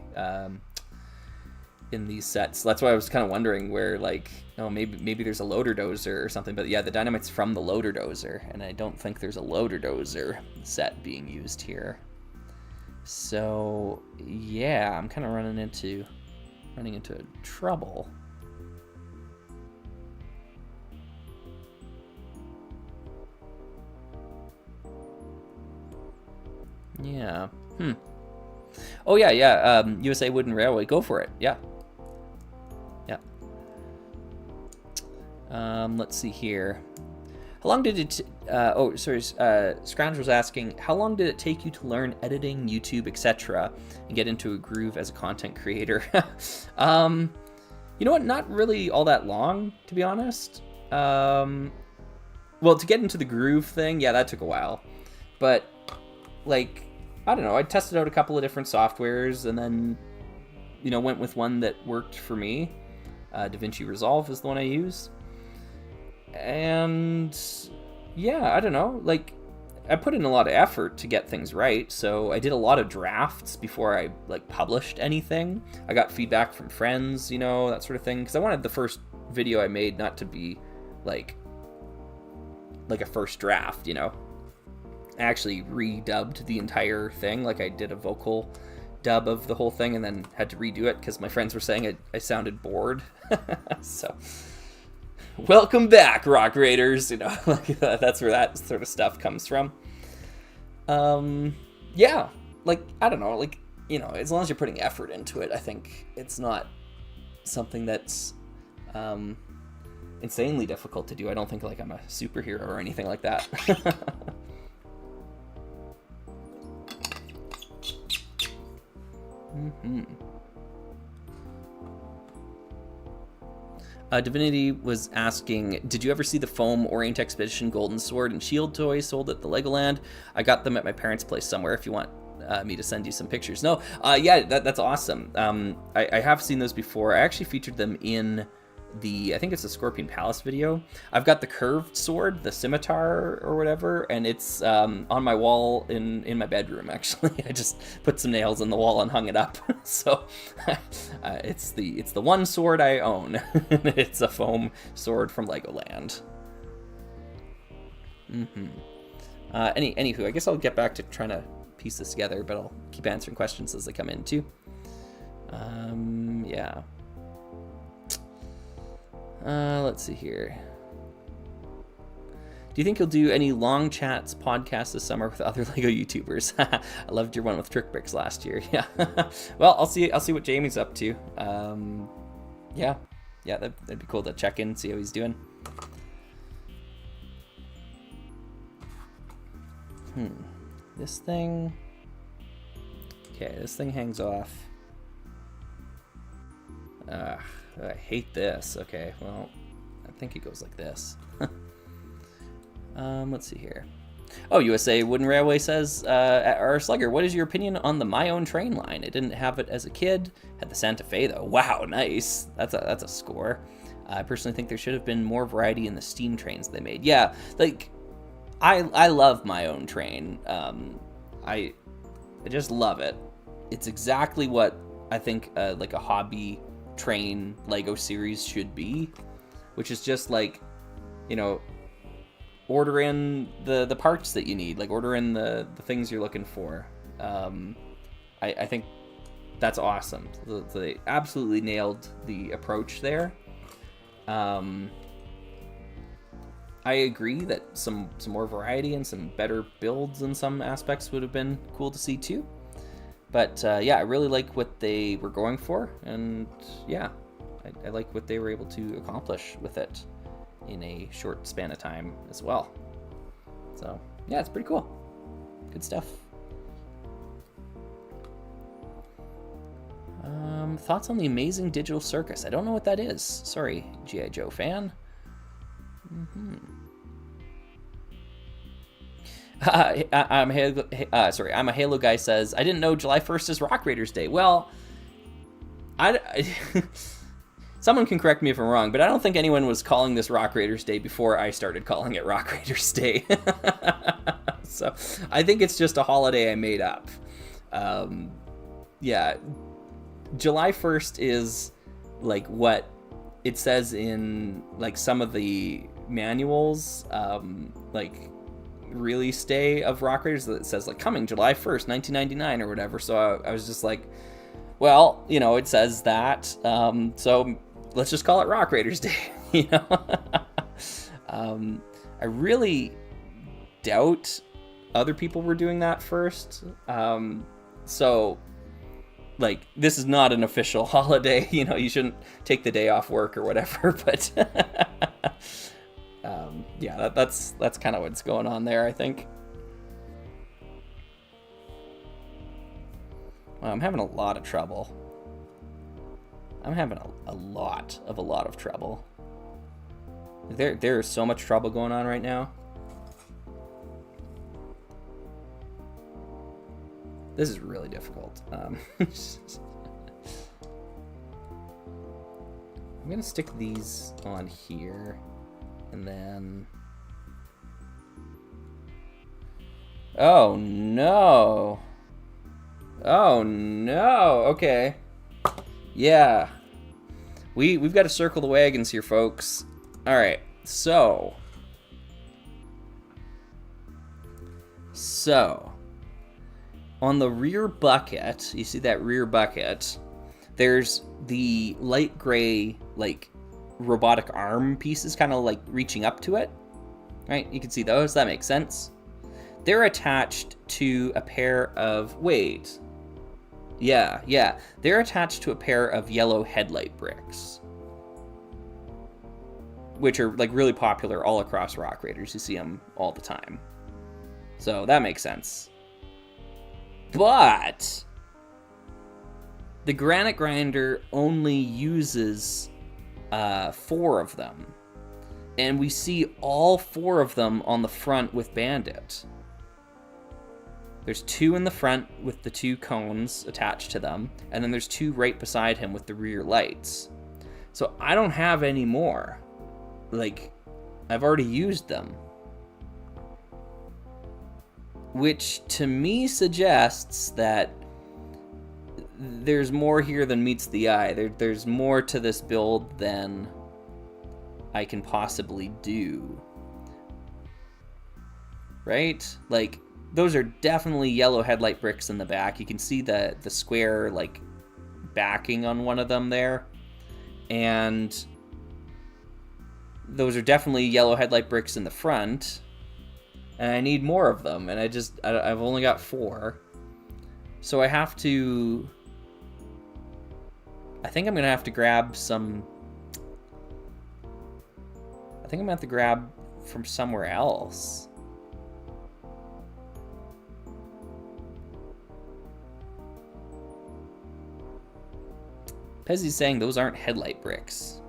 in these sets. That's why I was kind of wondering where, like, oh, maybe there's a loader dozer or something. But yeah, the dynamite's from the loader dozer, and I don't think there's a loader dozer set being used here. So yeah, I'm kind of running into trouble. Yeah. Oh yeah. USA Wooden Railway. Go for it. Yeah. Let's see here. How long did it... Scrounge was asking, how long did it take you to learn editing, YouTube, etc., and get into a groove as a content creator? You know what? Not really all that long, to be honest. Well, to get into the groove thing, yeah, that took a while. But, like, I don't know. I tested out a couple of different softwares and then, you know, went with one that worked for me. DaVinci Resolve is the one I use. And yeah, I don't know, like, I put in a lot of effort to get things right, so I did a lot of drafts before I, like, published anything. I got feedback from friends, you know, that sort of thing, because I wanted the first video I made not to be, like a first draft, you know. I actually redubbed the entire thing, like I did a vocal dub of the whole thing and then had to redo it because my friends were saying I sounded bored. So... welcome back, Rock Raiders. You know, like that's where that sort of stuff comes from. Yeah, like, I don't know, like, you know, as long as you're putting effort into it, I think it's not something that's insanely difficult to do. I don't think, like, I'm a superhero or anything like that. Divinity was asking, did you ever see the foam Orient Expedition Golden Sword and Shield toys sold at the Legoland? I got them at my parents' place somewhere if you want me to send you some pictures. No, yeah, that's awesome. I have seen those before. I actually featured them in I think it's the Scorpion Palace video. I've got the curved sword, the scimitar or whatever, and it's on my wall in my bedroom, actually. I just put some nails in the wall and hung it up. So it's the one sword I own. It's a foam sword from Legoland. Anywho, I guess I'll get back to trying to piece this together, but I'll keep answering questions as they come in too. Yeah. Let's see here. Do you think you'll do any long chats podcasts this summer with other Lego YouTubers? I loved your one with Trick Bricks last year. Yeah. Well, I'll see what Jamie's up to. Yeah, that'd be cool to check in, see how he's doing. This thing. Okay, this thing hangs off. I hate this. Okay, well, I think it goes like this. Let's see here. Oh, USA Wooden Railway says, our Slugger, what is your opinion on the My Own Train line? I didn't have it as a kid. Had the Santa Fe, though. Wow, nice. That's a score. I personally think there should have been more variety in the steam trains they made. Yeah, like, I love my own train. I just love it. It's exactly what I think like a hobby train Lego series should be, which is just like, you know, order in the parts that you need, like order in the things you're looking for. I think that's awesome. They absolutely nailed the approach there. I agree that some more variety and some better builds in some aspects would have been cool to see too. But yeah, I really like what they were going for, and yeah, I like what they were able to accomplish with it in a short span of time as well. So yeah, it's pretty cool. Good stuff. Thoughts on the Amazing Digital Circus? I don't know what that is. Sorry, G.I. Joe fan. I'm a Halo guy says, I didn't know July 1st is Rock Raiders Day. Well, someone can correct me if I'm wrong, but I don't think anyone was calling this Rock Raiders Day before I started calling it Rock Raiders Day. So I think it's just a holiday I made up. Yeah, July 1st is like what it says in like some of the manuals, like release day of Rock Raiders, that says like coming July 1st, 1999 or whatever. So I was just like, well, you know, it says that, so let's just call it Rock Raiders Day, you know? I really doubt other people were doing that first. So like, this is not an official holiday, you know, you shouldn't take the day off work or whatever, but yeah, that's kind of what's going on there, I think. Well, I'm having a lot of trouble. I'm having a lot of trouble. There is so much trouble going on right now. This is really difficult. I'm gonna stick these on here, and then... Oh no! Oh no! Okay. Yeah. We've got to circle the wagons here, folks. Alright, so... on the rear bucket, you see that rear bucket, there's the light gray, like, robotic arm pieces kind of, like, reaching up to it. Right? You can see those. That makes sense. They're attached to a pair of... Wait. Yeah. They're attached to a pair of yellow headlight bricks, which are, like, really popular all across Rock Raiders. You see them all the time. So that makes sense. But the granite grinder only uses 4 of them. And we see all 4 of them on the front with Bandit. There's 2 in the front with the 2 cones attached to them. And then there's 2 right beside him with the rear lights. So I don't have any more. Like, I've already used them. Which, to me, suggests that there's more here than meets the eye. There's more to this build than I can possibly do. Right? Like, those are definitely yellow headlight bricks in the back. You can see the square, like, backing on one of them there. And those are definitely yellow headlight bricks in the front. And I need more of them, and I've only got 4. So I have to... I think I'm going to have to grab some... I think I'm going to have to grab from somewhere else. Pezzy's saying those aren't headlight bricks.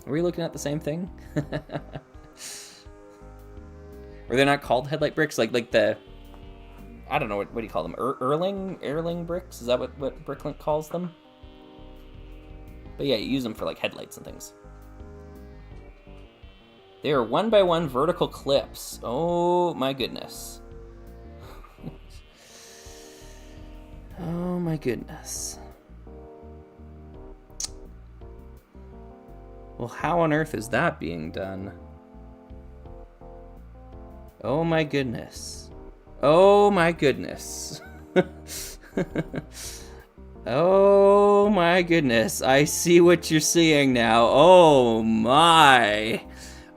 Are we looking at the same thing? Or they're not called headlight bricks? Like the... I don't know, what do you call them? Erling bricks? Is that what Bricklink calls them? But yeah, you use them for like headlights and things. They are 1x1 vertical clips. Oh my goodness. Oh my goodness. Well, how on earth is that being done? Oh my goodness. Oh my goodness. Oh my goodness. I see what you're seeing now. Oh my.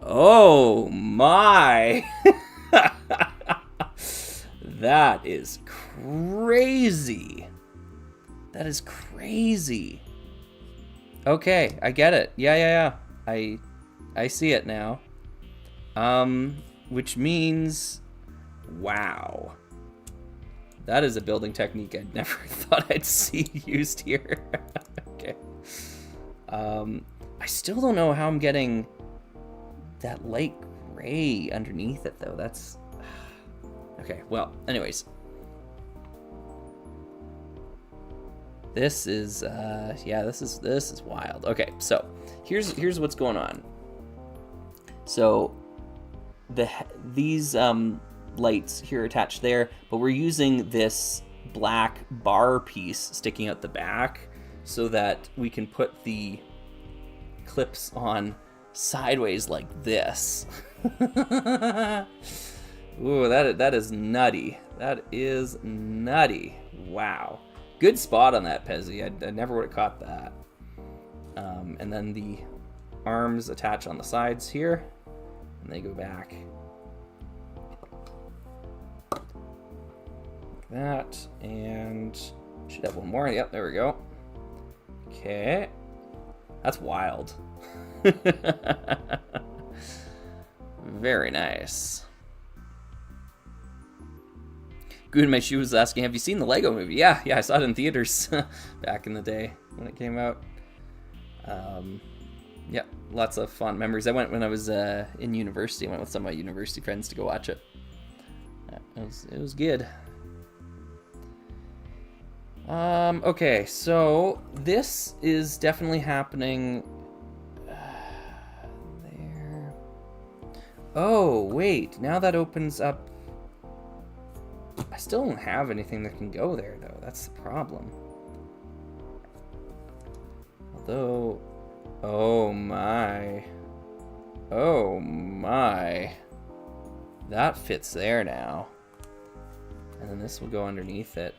Oh my. That is crazy. That is crazy. Okay, I get it. Yeah. I see it now. Which means, wow. That is a building technique I'd never thought I'd see used here. Okay. I still don't know how I'm getting that light gray underneath it, though. That's... Okay, well, anyways. This is, yeah, this is wild. Okay, so here's what's going on. So these lights here attached there, but we're using this black bar piece sticking out the back so that we can put the clips on sideways like this. Ooh, that is nutty. That is nutty. Wow. Good spot on that, Pezzy. I never would have caught that. And then the arms attach on the sides here, and they go back. Like that, and should have one more. Yep, there we go. Okay. That's wild. Very nice. Good in My Shoe was asking, have you seen the Lego movie? Yeah, I saw it in theaters back in the day when it came out. Yeah, lots of fond memories. I went when I was in university. I went with some of my university friends to go watch it. It was good. Okay, so this is definitely happening there. Oh, wait, now that opens up. I still don't have anything that can go there, though. That's the problem. Although, oh my. That fits there now. And then this will go underneath it.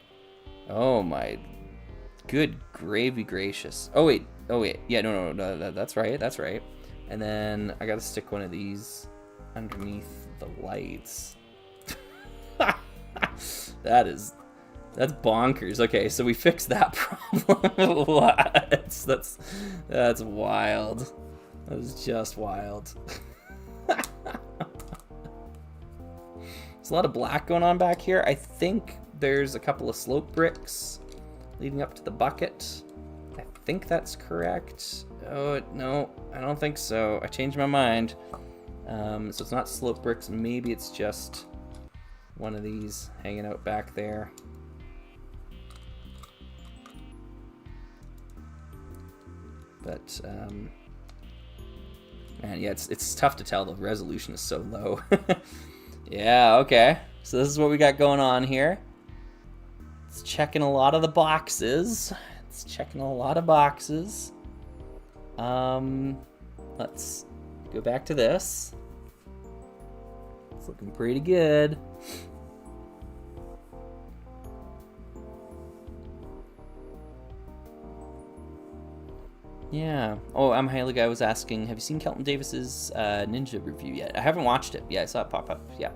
Oh my. Good gravy gracious. Oh wait. Yeah, no, that's right. And then I gotta stick one of these underneath the lights. That's bonkers. Okay, so we fixed that problem. That's wild. That was just wild. There's a lot of black going on back here. I think there's a couple of slope bricks leading up to the bucket. I think that's correct. Oh, no, I don't think so. I changed my mind. So it's not slope bricks. Maybe it's just one of these hanging out back there. But, man, yeah, it's tough to tell. The resolution is so low. Yeah, okay. So this is what we got going on here. It's checking a lot of the boxes. Let's go back to this. It's looking pretty good. Yeah. Oh, I'm Haley Guy was asking, have you seen Kelton Davis's Ninja review yet? I haven't watched it. Yeah, I saw it pop up. Yeah.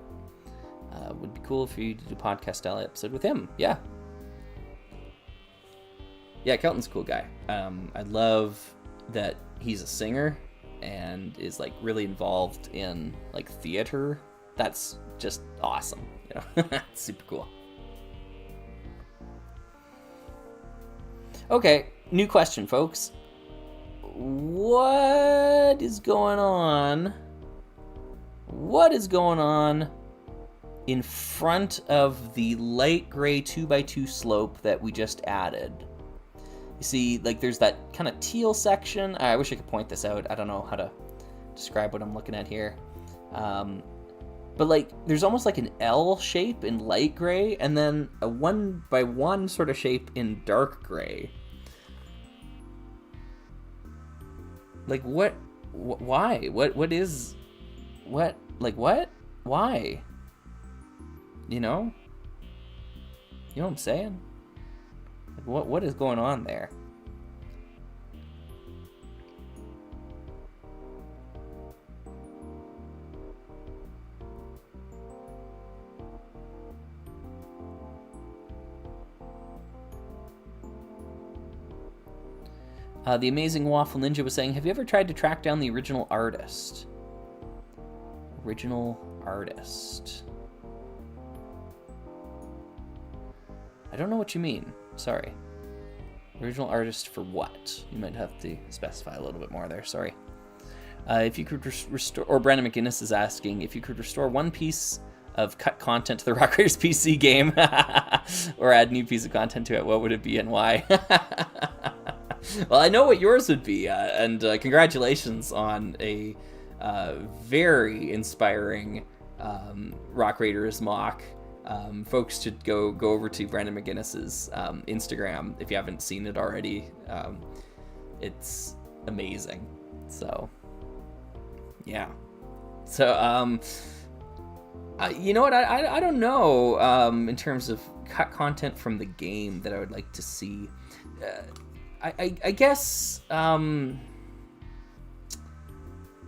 Would be cool if you did a podcast style episode with him. Yeah. Yeah, Kelton's a cool guy. I love that he's a singer and is like really involved in like theater. That's just awesome. You know, super cool. Okay, new question, folks. What is going on? What is going on in front of the light gray 2x2 slope that we just added? You see, like, there's that kind of teal section. I wish I could point this out. I don't know how to describe what I'm looking at here. But, like, there's almost like an L shape in light gray, and then a 1x1 sort of shape in dark gray. Like, what? Why? What is... What? Like, what? Why? You know? You know what I'm saying? Like, what is going on there? The Amazing Waffle Ninja was saying, have you ever tried to track down the original artist? Original artist. I don't know what you mean. Sorry. Original artist for what? You might have to specify a little bit more there. Sorry. If you could restore... Or Brandon McGinnis is asking, if you could restore one piece of cut content to the Rock Raiders PC game or add new piece of content to it, what would it be and why? Well, I know what yours would be, and congratulations on a very inspiring Rock Raiders mock. Folks should go over to Brandon McGinnis's Instagram if you haven't seen it already. It's amazing. So, yeah. So, you know what? I don't know in terms of cut content from the game that I would like to see. I guess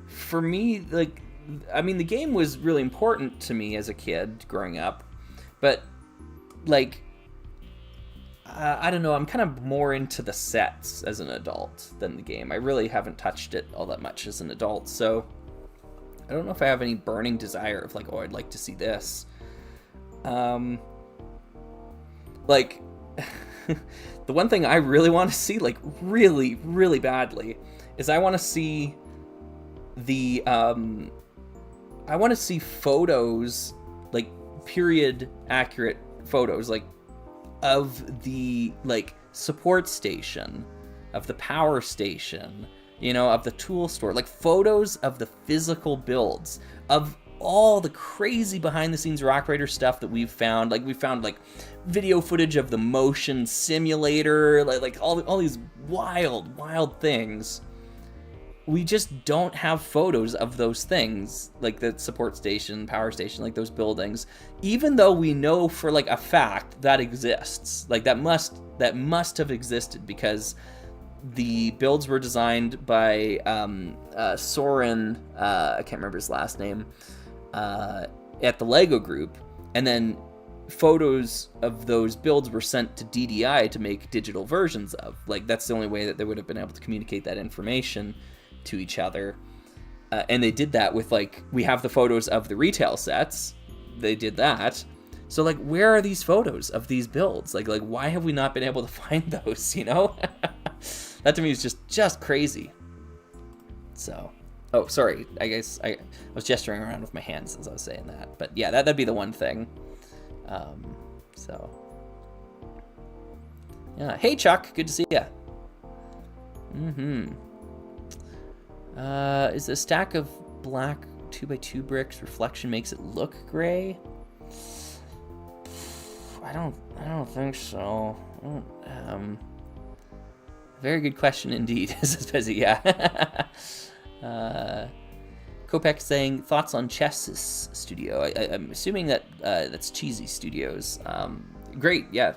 for me, like, I mean, the game was really important to me as a kid growing up, but like, I don't know, I'm kind of more into the sets as an adult than the game. I really haven't touched it all that much as an adult, so I don't know if I have any burning desire of like, oh, I'd like to see this. Like, the one thing I really want to see, like really, really badly, is I want to see the, I want to see photos, like period accurate photos, like of the like support station, of the power station, you know, of the tool store, like photos of the physical builds, of all the crazy behind the scenes Rock Raider stuff that we've found. Like we found like video footage of the motion simulator, like all these wild things. We just don't have photos of those things, like the support station, power station, like those buildings, even though we know for like a fact that exists. Like that must have existed, because the builds were designed by Soren, I can't remember his last name, at the Lego Group, and then photos of those builds were sent to DDI to make digital versions of. Like that's the only way that they would have been able to communicate that information to each other. And they did that with, like, we have the photos of the retail sets. They did that. So, like, where are these photos of these builds? Like why have we not been able to find those, you know? That to me is just crazy. So, oh, sorry. I guess I was gesturing around with my hands as I was saying that. But yeah, that'd be the one thing. So, yeah. Hey, Chuck. Good to see ya. Is the stack of black 2x2 bricks reflection makes it look gray? I don't think so. Very good question indeed. This is busy, yeah. Kopek saying thoughts on Chess's studio. I'm assuming that that's Cheesy Studios. Great, yeah.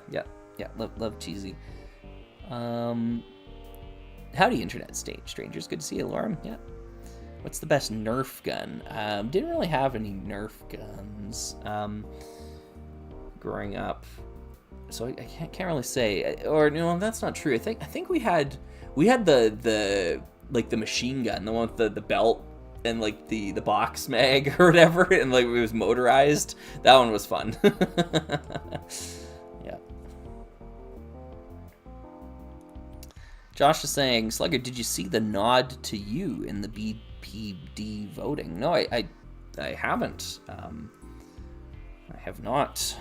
Love Cheesy. Howdy, Internet Strangers. Good to see you, Lauren. Yeah. What's the best Nerf gun? Didn't really have any Nerf guns growing up, so I can't really say. Or no, that's not true. I think we had the like the machine gun, the one with the belt and like the box mag or whatever, and like it was motorized. That one was fun. Yeah. Josh is saying, Slugger, did you see the nod to you in the BPD voting? No, I haven't. I have not.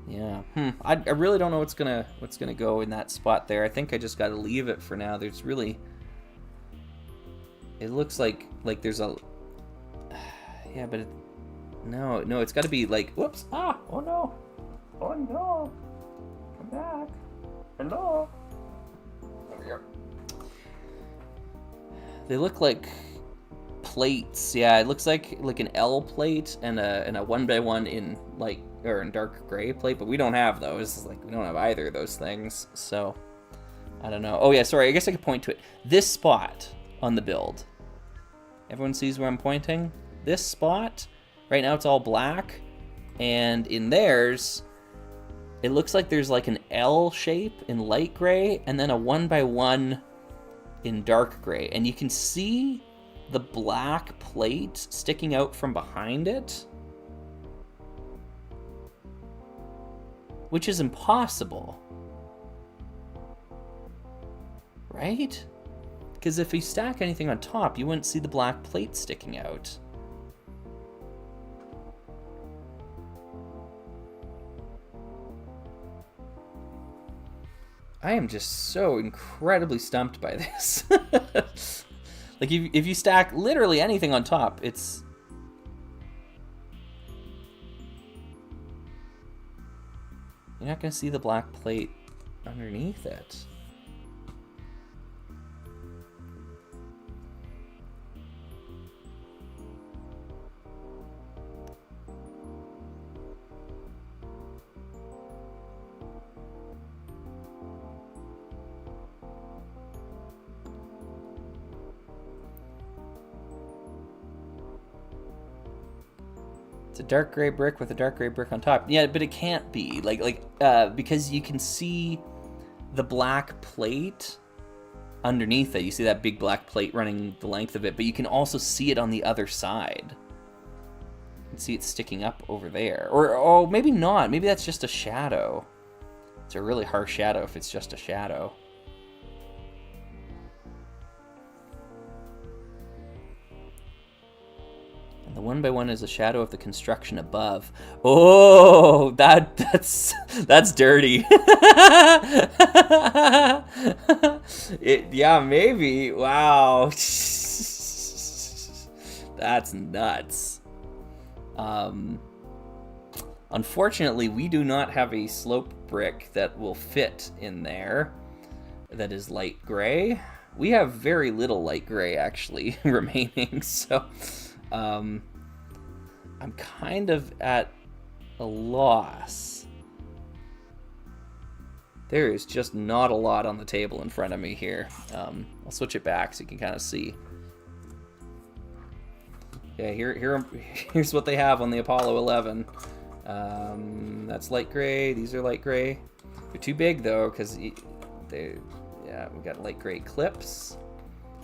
Yeah. I really don't know what's gonna go in that spot there. I think I just gotta leave it for now. There's really... It looks like there's a... Yeah, but no, it's gotta be like... Whoops! Ah! Oh no! Oh no! Come back! Hello! Over here. They look like plates. Yeah, it looks like an L plate and a 1x1 in light or in dark gray plate, but we don't have those. Like, we don't have either of those things. So I don't know. Oh yeah, sorry. I guess I could point to it. This spot on the build. Everyone sees where I'm pointing? This spot. Right now it's all black, and in theirs it looks like there's like an L shape in light gray and then a 1x1 in dark gray, and you can see the black plate sticking out from behind it, which is impossible, right? Because if you stack anything on top, you wouldn't see the black plate sticking out. I am just so incredibly stumped by this. Like, if you stack literally anything on top, it's... You're not going to see the black plate underneath it. It's a dark gray brick with a dark gray brick on top. Yeah, but it can't be because you can see the black plate underneath it. You see that big black plate running the length of it, but you can also see it on the other side. You can see it sticking up over there. Or, oh, maybe not. Maybe that's just a shadow. It's a really harsh shadow if it's just a shadow. The 1x1 is a shadow of the construction above. Oh, that's dirty. Yeah, maybe. Wow. That's nuts. Unfortunately, we do not have a slope brick that will fit in there that is light gray. We have very little light gray actually remaining, so I'm kind of at a loss. There is just not a lot on the table in front of me here. I'll switch it back so you can kind of see. Yeah, here's what they have on the Apollo 11. That's light gray. These are light gray. They're too big though, because we got light gray clips.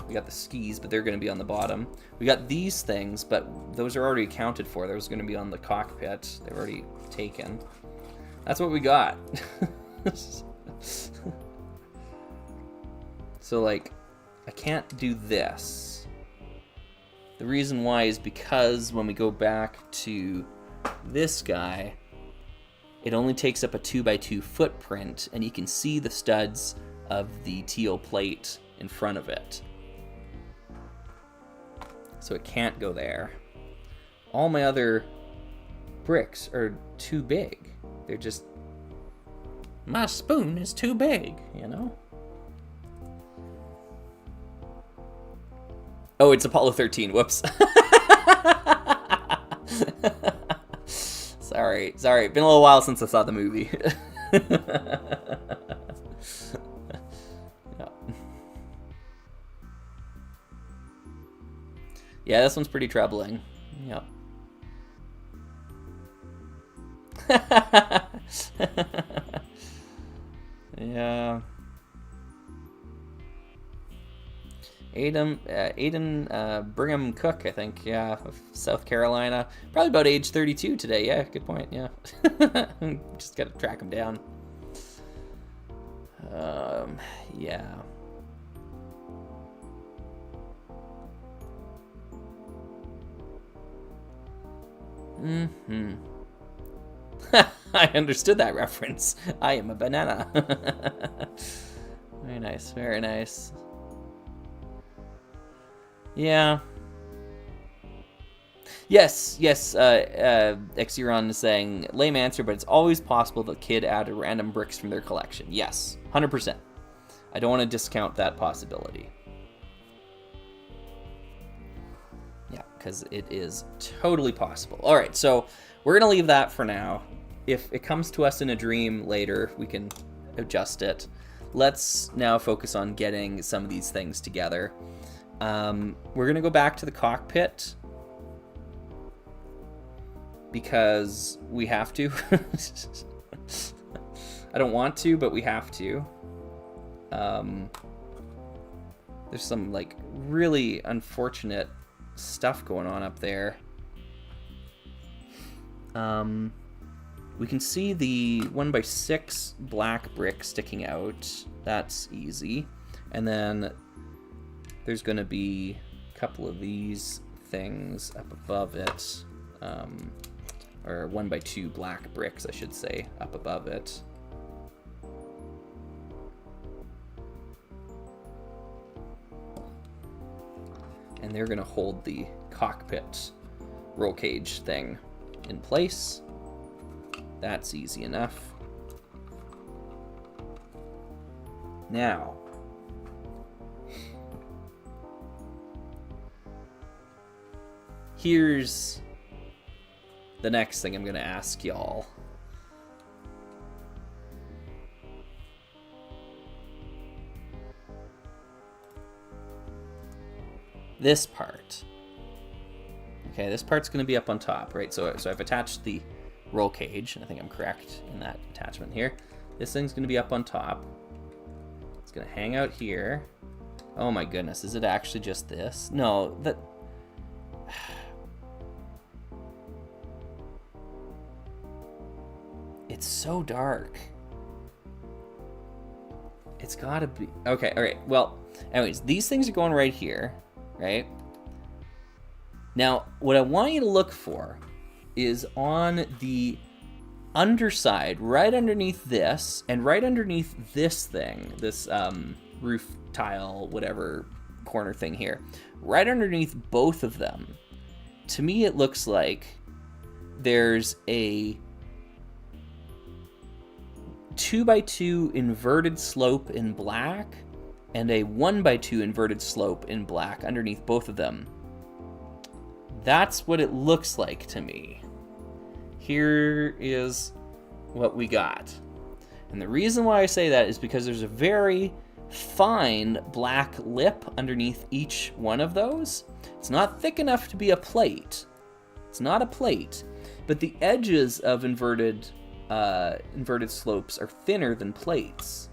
We got the skis, but they're going to be on the bottom. We got these things, but those are already accounted for. Those are going to be on the cockpit. They're already taken. That's what we got. So, like, I can't do this. The reason why is because when we go back to this guy, it only takes up a 2x2 footprint, and you can see the studs of the teal plate in front of it. So it can't go there. All my other bricks are too big. They're just... My spoon is too big, you know? Oh, it's Apollo 13. Whoops. Sorry. Been a little while since I saw the movie. Yeah, this one's pretty troubling. Yep. Yeah. Aiden Brigham Cook, I think, yeah, of South Carolina. Probably about age 32 today, yeah, good point, yeah. Just gotta track him down. Yeah. I understood that reference. I am a banana. Very nice, very nice. Yeah. Yes, Exiron is saying, lame answer, but it's always possible the kid added random bricks from their collection. Yes, 100%. I don't want to discount that possibility. Yeah, because it is totally possible. All right, so we're going to leave that for now. If it comes to us in a dream later, we can adjust it. Let's now focus on getting some of these things together. We're going to go back to the cockpit because we have to. I don't want to, but we have to. There's some like really unfortunate stuff going on up there. We can see the 1x6 black brick sticking out. That's easy. And then there's going to be a couple of these things up above it. Or 1x2 black bricks, I should say, up above it. And they're going to hold the cockpit roll cage thing in place. That's easy enough. Now, here's the next thing I'm going to ask y'all. This part. Okay, this part's going to be up on top, right? So I've attached the roll cage, and I think I'm correct in that attachment here. This thing's going to be up on top. It's going to hang out here. Oh my goodness, is it actually just this? No, that... It's so dark. It's gotta be... Okay, alright, well, anyways, these things are going right here, right? Now, what I want you to look for is on the underside, right underneath this, and right underneath this thing, this roof tile, whatever corner thing here, right underneath both of them, to me it looks like there's a 2x2 inverted slope in black and a 1x2 inverted slope in black underneath both of them. That's what it looks like to me. Here is what we got. And the reason why I say that is because there's a very fine black lip underneath each one of those. It's not thick enough to be a plate. It's not a plate, but the edges of inverted slopes are thinner than plates.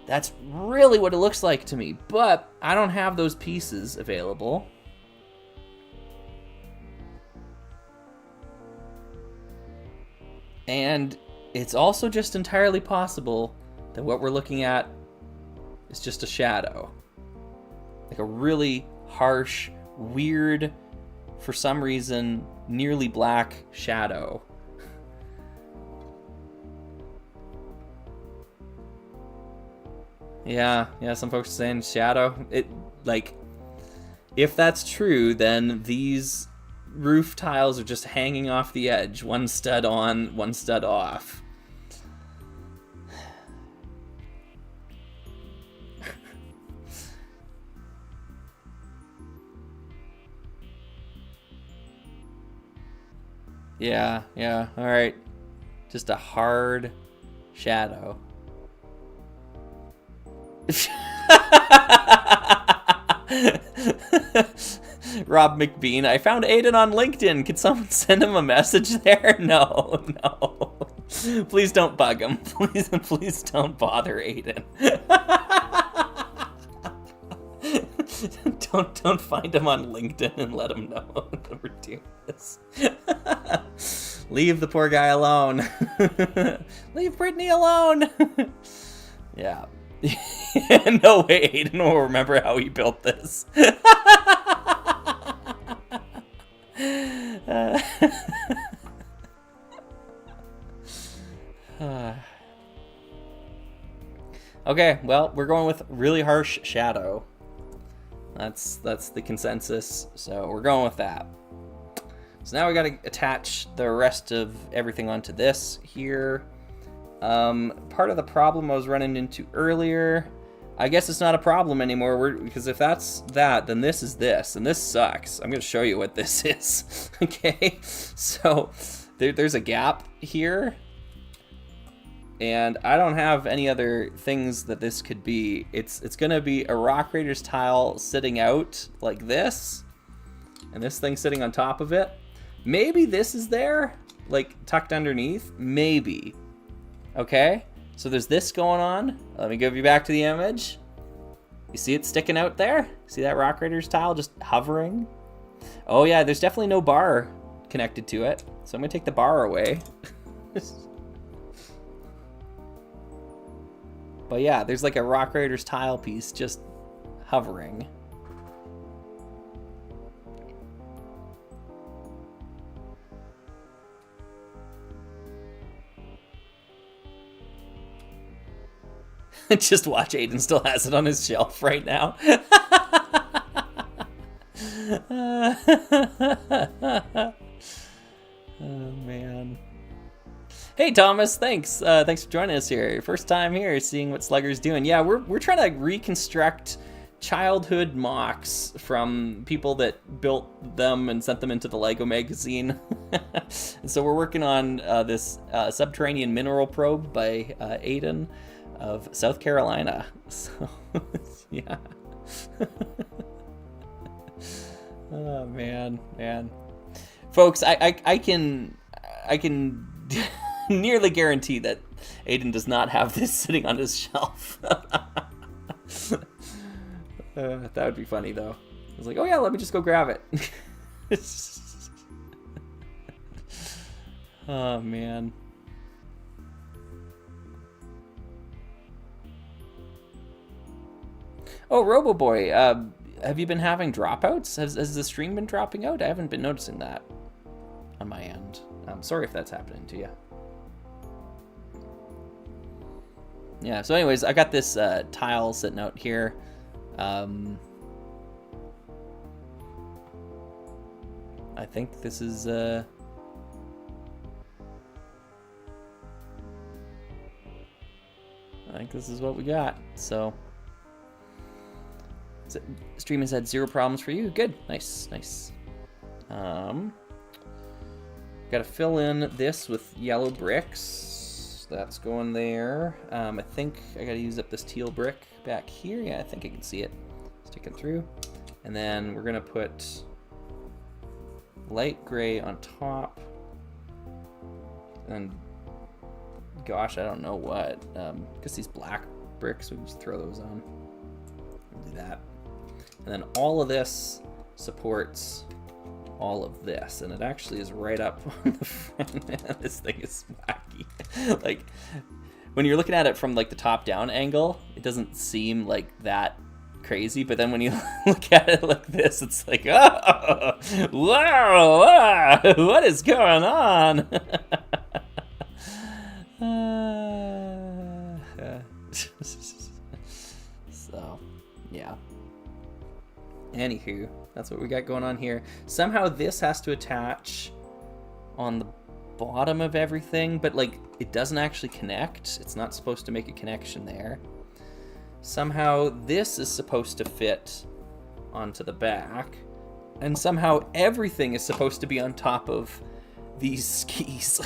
That's really what it looks like to me, but I don't have those pieces available. And it's also just entirely possible that what we're looking at is just a shadow. Like a really harsh, weird, for some reason, nearly black shadow. Yeah, some folks are saying shadow. It, like, if that's true, then these roof tiles are just hanging off the edge, one stud on, one stud off. Yeah, all right. Just a hard shadow. Rob McBean, I found Aiden on LinkedIn. Could someone send him a message there? No. Please don't bug him. Please don't bother Aiden. Don't find him on LinkedIn and let him know that we're doing this. Leave the poor guy alone. Leave Brittany alone. Yeah. No way Aiden will remember how he built this. Okay, well, we're going with really harsh shadow. That's the consensus, so we're going with that. So now we got to attach the rest of everything onto this here. Part of the problem I was running into earlier, I guess it's not a problem anymore, because if that's that, then this is this, and this sucks. I'm going to show you what this is. Okay, so there's a gap here, and I don't have any other things that this could be. It's going to be a Rock Raiders tile sitting out like this, and this thing sitting on top of it. Maybe this is there, like tucked underneath, maybe. Okay, so there's this going on. Let me give you back to the image. You see it sticking out there? See that Rock Raiders tile just hovering? Oh yeah, there's definitely no bar connected to it. So I'm gonna take the bar away. But yeah, there's like a Rock Raiders tile piece just hovering. Just watch, Aiden still has it on his shelf right now. Oh man. Hey Thomas, thanks. Thanks for joining us here. First time here, seeing what Slugger's doing. Yeah, we're trying to reconstruct childhood mocks from people that built them and sent them into the Lego magazine. And so we're working on this subterranean mineral probe by Aiden of South Carolina. So yeah. Oh man. Folks, I can nearly guarantee that Aiden does not have this sitting on his shelf. That would be funny though. I was like, oh yeah, let me just go grab it. Oh man. Oh, Roboboy, have you been having dropouts? Has the stream been dropping out? I haven't been noticing that on my end. I'm sorry if that's happening to you. Yeah, so anyways, I got this tile sitting out here. I think this is... I think this is what we got, so... Stream has had 0 problems for you. Good. Nice. Gotta fill in this with yellow bricks. That's going there. I think I gotta use up this teal brick back here. Yeah, I think I can see it sticking through. And then we're gonna put light gray on top. And gosh, I don't know what. Because these black bricks, we can just throw those on. We'll do that. And then all of this supports all of this, and it actually is right up on the front. Man, this thing is wacky. Like, when you're looking at it from like the top-down angle, it doesn't seem like that crazy, but then when you look at it like this, it's like, oh, wow, what is going on? So, yeah. Anywho, that's what we got going on here. Somehow this has to attach on the bottom of everything, but like it doesn't actually connect. It's not supposed to make a connection there. Somehow this is supposed to fit onto the back, and somehow everything is supposed to be on top of these skis.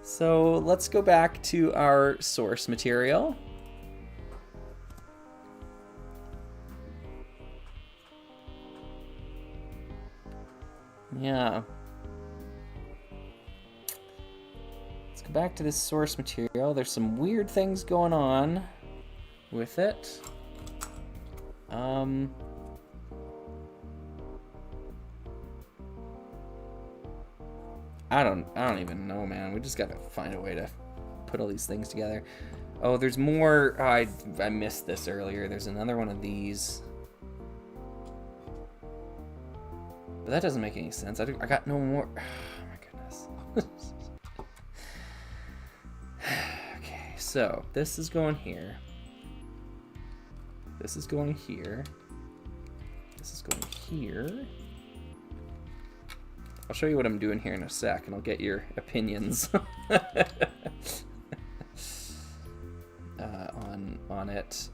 So let's go back to our source material. Yeah. Let's go back to this source material. There's some weird things going on with it. I don't even know, man. We just gotta find a way to put all these things together. Oh, there's more. I missed this earlier. There's another one of these. But that doesn't make any sense. I got no more. Oh my goodness. so this is going here. This is going here. This is going here. I'll show you what I'm doing here in a sec, and I'll get your opinions on it.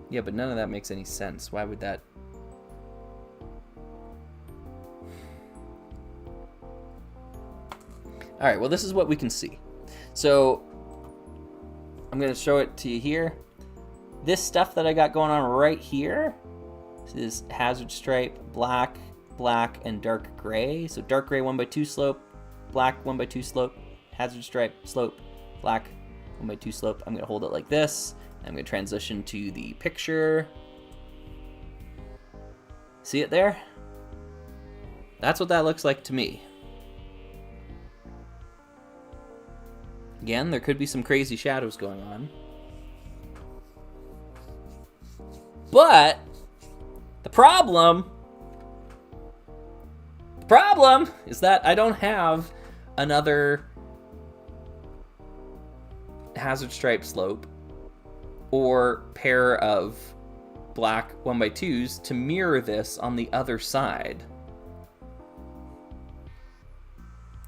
Yeah, but none of that makes any sense. Why would that... All right, well, this is what we can see. So I'm going to show it to you here. This stuff that I got going on right here is hazard stripe, black, black, and dark gray. So dark gray 1x2 slope, black 1x2 slope, hazard stripe, slope, black 1x2 slope. I'm going to hold it like this. I'm going to transition to the picture. See it there? That's what that looks like to me. Again, there could be some crazy shadows going on. But the problem is that I don't have another hazard stripe slope or pair of black 1x2s to mirror this on the other side.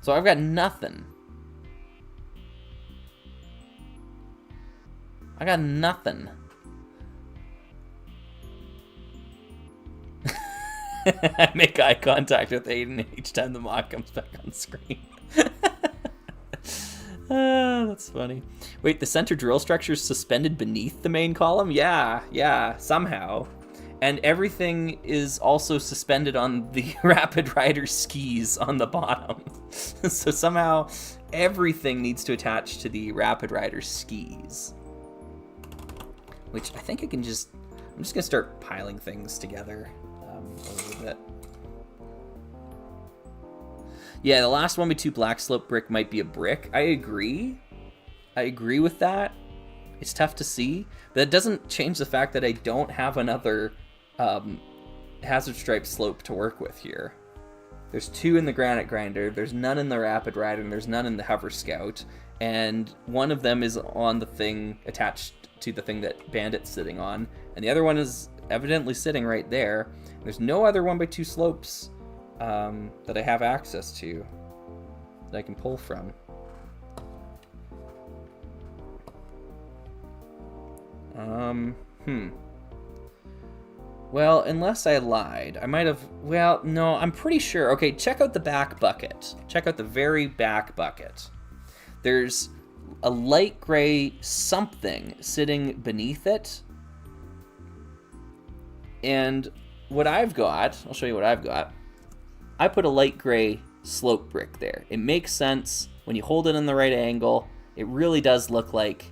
So I've got nothing. I got nothing. I make eye contact with Aiden each time the mock comes back on screen. That's funny. Wait, the center drill structure is suspended beneath the main column? Yeah, somehow. And everything is also suspended on the Rapid Rider skis on the bottom. So somehow everything needs to attach to the Rapid Rider skis. Which I think I'm just gonna start piling things together a little bit. Yeah, the last 1x2 black slope brick might be a brick. I agree with that. It's tough to see, but that doesn't change the fact that I don't have another hazard stripe slope to work with here. There's 2 in the Granite Grinder, there's none in the Rapid Rider, and there's none in the Hover Scout, and one of them is on the thing attached to the thing that Bandit's sitting on, and the other one is evidently sitting right there. There's no other 1x2 slopes that I have access to that I can pull from. Well, unless I lied, I might have, well, no, I'm pretty sure. Okay, check out the back bucket. Check out the very back bucket. There's a light gray something sitting beneath it. And what I've got, I'll show you what I've got. I put a light gray slope brick there. It makes sense when you hold it in the right angle. It really does look like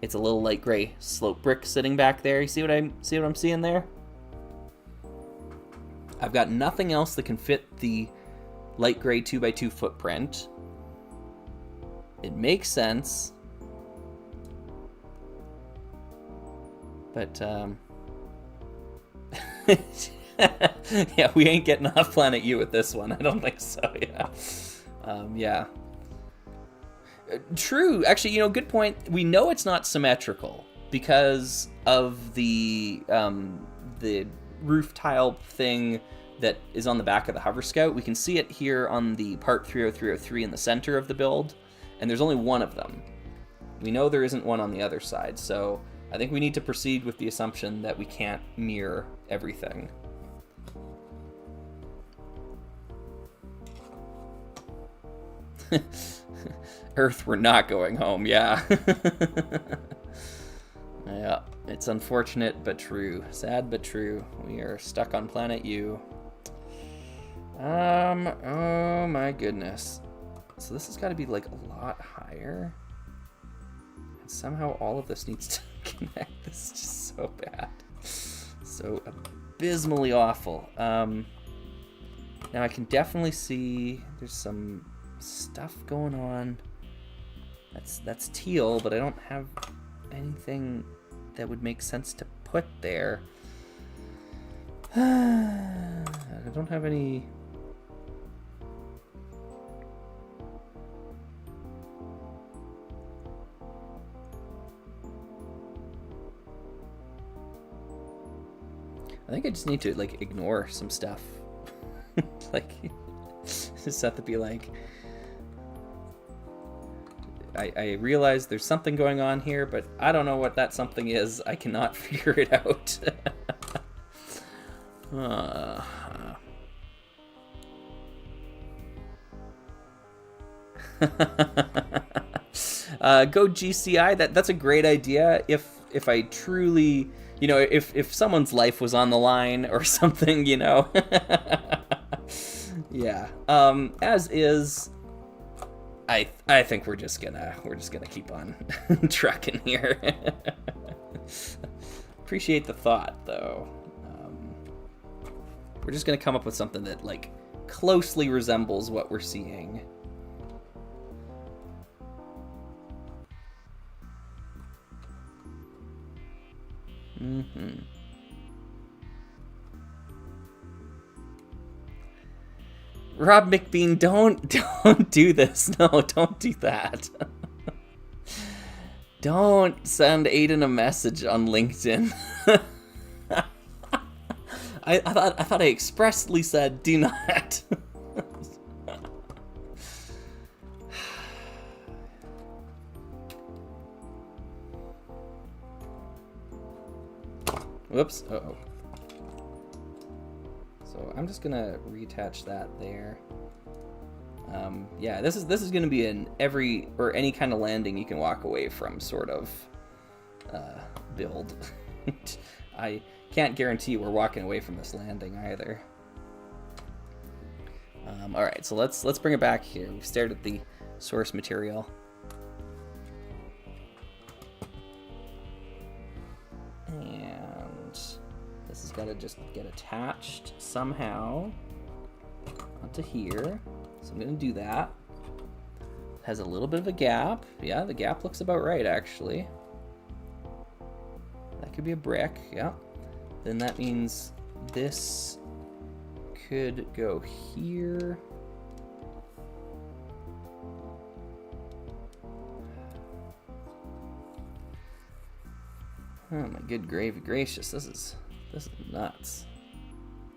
it's a little light gray slope brick sitting back there. You see what I'm seeing there? I've got nothing else that can fit the light gray 2x2 footprint. It makes sense. But yeah, we ain't getting off Planet U with this one. I don't think so. Yeah. True. Actually, good point. We know it's not symmetrical because of the roof tile thing that is on the back of the Hover Scout. We can see it here on the part 30303 in the center of the build, and there's only one of them. We know there isn't one on the other side, so I think we need to proceed with the assumption that we can't mirror everything. Earth, we're not going home, yeah. Yeah, it's unfortunate but true. Sad but true. We are stuck on Planet U. Oh my goodness. So this has got to be like a lot higher. And somehow all of this needs to connect. This is just so bad. So abysmally awful. Now I can definitely see there's some stuff going on. That's teal, but I don't have anything that would make sense to put there. I don't have any I think I just need to, like, ignore some stuff. Like, just have to be like, I realize there's something going on here, but I don't know what that something is. I cannot figure it out. Go GCI. That's a great idea. If I truly, you know, if someone's life was on the line or something, you know. Yeah. As is, I think we're just gonna keep on trucking here. Appreciate the thought, though. We're just gonna come up with something that, like, closely resembles what we're seeing. Rob McBean, don't do this. No, don't do that. Don't send Aiden a message on LinkedIn. I thought I expressly said do not. Whoops. Uh-oh. So I'm just gonna reattach that there. Yeah, this is gonna be an every or any kind of landing you can walk away from sort of build. I can't guarantee we're walking away from this landing either. All right, so let's bring it back here. We've stared at the source material. And this has got to just get attached somehow onto here. So I'm going to do that. It has a little bit of a gap. Yeah, the gap looks about right, actually. That could be a brick, yeah. Then that means this could go here. Oh my good gravy gracious, this is nuts.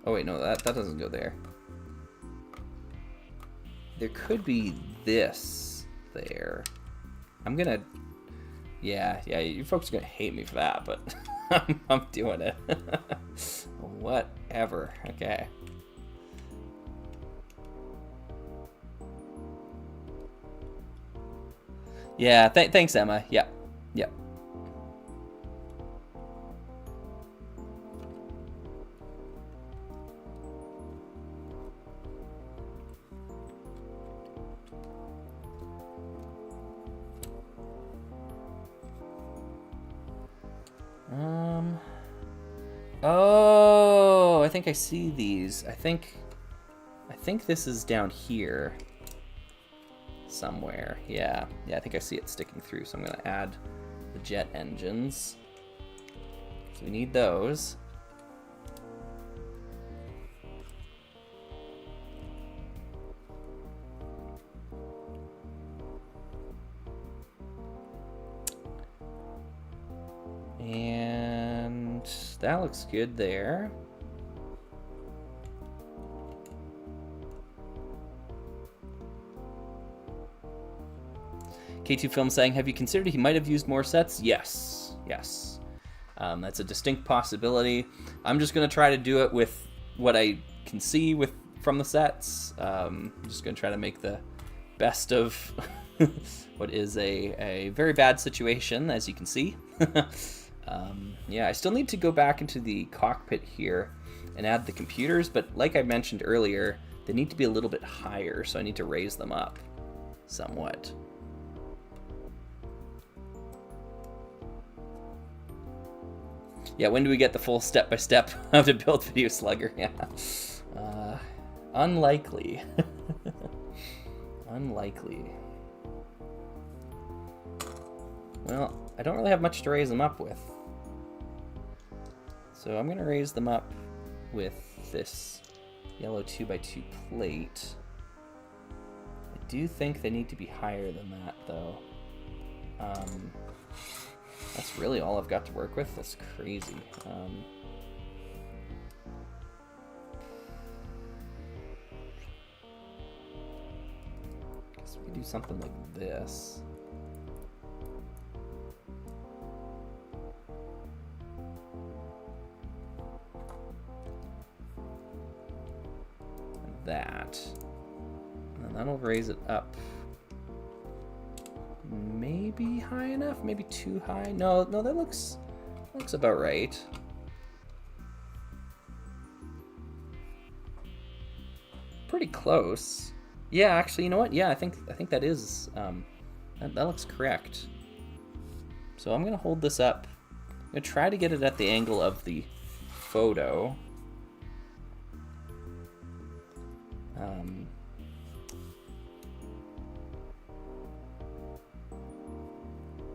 Oh wait, no, that doesn't go there. There could be this there. I'm gonna, yeah, you folks are gonna hate me for that, but I'm doing it. Whatever, okay. Yeah, thanks, Emma. Yeah. Oh, I think I see these. I think this is down here somewhere. Yeah, I think I see it sticking through, so I'm gonna add the jet engines. So we need those. And that looks good there. K2 Film saying, have you considered he might have used more sets? Yes. That's a distinct possibility. I'm just going to try to do it with what I can see from the sets. I'm just going to try to make the best of what is a very bad situation, as you can see. Yeah, I still need to go back into the cockpit here and add the computers, but like I mentioned earlier, they need to be a little bit higher, so I need to raise them up somewhat. Yeah, when do we get the full step-by-step how to build Video Slugger? Yeah. Unlikely. Unlikely. Well, I don't really have much to raise them up with. So I'm going to raise them up with this yellow 2x2 plate. I do think they need to be higher than that, though. That's really all I've got to work with. That's crazy. So we could do something like this. And that. And then that'll raise it up. Maybe high enough? Maybe too high? No, that looks about right. Pretty close. Yeah, actually, you know what? Yeah, I think that is that looks correct. So I'm gonna hold this up. I'm gonna try to get it at the angle of the photo.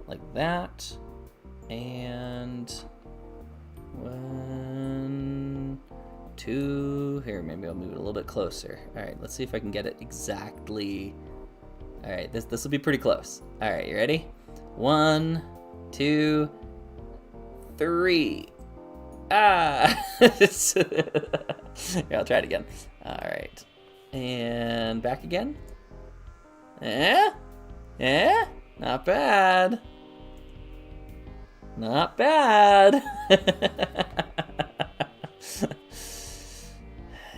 Like that. And 1, 2. Here, maybe I'll move it a little bit closer. All right, let's see if I can get it exactly. All right, this will be pretty close. All right, you ready? 1, 2, 3. Ah! Here, I'll try it again. All right, and back again. Not bad. Not bad.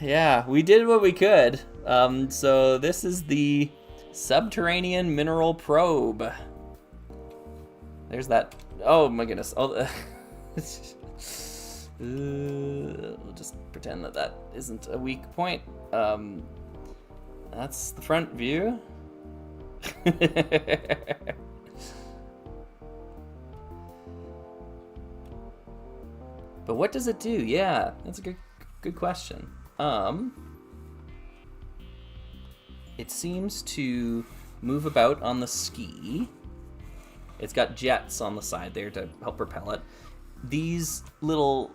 Yeah, we did what we could. So this is the subterranean mineral probe. There's that. Oh my goodness. Oh, we'll just pretend that isn't a weak point. That's the front view. But what does it do? Yeah, that's a good question. It seems to move about on the ski. It's got jets on the side there to help propel it. These little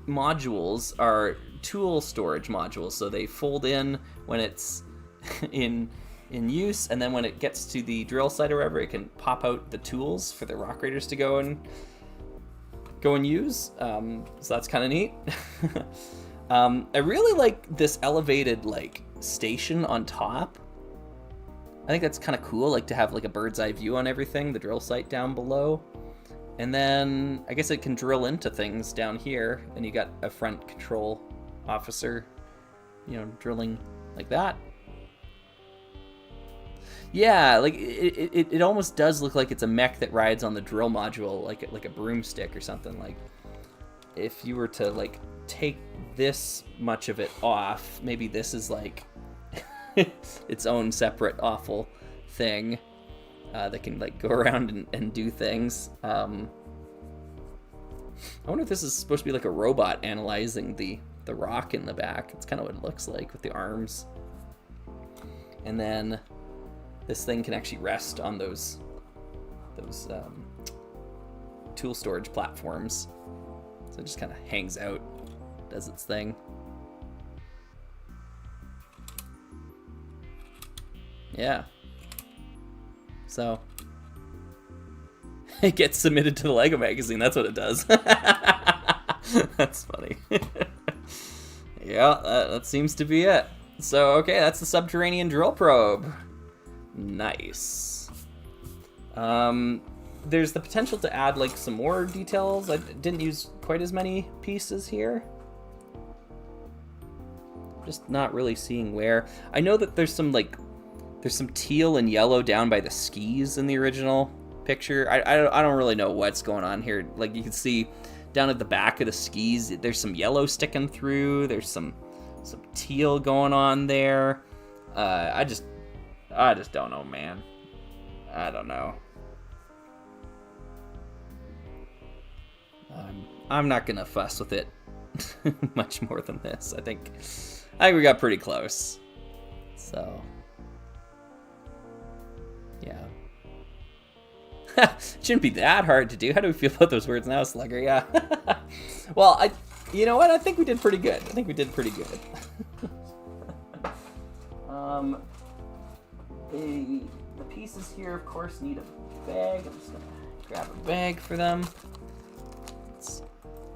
modules are tool storage modules, so they fold in when it's in use, and then when it gets to the drill site or wherever, it can pop out the tools for the rock raiders to go and use. So that's kind of neat. I really like this elevated station on top. I think that's kind of cool, to have a bird's eye view on everything, the drill site down below. And then I guess it can drill into things down here, and you got a front control officer, drilling like that. Yeah, it almost does look like it's a mech that rides on the drill module, like a broomstick or something. If you were to take this much of it off, maybe this is its own separate awful thing that can go around and do things. I wonder if this is supposed to be a robot analyzing the rock in the back. It's kind of what it looks like with the arms. And then this thing can actually rest on those tool storage platforms. So it just kind of hangs out, does its thing. Yeah. So it gets submitted to the LEGO magazine. That's what it does. That's funny. Yeah, that seems to be it. So, okay, that's the subterranean drill probe. Nice. There's the potential to add some more details. I didn't use quite as many pieces here. Just not really seeing where. I know that there's some teal and yellow down by the skis in the original picture. I don't really know what's going on here. You can see down at the back of the skis, there's some yellow sticking through. There's some teal going on there. I just don't know, man. I don't know. I'm not gonna fuss with it much more than this. I think we got pretty close. So, yeah. Shouldn't be that hard to do. How do we feel about those words now, Slugger? Yeah. Well, you know what? I think we did pretty good. The pieces here, of course, need a bag. I'm just gonna grab a bag for them. Let's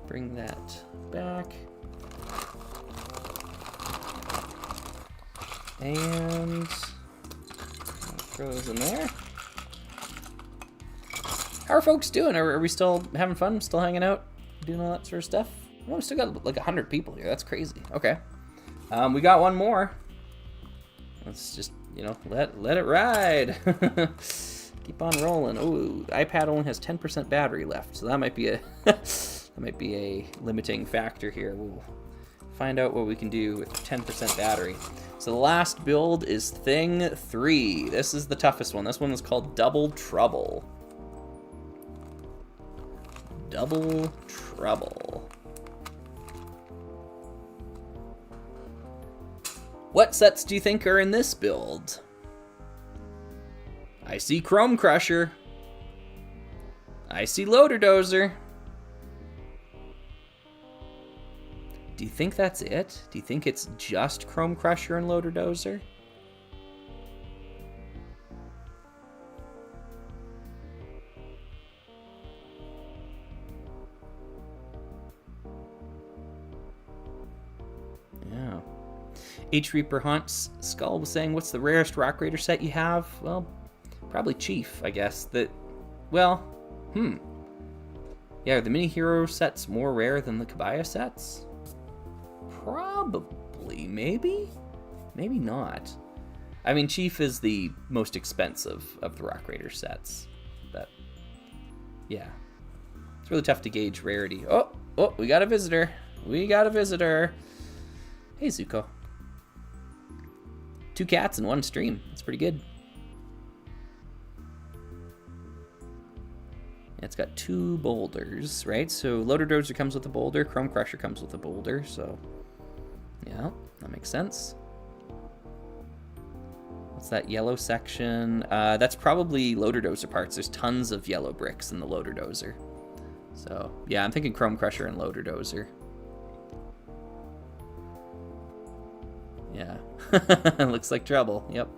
bring that back. And Throw those in there. How are folks doing? Are we still having fun? Still hanging out? Doing all that sort of stuff? Oh, we still got like 100 people here. That's crazy. Okay. We got one more. Let's just, you know, let it ride. Keep on rolling. Oh, iPad only has 10% battery left, so that might be a that might be a limiting factor here. We'll find out what we can do with 10% battery. So the last build is Thing 3. This is the toughest one. This one is called Double Trouble. Double Trouble. What sets do you think are in this build? I see Chrome Crusher. I see Loader Dozer. Do you think that's it? Do you think it's just Chrome Crusher and Loader Dozer? Yeah. H. Reaper Hunt's Skull was saying, what's the rarest Rock Raider set you have? Well, probably Chief, I guess. Yeah, are the mini hero sets more rare than the Kabaya sets? Probably, maybe? Maybe not. I mean, Chief is the most expensive of the Rock Raider sets. But, yeah. It's really tough to gauge rarity. Oh, we got a visitor. We got a visitor. Hey, Zuko. 2 cats in 1 stream. That's pretty good. It's got 2 boulders, right? So Loader Dozer comes with a boulder, Chrome Crusher comes with a boulder, so yeah, that makes sense. What's that yellow section? That's probably Loader Dozer parts. There's tons of yellow bricks in the Loader Dozer. So yeah, I'm thinking Chrome Crusher and Loader Dozer. Yeah, looks like trouble. Yep.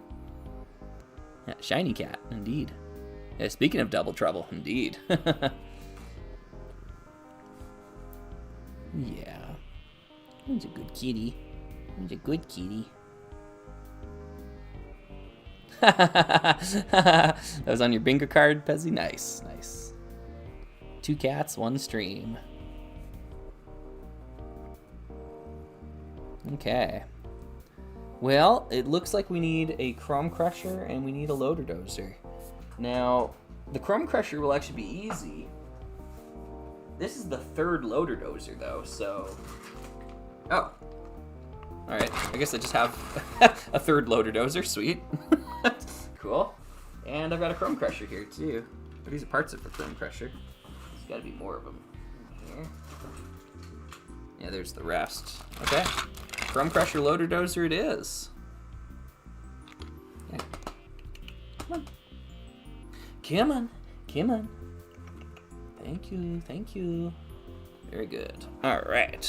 Yeah, shiny cat, indeed. Yeah, speaking of double trouble, indeed. Yeah. He's a good kitty. He's a good kitty. That was on your bingo card, Pezzy? Nice, nice. 2 cats, 1 stream. Okay. Well, it looks like we need a Chrome Crusher and we need a Loader Dozer. Now, the Chrome Crusher will actually be easy. This is the 3rd Loader Dozer, though, so... Oh. Alright, I guess I just have a 3rd Loader Dozer. Sweet. Cool. And I've got a Chrome Crusher here, too. These are parts of the Chrome Crusher. There's gotta be more of them here. Yeah, there's the rest. Okay. Chrome Crusher Loader Dozer it is. Yeah. Come on. Come on. Come on. Thank you. Thank you. Very good. All right.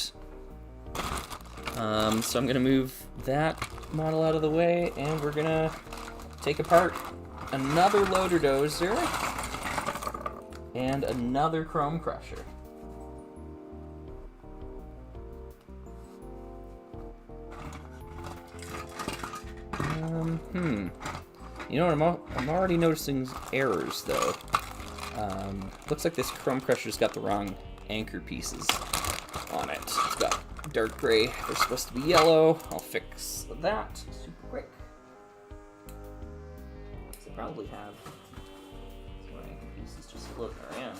So I'm going to move that model out of the way, and we're going to take apart another Loader Dozer and another Chrome Crusher. You know what, I'm already noticing errors, though. Looks like this Chrome Crusher's got the wrong anchor pieces on it. It's got dark gray. They're supposed to be yellow. I'll fix that super quick. I probably have some anchor pieces just floating around.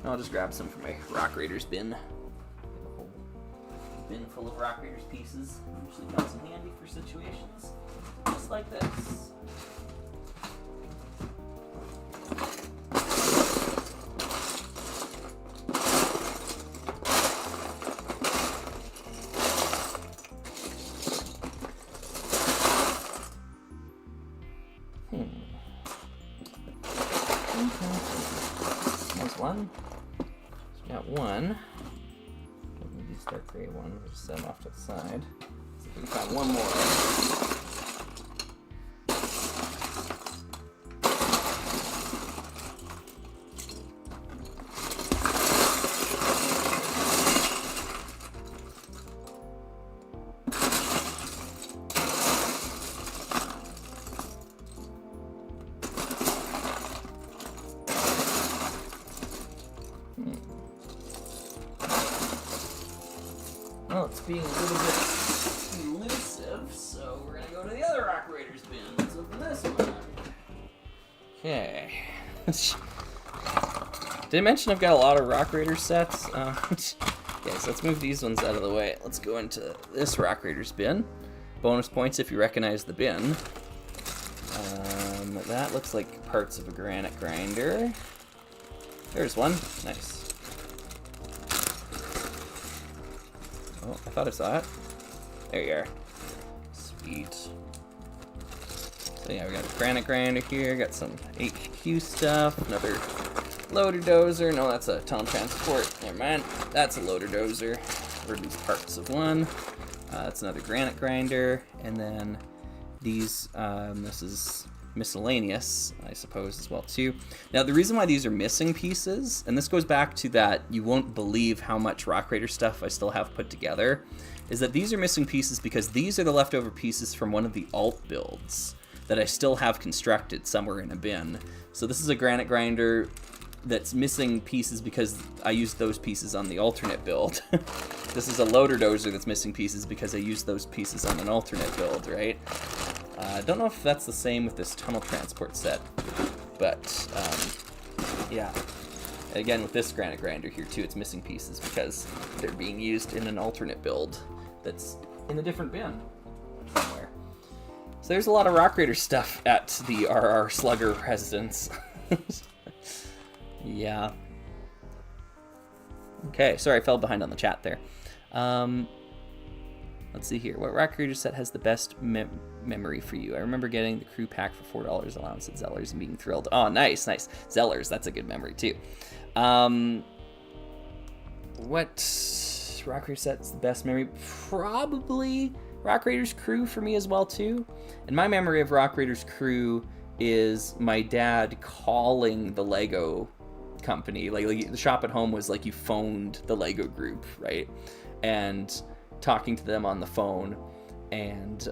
I'll just grab some from my Rock Raiders bin. Bin full of Rock Raiders pieces. Usually comes in handy for situations just like this. There's one. So we got one. These dark gray ones, we'll just set them off to the side. See if we can find one more. Well, it's being a little bit elusive, so we're gonna go to the other Rock Raiders bin. Let's open this one. Okay. Did I mention I've got a lot of Rock Raiders sets? Okay, so let's move these ones out of the way. Let's go into this Rock Raiders bin. Bonus points if you recognize the bin. That looks like parts of a granite grinder. There's one. Nice. Oh, I thought I saw it. There you are. Sweet. So yeah, we got a granite grinder here. Got some HQ stuff. Another loader dozer. No, that's a tunnel transport. Never mind. That's a loader dozer. Or at least parts of one. That's another granite grinder. And then these, this is miscellaneous, I suppose, as well too. Now, the reason why these are missing pieces, and this goes back to that you won't believe how much Rock Raider stuff I still have put together, is that these are missing pieces because these are the leftover pieces from one of the alt builds that I still have constructed somewhere in a bin. So this is a granite grinder that's missing pieces because I used those pieces on the alternate build. This is a loader dozer that's missing pieces because I used those pieces on an alternate build, right? I don't know if that's the same with this tunnel transport set, but yeah. Again, with this granite grinder here too, it's missing pieces because they're being used in an alternate build that's in a different bin somewhere. So there's a lot of Rock Raider stuff at the RR Slugger residence. Yeah. Okay, sorry, I fell behind on the chat there. Let's see here. What Rock Raider set has the best memory for you? I remember getting the crew pack for $4 allowance at Zellers and being thrilled. Oh, nice, nice. Zellers, that's a good memory too. What Rock Raider set's the best memory? Probably Rock Raiders crew for me as well too. And my memory of Rock Raiders crew is my dad calling the Lego company. Like the shop at home was like you phoned the Lego group, right? And talking to them on the phone, and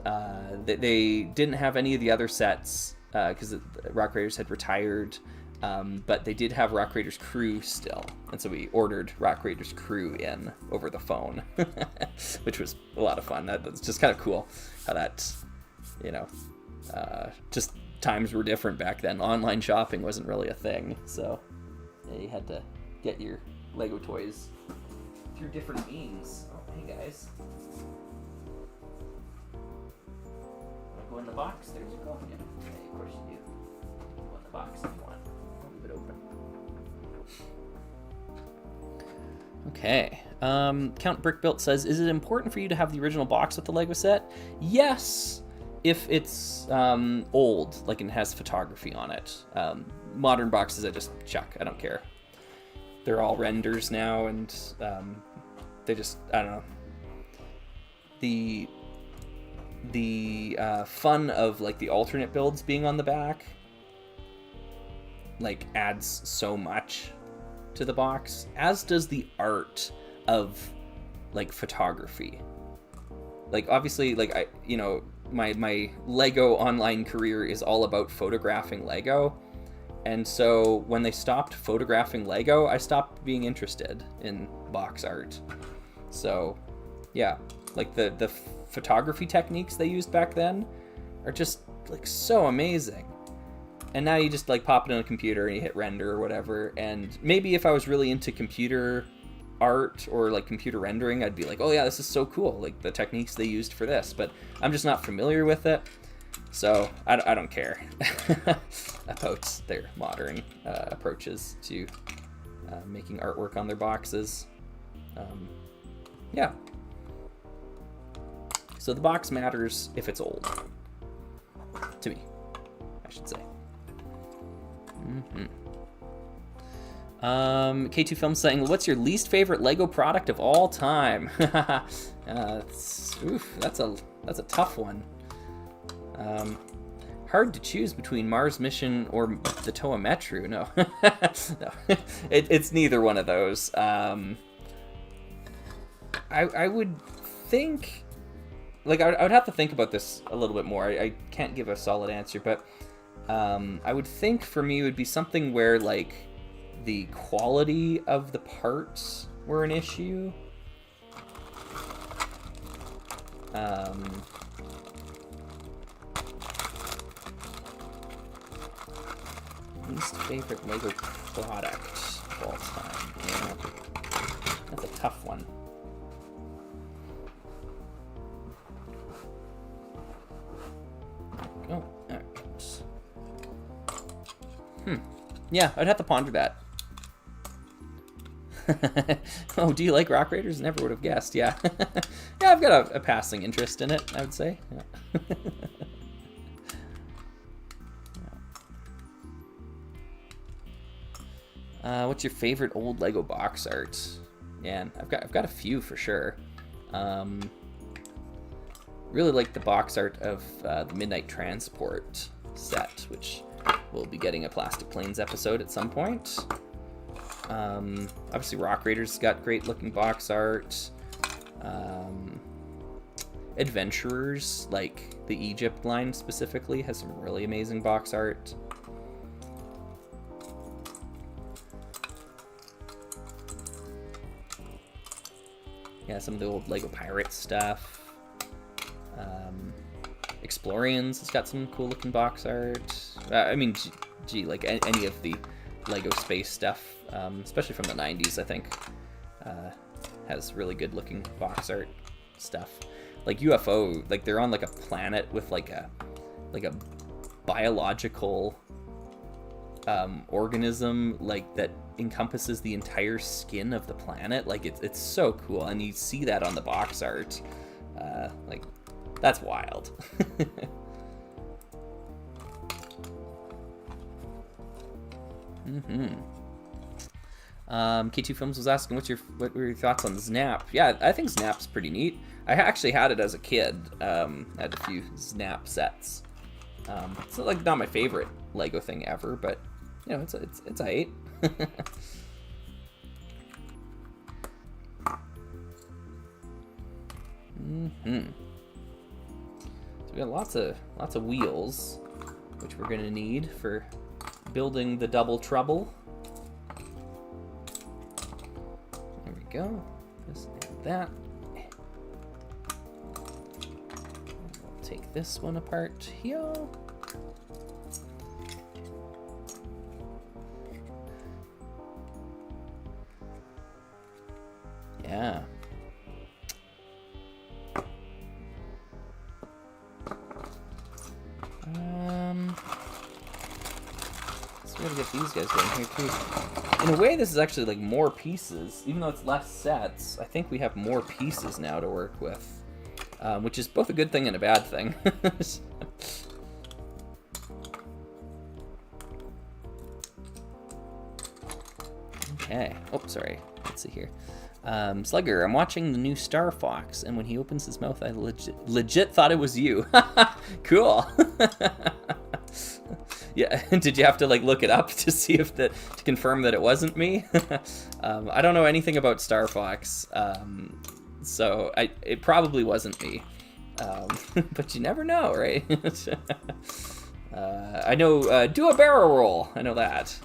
they didn't have any of the other sets because Rock Raiders had retired, but they did have Rock Raiders crew still, and so we ordered Rock Raiders crew in over the phone, which was a lot of fun. That's just kind of cool how that, you know, just times were different back then. Online shopping wasn't really a thing, so yeah, you had to get your Lego toys through different means. Oh, hey guys. Go in the box. There you go. Yeah, of course you do. Go in the box if you want. I'll leave it open. Okay. Count Brickbuilt says, is it important for you to have the original box with the Lego set? Yes, if it's old, like it has photography on it. Modern boxes I just chuck. I don't care. They're all renders now, and they just, I don't know. The fun of like the alternate builds being on the back like adds so much to the box, as does the art of like photography. Like obviously, like I, you know, my Lego online career is all about photographing Lego, and so when they stopped photographing Lego, I stopped being interested in box art. So yeah, like the photography techniques they used back then are just like so amazing. And now you just like pop it on a computer and you hit render or whatever. And maybe if I was really into computer art or like computer rendering, I'd be like, oh yeah, this is so cool, like the techniques they used for this. But I'm just not familiar with it, so I don't care about their modern approaches to making artwork on their boxes. Yeah. So the box matters if it's old. To me, I should say. K2 Film saying, what's your least favorite Lego product of all time? That's a tough one. Hard to choose between Mars Mission or the Toa Metru. No, no, it's neither one of those. I would think, like, I would have to think about this a little bit more. I can't give a solid answer, but I would think for me it would be something where, like, the quality of the parts were an issue. Least favorite Lego product of all time. Yeah. That's a tough one. Oh, there it goes. Yeah, I'd have to ponder that. Oh, do you like Rock Raiders? Never would have guessed. Yeah. Yeah, I've got a passing interest in it, I would say. Yeah. What's your favorite old Lego box art? Yeah, I've got a few for sure. Really like the box art of the Midnight Transport set, which we'll be getting a Plastic Planes episode at some point. Obviously Rock Raiders got great looking box art. Adventurers, like the Egypt line specifically, has some really amazing box art. Yeah, some of the old Lego Pirate stuff. Explorians has got some cool looking box art. I mean, gee, like any of the Lego space stuff, especially from the 90s, I think, has really good looking box art stuff. Like UFO, like they're on like a planet with like a biological organism like that encompasses the entire skin of the planet. Like it's so cool, and you see that on the box art. Like that's wild. K2 Films was asking what were your thoughts on Snap? Yeah, I think Snap's pretty neat. I actually had it as a kid. Had a few Snap sets. It's like not my favorite Lego thing ever, but you know, it's aight. So we got lots of wheels, which we're gonna need for building the double trouble. There we go. Just like that. We'll take this one apart here. Yeah. So we gotta get these guys going here too. In a way, this is actually like more pieces, even though it's less sets. I think we have more pieces now to work with, which is both a good thing and a bad thing. Okay. Oh, sorry. Let's see here. Slugger, I'm watching the new Star Fox, and when he opens his mouth, I legit thought it was you. Cool. Yeah, did you have to like look it up to see if to confirm that it wasn't me? I don't know anything about Star Fox, so it probably wasn't me. But you never know, right? I know, do a barrel roll. I know that.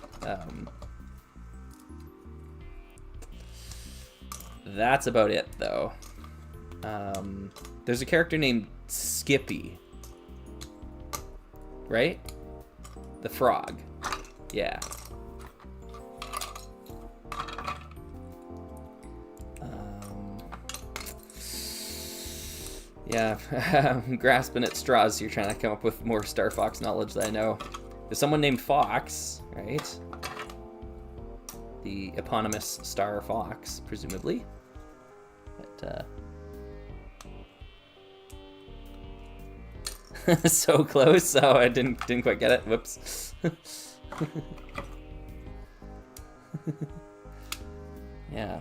That's about it, though. There's a character named Skippy, right? The frog. Yeah. Yeah, I'm grasping at straws here, trying to come up with more Star Fox knowledge that I know. There's someone named Fox, right? The eponymous Star Fox, presumably. But, so close. Oh, I didn't quite get it. Whoops. Yeah.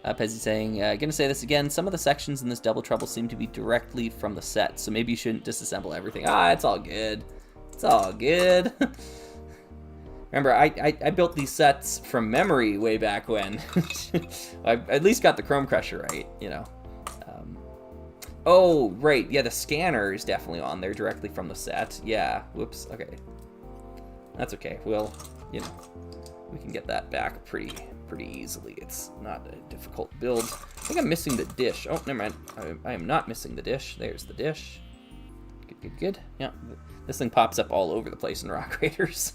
Pezzy saying, gonna say this again, some of the sections in this Double Trouble seem to be directly from the set, so maybe you shouldn't disassemble everything. It's all good. It's all good. Remember, I built these sets from memory way back when. I at least got the Chrome Crusher right, you know. Oh, right, yeah, the scanner is definitely on there directly from the set. Yeah, whoops, okay. That's okay, well, you know, we can get that back pretty easily. It's not a difficult build. think I'm missing the dish. Oh, never mind. I am not missing the dish. There's the dish. Good, good, good. Yeah, this thing pops up all over the place in Rock Raiders.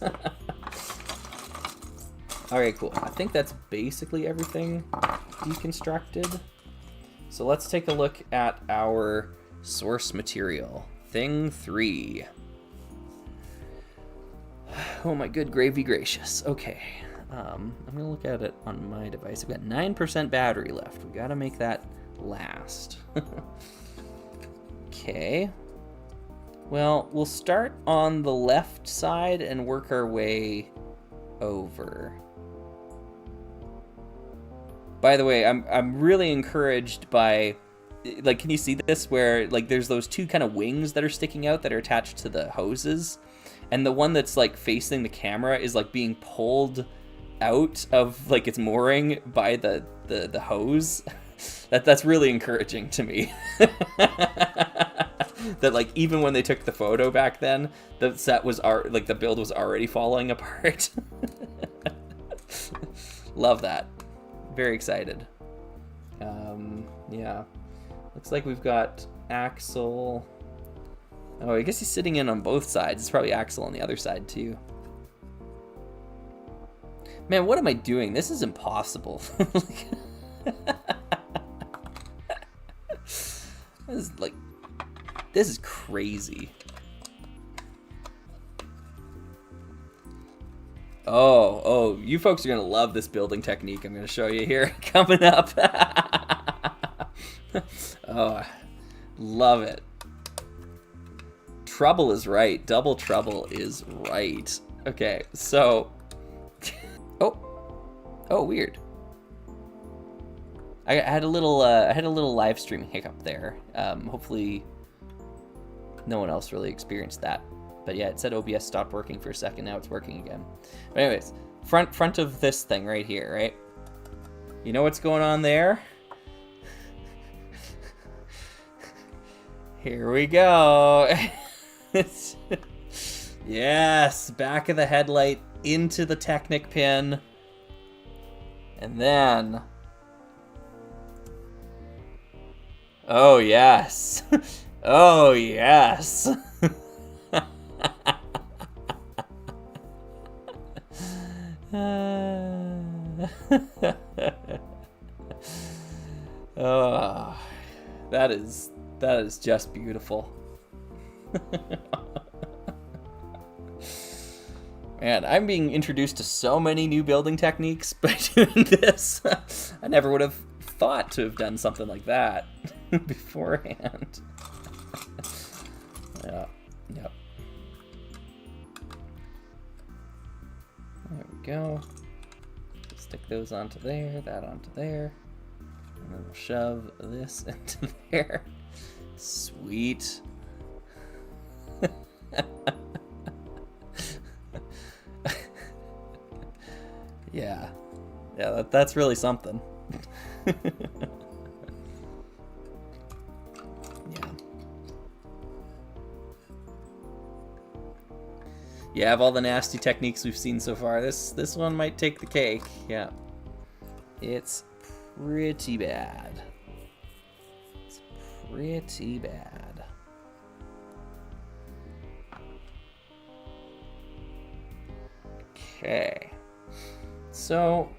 Alright, cool. I think that's basically everything deconstructed. So let's take a look at our source material. Thing 3. Oh my good gravy gracious. Okay. I'm going to look at it on my device. I've got 9% battery left. We got to make that last. Okay. Well, we'll start on the left side and work our way over. By the way, I'm really encouraged by, like, can you see this where, like, there's those two kind of wings that are sticking out that are attached to the hoses, and the one that's, like, facing the camera is, like, being pulled out of, like, its mooring by the hose. That's really encouraging to me. That, like, even when they took the photo back then, the set was like, the build was already falling apart. Love that. Very excited. Yeah. Looks like we've got Axel. Oh, I guess he's sitting in on both sides. It's probably Axel on the other side, too. Man, what am I doing? This is impossible. This is crazy. Oh, you folks are gonna love this building technique I'm gonna show you here coming up. Oh, love it. Trouble is right. Double trouble is right. Okay, so. Oh, weird. I had a little live stream hiccup there. Hopefully, no one else really experienced that. But yeah, it said OBS stopped working for a second. Now it's working again. But anyways, front of this thing right here, right? You know what's going on there? Here we go. Yes, back of the headlight into the Technic pin. And then... Oh, yes. Oh, yes. Oh, that is just beautiful. Man, I'm being introduced to so many new building techniques by doing this. I never would have thought to have done something like that beforehand. Yeah, yep. There we go. Stick those onto there, that onto there. And then we'll shove this into there. Sweet. Yeah, that's really something. Yeah. Yeah, of all the nasty techniques we've seen so far, this one might take the cake. Yeah. It's pretty bad. It's pretty bad. Okay. So,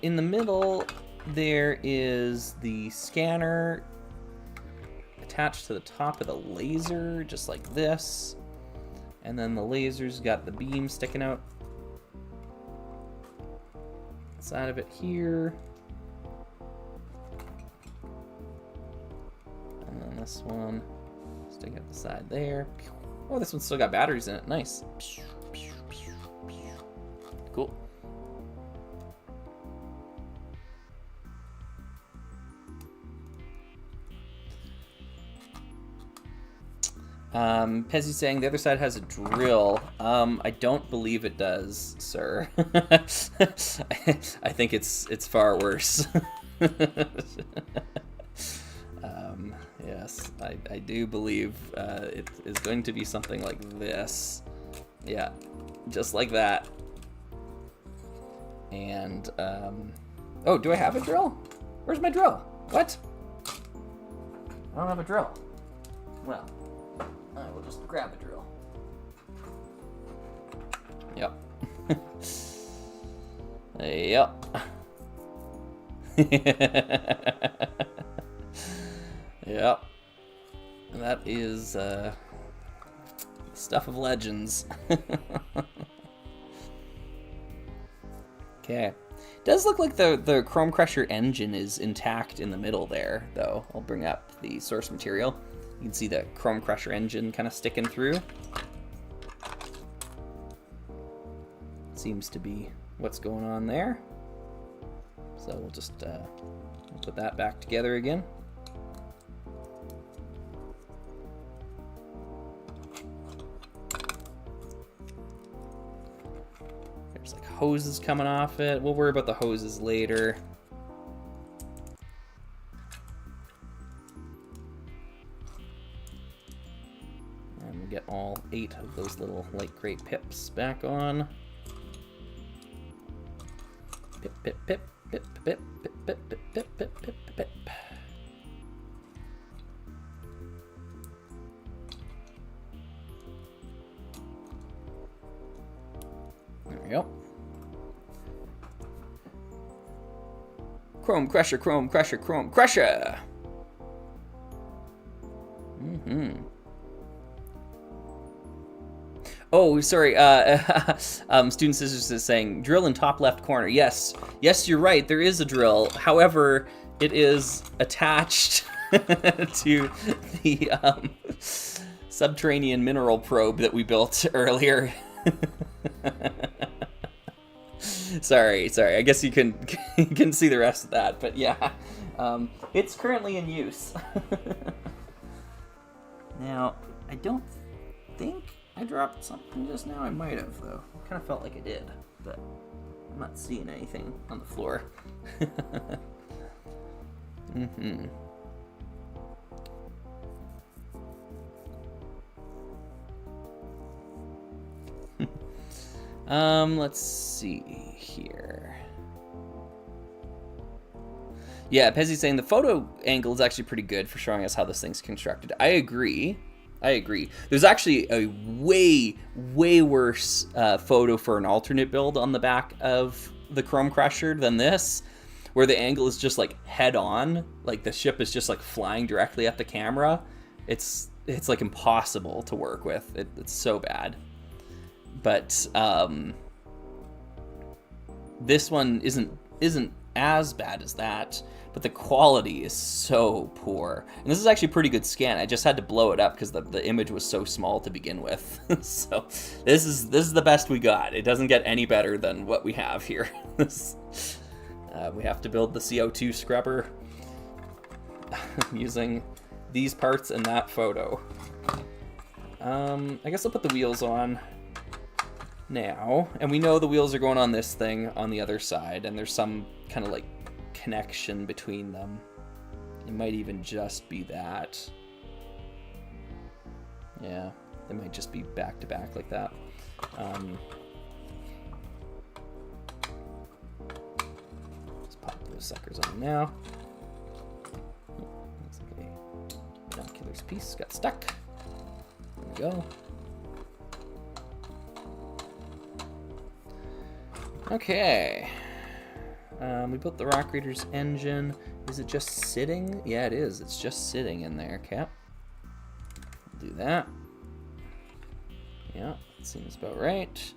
in the middle, there is the scanner attached to the top of the laser, just like this. And then the laser's got the beam sticking out side of it here. And then this one, stick out the side there. Oh, this one's still got batteries in it. Nice. Cool. Pezzy's saying the other side has a drill. I don't believe it does, sir. I think it's far worse. Yes, I do believe it is going to be something like this. Yeah, just like that. And, oh, do I have a drill? Where's my drill? What? I don't have a drill. Well, I will just grab a drill. Yep. Yep. Yep. That is stuff of legends. Okay. Does look like the Chrome Crusher engine is intact in the middle there, though. I'll bring up the source material. You can see the Chrome Crusher engine kind of sticking through. Seems to be what's going on there. So we'll just put that back together again. There's like hoses coming off it. We'll worry about the hoses later. And we'll get all 8 of those little light gray pips back on. Pip, pip, pip, pip, pip, pip, pip, pip, pip, pip, pip, pip. There we go. Chrome Crusher, Chrome Crusher, Chrome Crusher! Oh, sorry. Student Scissors is saying, drill in top left corner. Yes. Yes, you're right. There is a drill. However, it is attached to the subterranean mineral probe that we built earlier. Sorry. I guess you can see the rest of that. But yeah, it's currently in use. Now, I don't think I dropped something just now. I might have, though. Kind of felt like I did, but I'm not seeing anything on the floor. Let's see here. Yeah, Pezzy's saying the photo angle is actually pretty good for showing us how this thing's constructed. I agree. There's actually a way worse photo for an alternate build on the back of the Chrome Crusher than this, where the angle is just like head on, like the ship is just like flying directly at the camera. It's like impossible to work with. It's so bad. But this one isn't as bad as that. But the quality is so poor. And this is actually a pretty good scan. I just had to blow it up because the image was so small to begin with. So this is the best we got. It doesn't get any better than what we have here. We have to build the CO2 scrubber using these parts and that photo. I guess I'll put the wheels on now. And we know the wheels are going on this thing on the other side. And there's some kind of like connection between them. It might even just be that. Yeah, they might just be back to back like that. Let's pop those suckers on now. Looks like a binoculars piece got stuck. There we go. Okay. We built the Rock Raider's engine. Is it just sitting? Yeah, it is. It's just sitting in there, Cap. We'll do that. Yeah, that seems about right.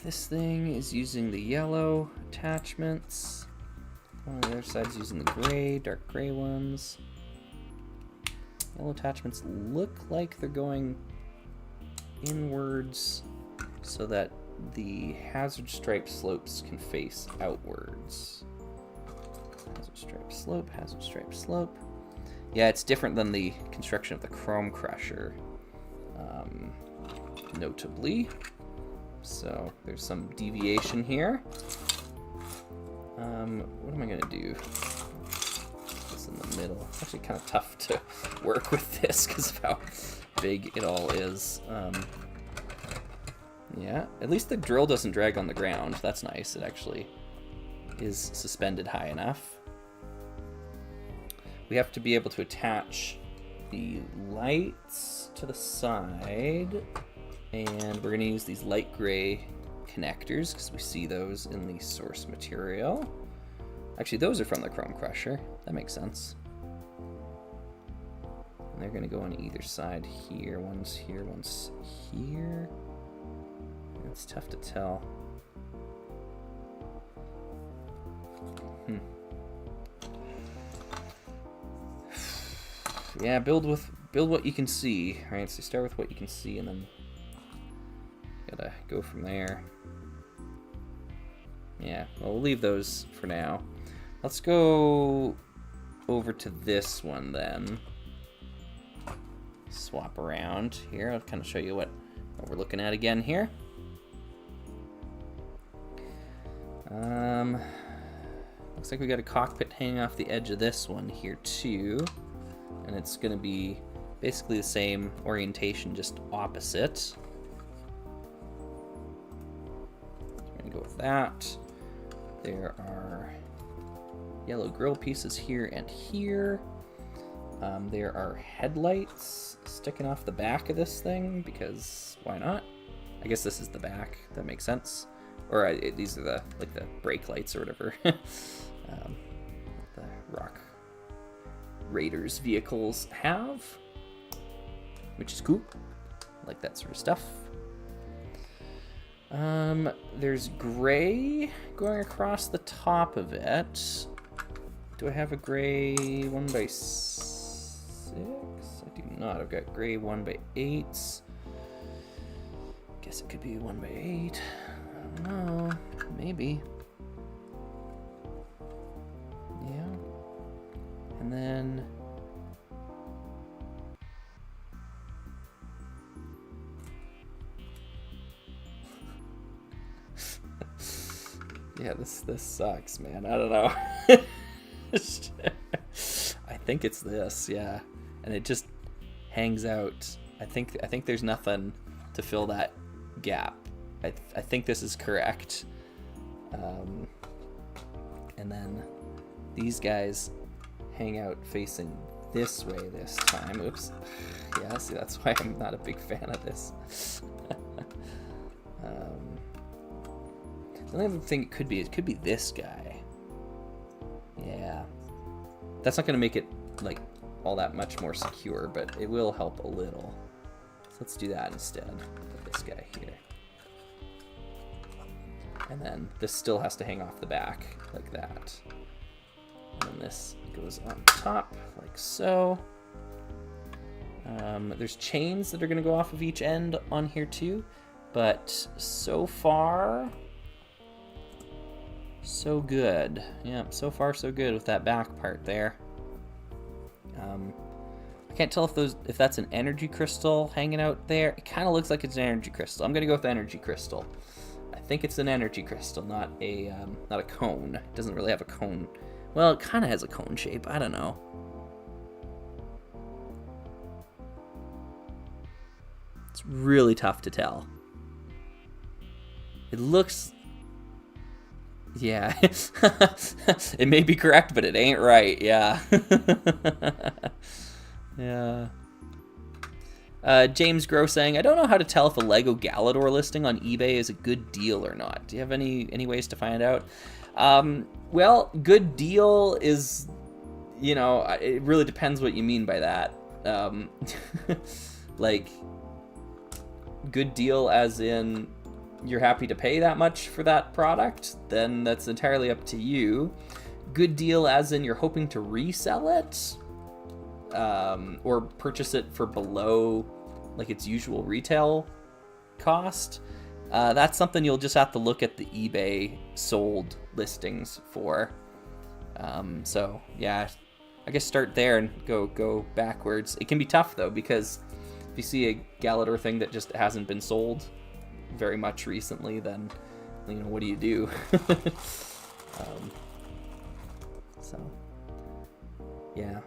This thing is using the yellow attachments. On the other side's using the gray, dark gray ones. Yellow attachments look like they're going inwards so that the hazard stripe slopes can face outwards. Hazard stripe slope, hazard stripe slope. Yeah, it's different than the construction of the Chrome Crusher, notably. So there's some deviation here. What am I gonna do? This in the middle. It's actually kind of tough to work with this because of how big it all is. Yeah, at least the drill doesn't drag on the ground. That's nice. It actually is suspended high enough. We have to be able to attach the lights to the side, and we're going to use these light gray connectors because we see those in the source material. Actually, those are from the Chrome Crusher. That makes sense. And they're going to go on either side here. One's here, one's here. It's tough to tell. Yeah, build what you can see, right? So start with what you can see, and then gotta go from there. Yeah, well, we'll leave those for now. Let's go over to this one then. Swap around here. I'll kind of show you what we're looking at again here. Looks like we got a cockpit hanging off the edge of this one here too. And it's going to be basically the same orientation, just opposite. We're going to go with that. There are yellow grill pieces here and here. There are headlights sticking off the back of this thing, because why not? I guess this is the back. That makes sense. Or these are the brake lights or whatever. The Rock Raiders vehicles have, which is cool. I like that sort of stuff. There's gray going across the top of it. Do I have a gray 1x6? I do not. I've got gray 1x8s. Guess it could be 1x8. I don't know. Maybe. Yeah. And then yeah, this sucks, man. I don't know. I think it's this, yeah. And it just hangs out. I think there's nothing to fill that gap. I think this is correct. And then these guys hang out facing this way this time. Oops. Yeah, see, that's why I'm not a big fan of this. The only other thing it could be this guy. Yeah. That's not going to make it, like, all that much more secure, but it will help a little. So let's do that instead of this guy here. And then this still has to hang off the back, like that. And then this goes on top, like so. There's chains that are going to go off of each end on here too, but so far, so good. Yeah, so far so good with that back part there. I can't tell if that's an energy crystal hanging out there. It kind of looks like it's an energy crystal. I'm going to go with energy crystal. I think it's an energy crystal, not a cone. It doesn't really have a cone. Well, it kind of has a cone shape. I don't know. It's really tough to tell. It looks... Yeah. It may be correct, but it ain't right. Yeah. Yeah. James Gross saying, I don't know how to tell if a Lego Galador listing on eBay is a good deal or not. Do you have any ways to find out? Well, good deal is, you know, it really depends what you mean by that. Like, good deal as in you're happy to pay that much for that product, then that's entirely up to you. Good deal as in you're hoping to resell it, or purchase it for below like its usual retail cost. That's something you'll just have to look at the eBay sold listings for. So yeah, I guess start there and go backwards. It can be tough though, because if you see a Galador thing that just hasn't been sold very much recently, then, you know, what do you do? So yeah.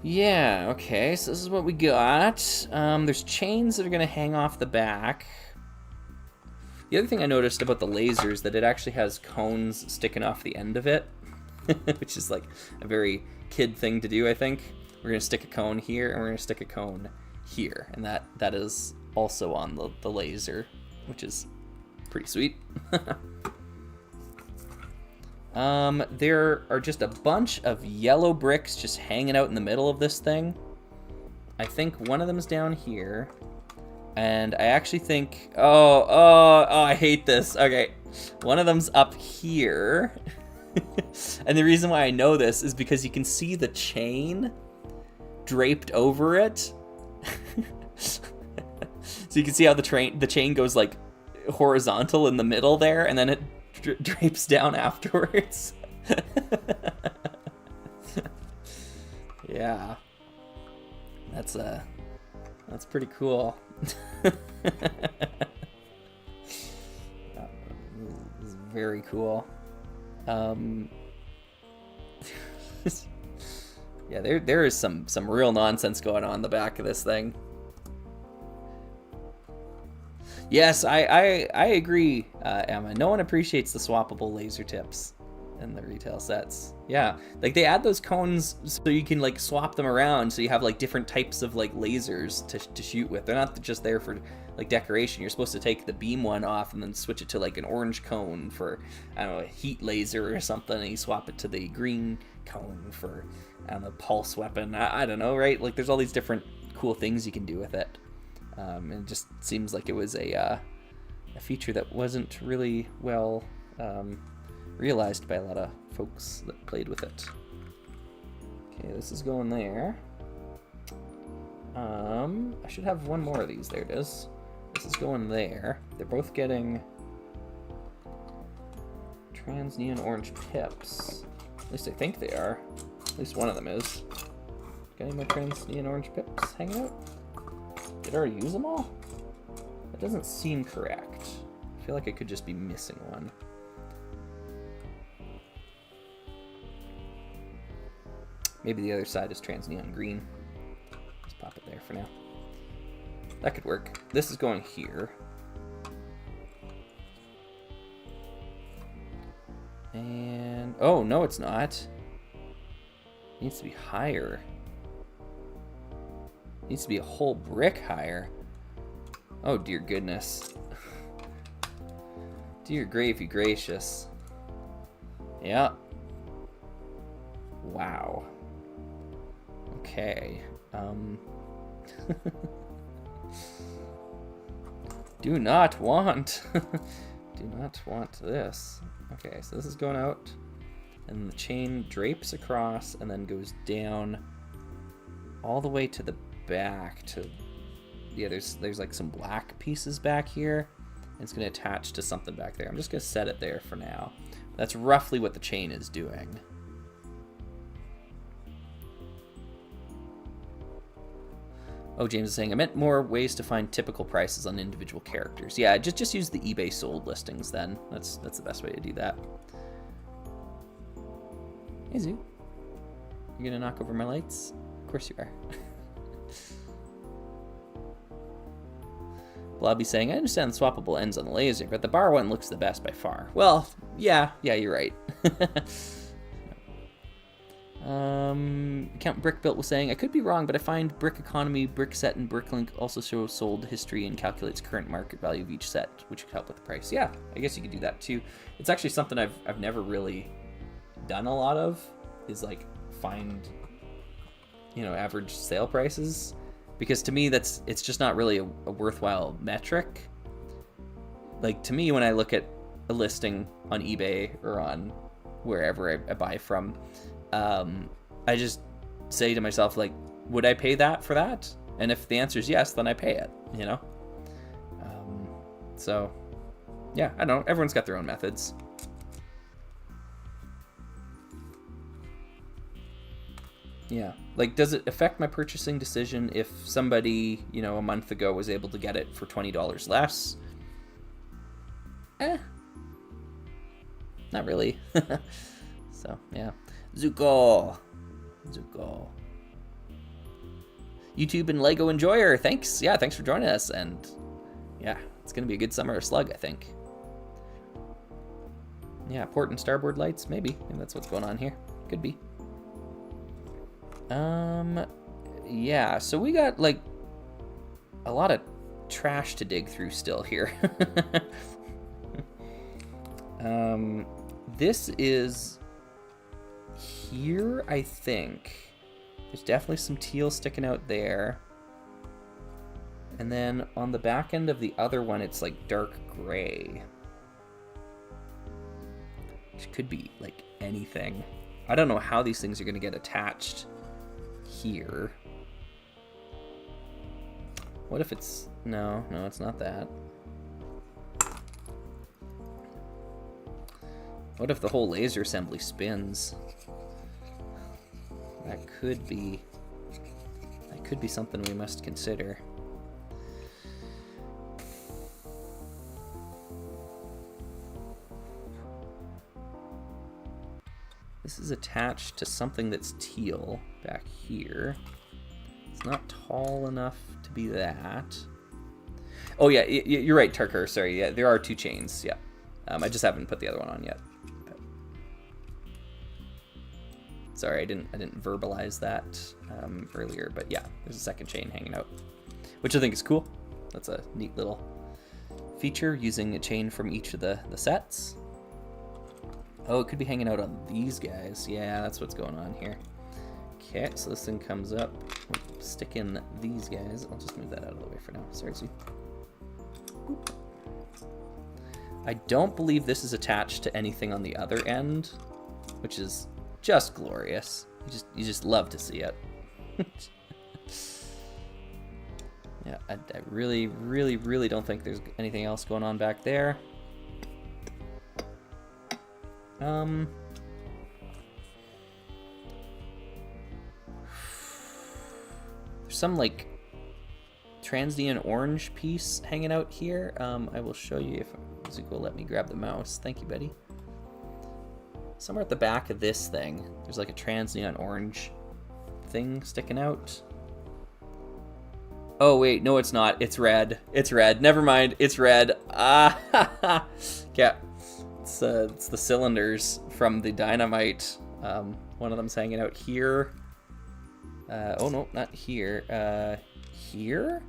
Yeah, okay, so this is what we got. There's chains that are gonna hang off the back. The other thing I noticed about the laser is that it actually has cones sticking off the end of it, which is like a very kid thing to do, I think. We're gonna stick a cone here, and we're gonna stick a cone here, and that is also on the laser, which is pretty sweet. There are just a bunch of yellow bricks just hanging out in the middle of this thing. I think one of them is down here. And I actually think, oh, I hate this. Okay, one of them's up here. And the reason why I know this is because you can see the chain draped over it. So you can see how the chain goes like horizontal in the middle there, and then it drapes down afterwards. Yeah, that's pretty cool. This is very cool. Yeah, there is some real nonsense going on in the back of this thing. Yes, I agree, Emma. No one appreciates the swappable laser tips in the retail sets. Yeah, like they add those cones so you can like swap them around, so you have like different types of like lasers to shoot with. They're not just there for like decoration. You're supposed to take the beam one off and then switch it to like an orange cone for, I don't know, a heat laser or something, and you swap it to the green cone for, I don't know, pulse weapon. I don't know, right? Like there's all these different cool things you can do with it. And it just seems like it was a feature that wasn't really well realized by a lot of folks that played with it. Okay, this is going there. I should have one more of these. There it is. This is going there. They're both getting trans neon orange pips. At least I think they are. At least one of them is. Got any more trans neon orange pips hanging out? Did I already use them all? That doesn't seem correct. I feel like I could just be missing one. Maybe the other side is trans neon green. Just pop it there for now. That could work. This is going here. And oh no, it's not. It needs to be higher. It needs to be a whole brick higher. Oh dear goodness. Dear gravy gracious. Yeah. Wow. Okay. Do not want this. Okay, so this is going out, and the chain drapes across and then goes down all the way to the back to, yeah, there's like some black pieces back here, and it's going to attach to something back there. I'm just going to set it there for now. That's roughly what the chain is doing. Oh, James is saying, I meant more ways to find typical prices on individual characters. Yeah, just use the eBay sold listings then. That's the best way to do that. Hey, Zoo. You gonna knock over my lights? Of course you are. Blobby saying, I understand the swappable ends on the laser, but the bar one looks the best by far. Well, yeah, you're right. Count Brickbuilt was saying, I could be wrong, but I find Brick Economy, Brick Set, and Bricklink also show sold history and calculates current market value of each set, which could help with the price. Yeah, I guess you could do that too. It's actually something I've never really done a lot of, is like find, you know, average sale prices, because to me it's just not really a worthwhile metric. Like to me, when I look at a listing on eBay or on wherever I buy from, I just say to myself, like, would I pay that for that? And if the answer is yes, then I pay it, you know? So, yeah, I don't know. Everyone's got their own methods. Yeah. Like, does it affect my purchasing decision if somebody, you know, a month ago was able to get it for $20 less? Not really. So, yeah. Zuko. YouTube and Lego Enjoyer, thanks. Yeah, thanks for joining us. And yeah, it's going to be a good Summer of Slug, I think. Yeah, port and starboard lights, maybe. Maybe that's what's going on here. Could be. Yeah, so we got like a lot of trash to dig through still here. This is here, I think. There's definitely some teal sticking out there. And then on the back end of the other one, it's like dark gray. Which could be like anything. I don't know how these things are going to get attached here. What if it's... No, it's not that. What if the whole laser assembly spins? That could be something we must consider. This is attached to something that's teal back here. It's not tall enough to be that. Oh yeah, you're right, Tarker. Sorry, yeah, there are two chains. Yeah, I just haven't put the other one on yet. But... Sorry, I didn't verbalize that earlier. But yeah, there's a second chain hanging out, which I think is cool. That's a neat little feature using a chain from each of the sets. Oh, it could be hanging out on these guys. Yeah, that's what's going on here. Okay, so this thing comes up. We'll stick in these guys. I'll just move that out of the way for now. Sorry, Sue. I don't believe this is attached to anything on the other end, which is just glorious. You just love to see it. Yeah, I really, really, really don't think there's anything else going on back there. There's some like transient orange piece hanging out here. I will show you if Zuko will let me grab the mouse. Thank you, buddy. Somewhere at the back of this thing, there's like a transient orange thing sticking out. Oh wait, no it's not. It's red. It's red. Never mind. It's red. Ah, yeah. It's the cylinders from the dynamite. One of them's hanging out here. Oh no, not here. Here?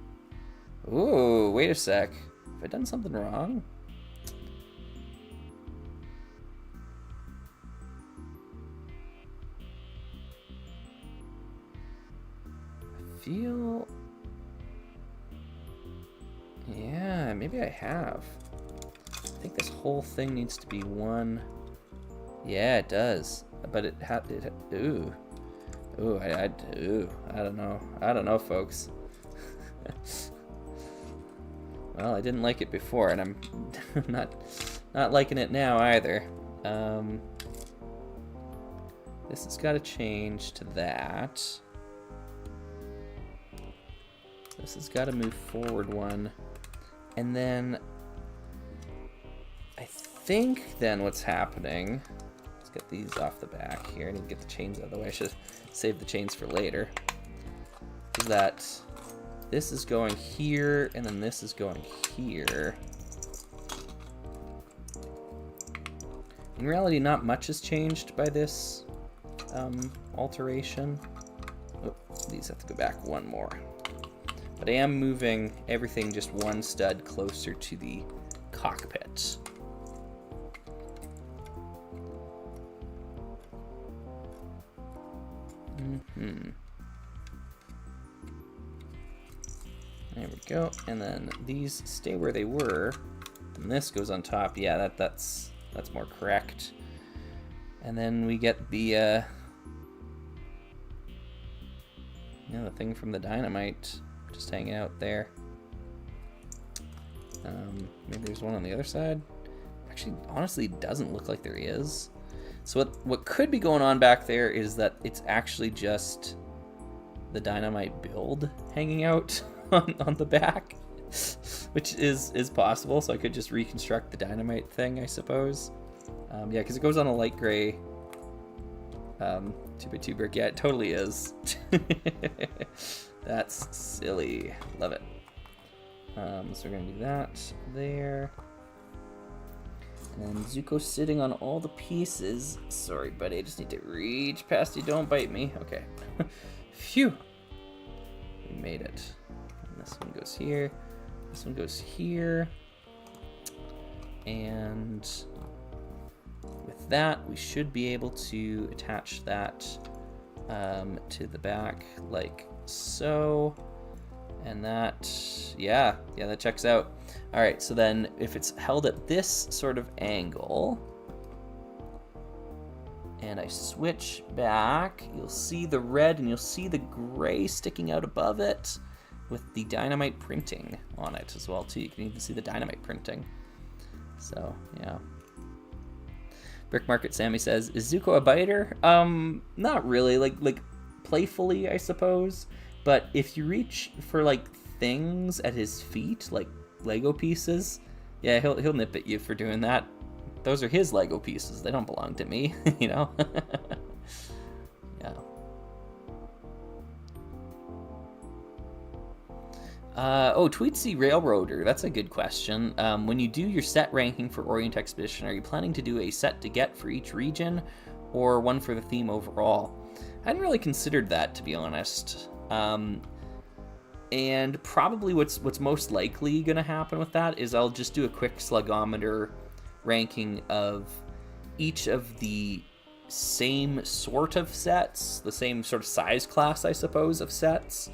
Ooh, wait a sec. Have I done something wrong? I feel... Yeah, maybe I have. I think this whole thing needs to be one. Yeah, it does. But it had it. Ooh, ooh, I don't know. I don't know, folks. Well, I didn't like it before, and I'm not liking it now either. This has got to change to that. This has got to move forward one, and then. I think then what's happening, let's get these off the back here. I need to get the chains out of the way. I should save the chains for later. Is that this is going here and then this is going here. In reality, not much has changed by this alteration. Oh, these have to go back one more. But I am moving everything just one stud closer to the cockpit. There we go, and then these stay where they were, and this goes on top. Yeah, that's more correct. And then we get the the thing from the dynamite just hanging out there. Maybe there's one on the other side. Actually, honestly, it doesn't look like there is. So what could be going on back there is that it's actually just the dynamite build hanging out on the back, which is possible. So I could just reconstruct the dynamite thing, I suppose. Yeah, because it goes on a light gray 2x2 brick. Yeah, it totally is. That's silly. Love it. So we're going to do that there. And Zuko's sitting on all the pieces. Sorry, buddy. I just need to reach past you. Don't bite me. Okay. Phew. We made it. And this one goes here. This one goes here. And with that, we should be able to attach that to the back like so. And that, yeah, that checks out. All right, so then if it's held at this sort of angle, and I switch back, you'll see the red and you'll see the gray sticking out above it with the dynamite printing on it as well, too. You can even see the dynamite printing. So, yeah. Brick Market Sammy says, is Zuko a biter? Not really, like playfully, I suppose. But if you reach for like things at his feet, like Lego pieces, yeah, he'll nip at you for doing that. Those are his Lego pieces. They don't belong to me, you know? Yeah. Tweetsy Railroader, that's a good question. When you do your set ranking for Orient Expedition, are you planning to do a set to get for each region or one for the theme overall? I hadn't really considered that, to be honest. And probably what's most likely going to happen with that is I'll just do a quick Slugometer ranking of each of the same sort of sets, the same sort of size class, I suppose, of sets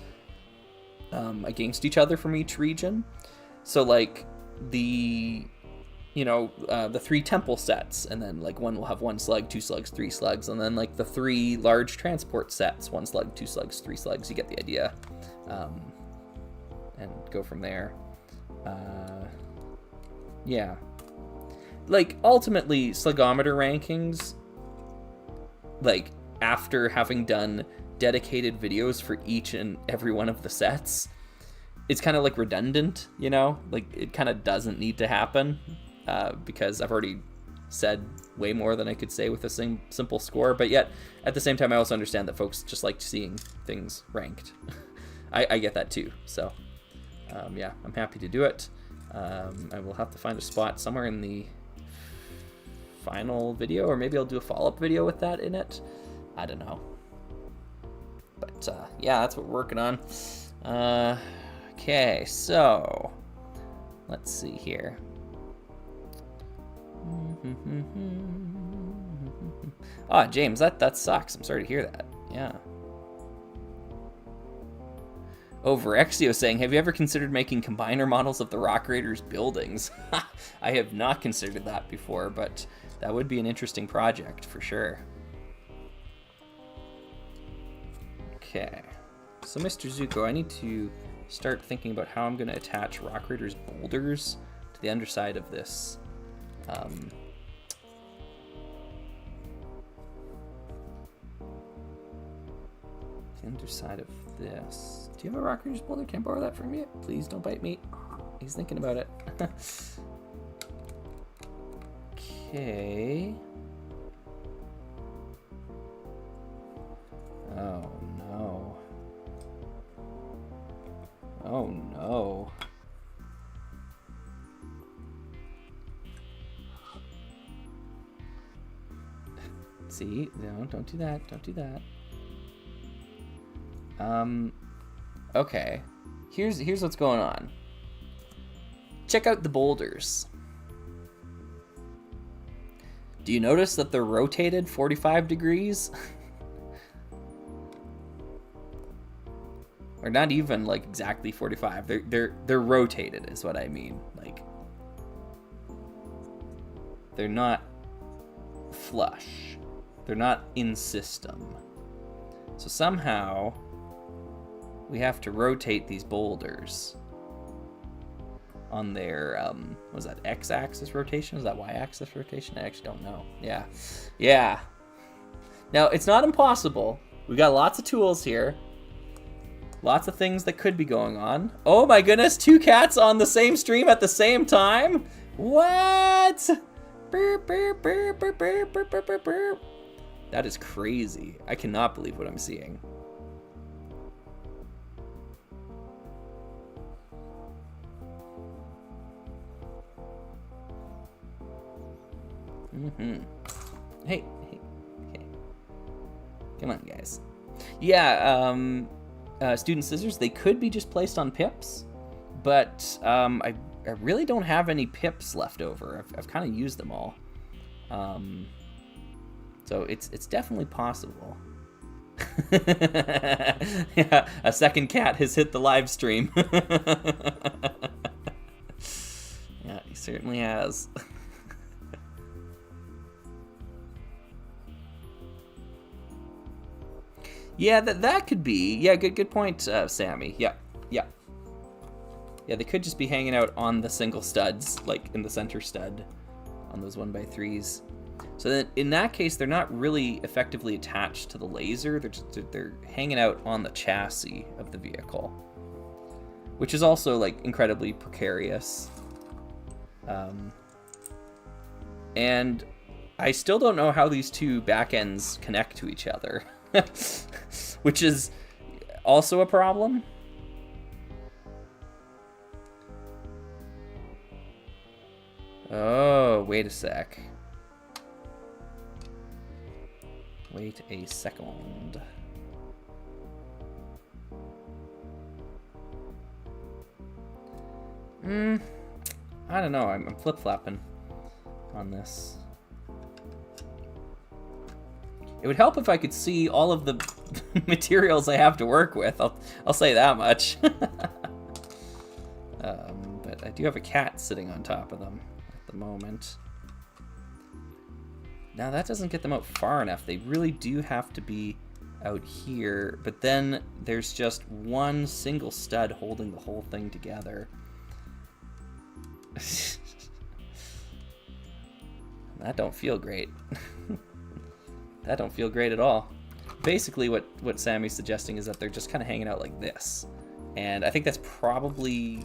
against each other from each region. So like the 3 temple sets, and then like one will have 1 slug, 2 slugs, 3 slugs, and then like the 3 large transport sets, 1 slug, 2 slugs, 3 slugs. You get the idea. And go from there. Yeah. Like, ultimately, Slugometer rankings, like, after having done dedicated videos for each and every one of the sets, it's kind of, like, redundant, you know? Like, it kind of doesn't need to happen, because I've already said way more than I could say with a simple score, but yet, at the same time, I also understand that folks just like seeing things ranked. I get that too, so yeah, I'm happy to do it. I will have to find a spot somewhere in the final video, or maybe I'll do a follow-up video with that in it. I don't know. But yeah, that's what we're working on. Okay, so let's see here. Ah, James, that sucks. I'm sorry to hear that. Yeah. Over Exio saying, have you ever considered making combiner models of the Rock Raiders buildings? I have not considered that before, but that would be an interesting project for sure. Okay, so Mr. Zuko, I need to start thinking about how I'm going to attach Rock Raiders boulders to the underside of this. The underside of this. Do you have a Rock Raiders boulder? Can I borrow that from you? Please don't bite me. He's thinking about it. Okay. Oh no. Oh no. See? No, don't do that. Don't do that. Okay. Here's what's going on. Check out the boulders. Do you notice that they're rotated 45 degrees? Or not even like exactly 45. They're rotated is what I mean. Like, they're not flush. They're not in system. So somehow we have to rotate these boulders on their, was that x-axis rotation? Is that y-axis rotation? I actually don't know. Yeah. Yeah. Now, it's not impossible. We got lots of tools here. Lots of things that could be going on. Oh my goodness, 2 cats on the same stream at the same time? What? Burp, burp, burp, burp, burp, burp, burp, burp. That is crazy. I cannot believe what I'm seeing. Hey, okay. Come on, guys. Yeah, student scissors, they could be just placed on pips, but I really don't have any pips left over. I've kind of used them all. So it's definitely possible. Yeah, a second cat has hit the live stream. Yeah, he certainly has. Yeah, that could be. Yeah, good point, Sammy. Yeah. Yeah, they could just be hanging out on the single studs, like in the center stud, on those 1x3s. So then, in that case, they're not really effectively attached to the laser. They're hanging out on the chassis of the vehicle, which is also like incredibly precarious. And I still don't know how these two back ends connect to each other. Which is also a problem. Oh, wait a sec. Wait a second. I don't know. I'm flip-flopping on this. It would help if I could see all of the materials I have to work with. I'll say that much. But I do have a cat sitting on top of them at the moment. Now that doesn't get them out far enough. They really do have to be out here. But then there's just one single stud holding the whole thing together. That don't feel great. That don't feel great at all. Basically, what Sammy's suggesting is that they're just kind of hanging out like this. And I think that's probably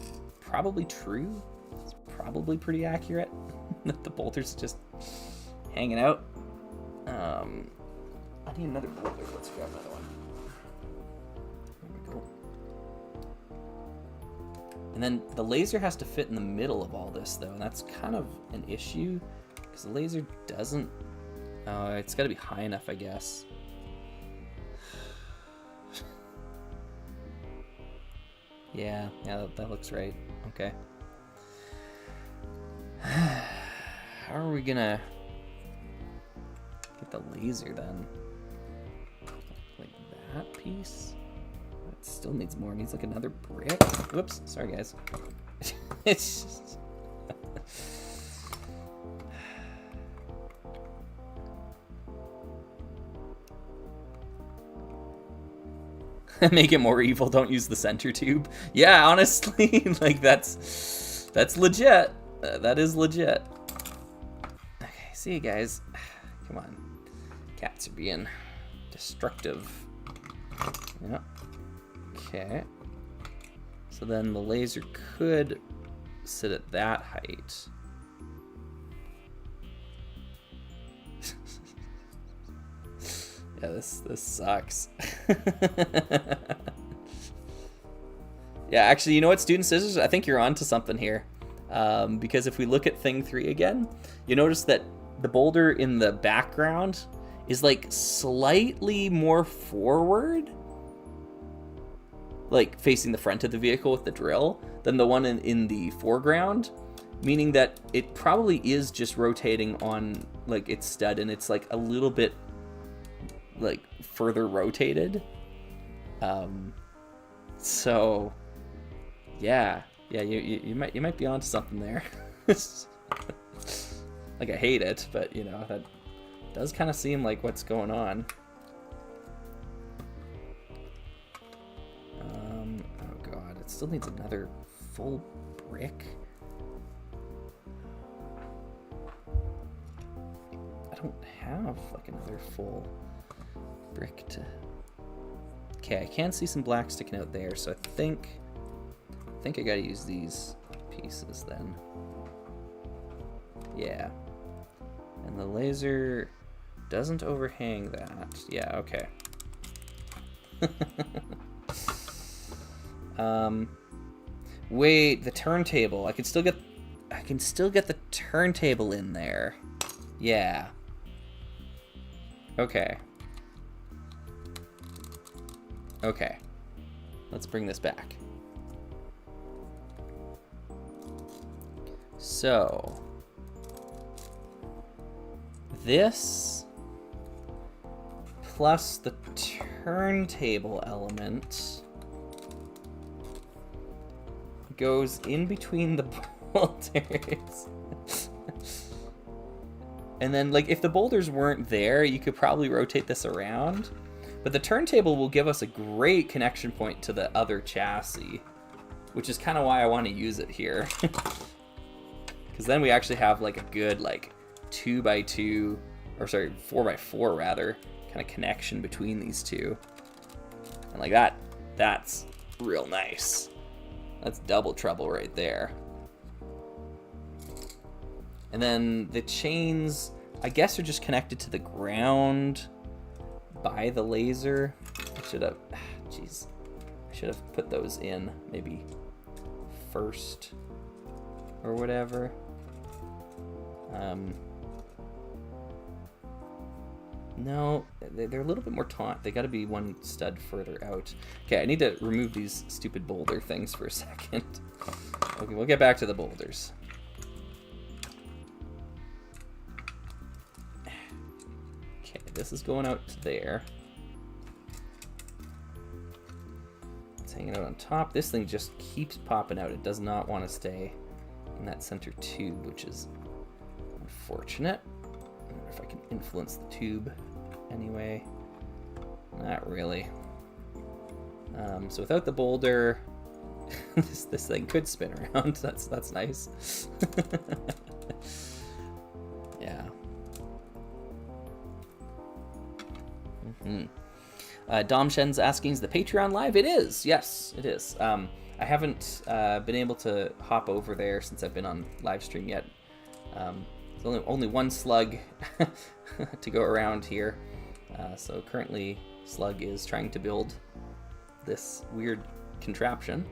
true. It's probably pretty accurate that the bolters are just hanging out. I need another bolter. Let's grab another one. There we go. And then the laser has to fit in the middle of all this, though, and that's kind of an issue because the laser doesn't. It's got to be high enough, I guess. Yeah, that looks right. Okay. How are we gonna get the laser then? Like that piece? It still needs more. It needs like another brick. Whoops, sorry guys. It's just... Make it more evil, don't use the center tube. Yeah, honestly, like that's legit. That is legit. Okay, see you guys. Come on. Cats are being destructive. Yep. Okay. So then the laser could sit at that height. Yeah, this sucks. Yeah, actually, you know what, Student Scissors? I think you're onto something here. Because if we look at Thing 3 again, you notice that the boulder in the background is like slightly more forward, like facing the front of the vehicle with the drill, than the one in the foreground, meaning that it probably is just rotating on like its stud, and it's like a little bit like further rotated. So yeah, you might be onto something there. Like, I hate it, but you know, that does kind of seem like what's going on. Oh god, it still needs another full brick. I don't have like another full brick to... Okay, I can see some black sticking out there, so I think I gotta use these pieces then. Yeah. And the laser doesn't overhang that. Yeah, okay. Wait, the turntable. I can still get the turntable in there. Yeah. Okay. Okay. Let's bring this back. So, this plus the turntable element goes in between the boulders. And then, like, if the boulders weren't there, you could probably rotate this around. But the turntable will give us a great connection point to the other chassis, which is kind of why I want to use it here. Because then we actually have, like, a good, like, 2x2, or sorry, 4x4 rather, kind of connection between these two. And like that's real nice. That's double trouble right there. And then the chains, I guess, are just connected to the ground by the laser. I should have, jeez, I should have put those in maybe first or whatever. No, they're a little bit more taut. They got to be one stud further out. Okay, I need to remove these stupid boulder things for a second. Okay, we'll get back to the boulders. Okay, this is going out to there. It's hanging out on top. This thing just keeps popping out. It does not want to stay in that center tube, which is unfortunate. I wonder if I can influence the tube anyway. Not really. So without the boulder, this thing could spin around. That's nice. Yeah. Dom Shen's asking, is the Patreon live? It is. Yes, it is. I haven't been able to hop over there since I've been on live stream yet. There's only one slug to go around here. So currently Slug is trying to build this weird contraption.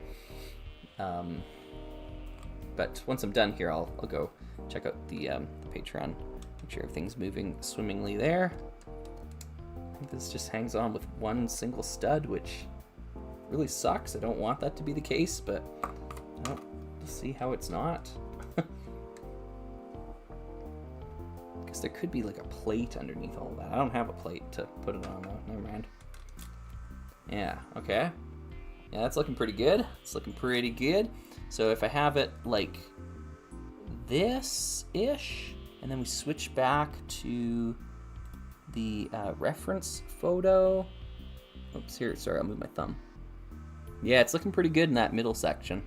But once I'm done here, I'll go check out the Patreon, make sure everything's moving swimmingly there. I think this just hangs on with one single stud, which really sucks. I don't want that to be the case, but we'll see how it's not. Because there could be like a plate underneath all of that. I don't have a plate to put it on though. Never mind. Yeah, okay. Yeah, that's looking pretty good. It's looking pretty good. So if I have it like this-ish, and then we switch back to the reference photo. Oops, here, sorry, I'll move my thumb. Yeah, it's looking pretty good in that middle section.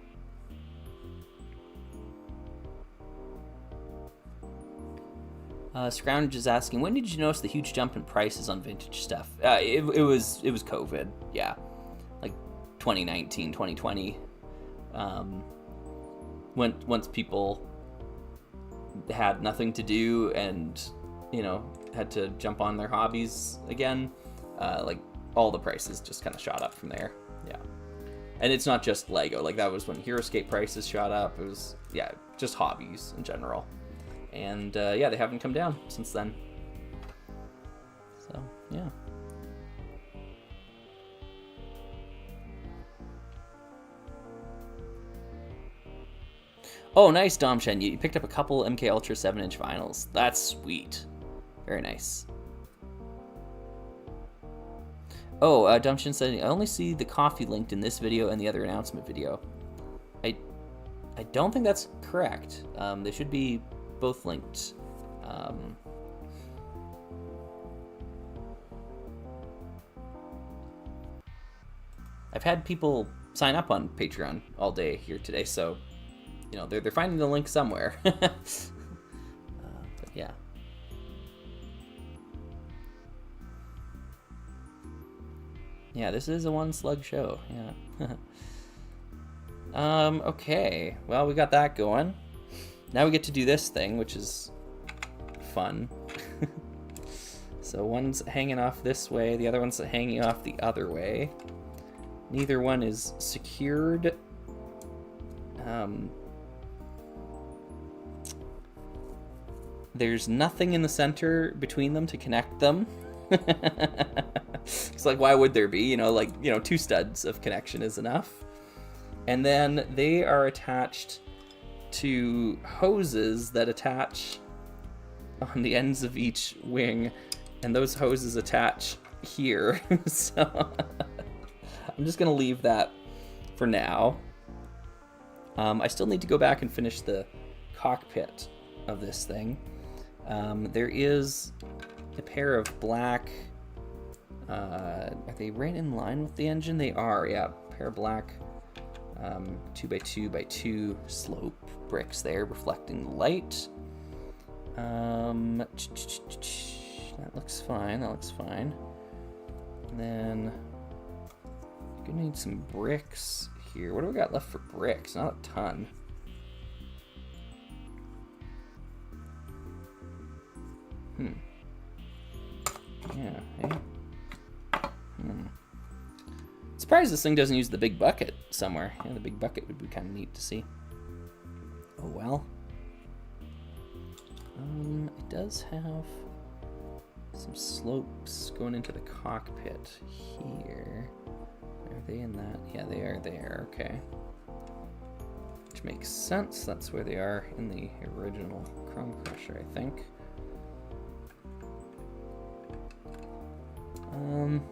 Scrounge is asking, when did you notice the huge jump in prices on vintage stuff? It was COVID, yeah. Like 2019, 2020. Once people had nothing to do and, you know, had to jump on their hobbies again, like all the prices just kind of shot up from there. Yeah. And it's not just Lego. Like that was when HeroScape prices shot up. It was, yeah, just hobbies in general. And yeah, they haven't come down since then. So, yeah. Oh, nice, Dom Shen. You picked up a couple MK Ultra 7-inch vinyls. That's sweet. Very nice. Oh, Dom Shen said, I only see the coffee linked in this video and the other announcement video. I don't think that's correct. They should be both linked. I've had people sign up on Patreon all day here today, so you know they're finding the link somewhere. But yeah. Yeah, this is a one slug show. Yeah. Okay. Well, we got that going. Now we get to do this thing, which is fun. So one's hanging off this way, the other one's hanging off the other way. Neither one is secured. There's nothing in the center between them to connect them. It's like, why would there be? You know, like, you know, 2 studs of connection is enough. And then they are attached to hoses that attach on the ends of each wing, and those hoses attach here. So I'm just gonna leave that for now. I still need to go back and finish the cockpit of this thing. There is a pair of black, are they right in line with the engine? They are, yeah. A pair of black 2x2x2 slope bricks there reflecting the light. That looks fine, that looks fine. And then I'm gonna need some bricks here. What do we got left for bricks? Not a ton. Yeah, hey. Surprised this thing doesn't use the big bucket somewhere. Yeah, the big bucket would be kind of neat to see. Oh well. It does have some slopes going into the cockpit here. Are they in that? Yeah, they are there. Okay. Which makes sense. That's where they are in the original Chrome Crusher, I think.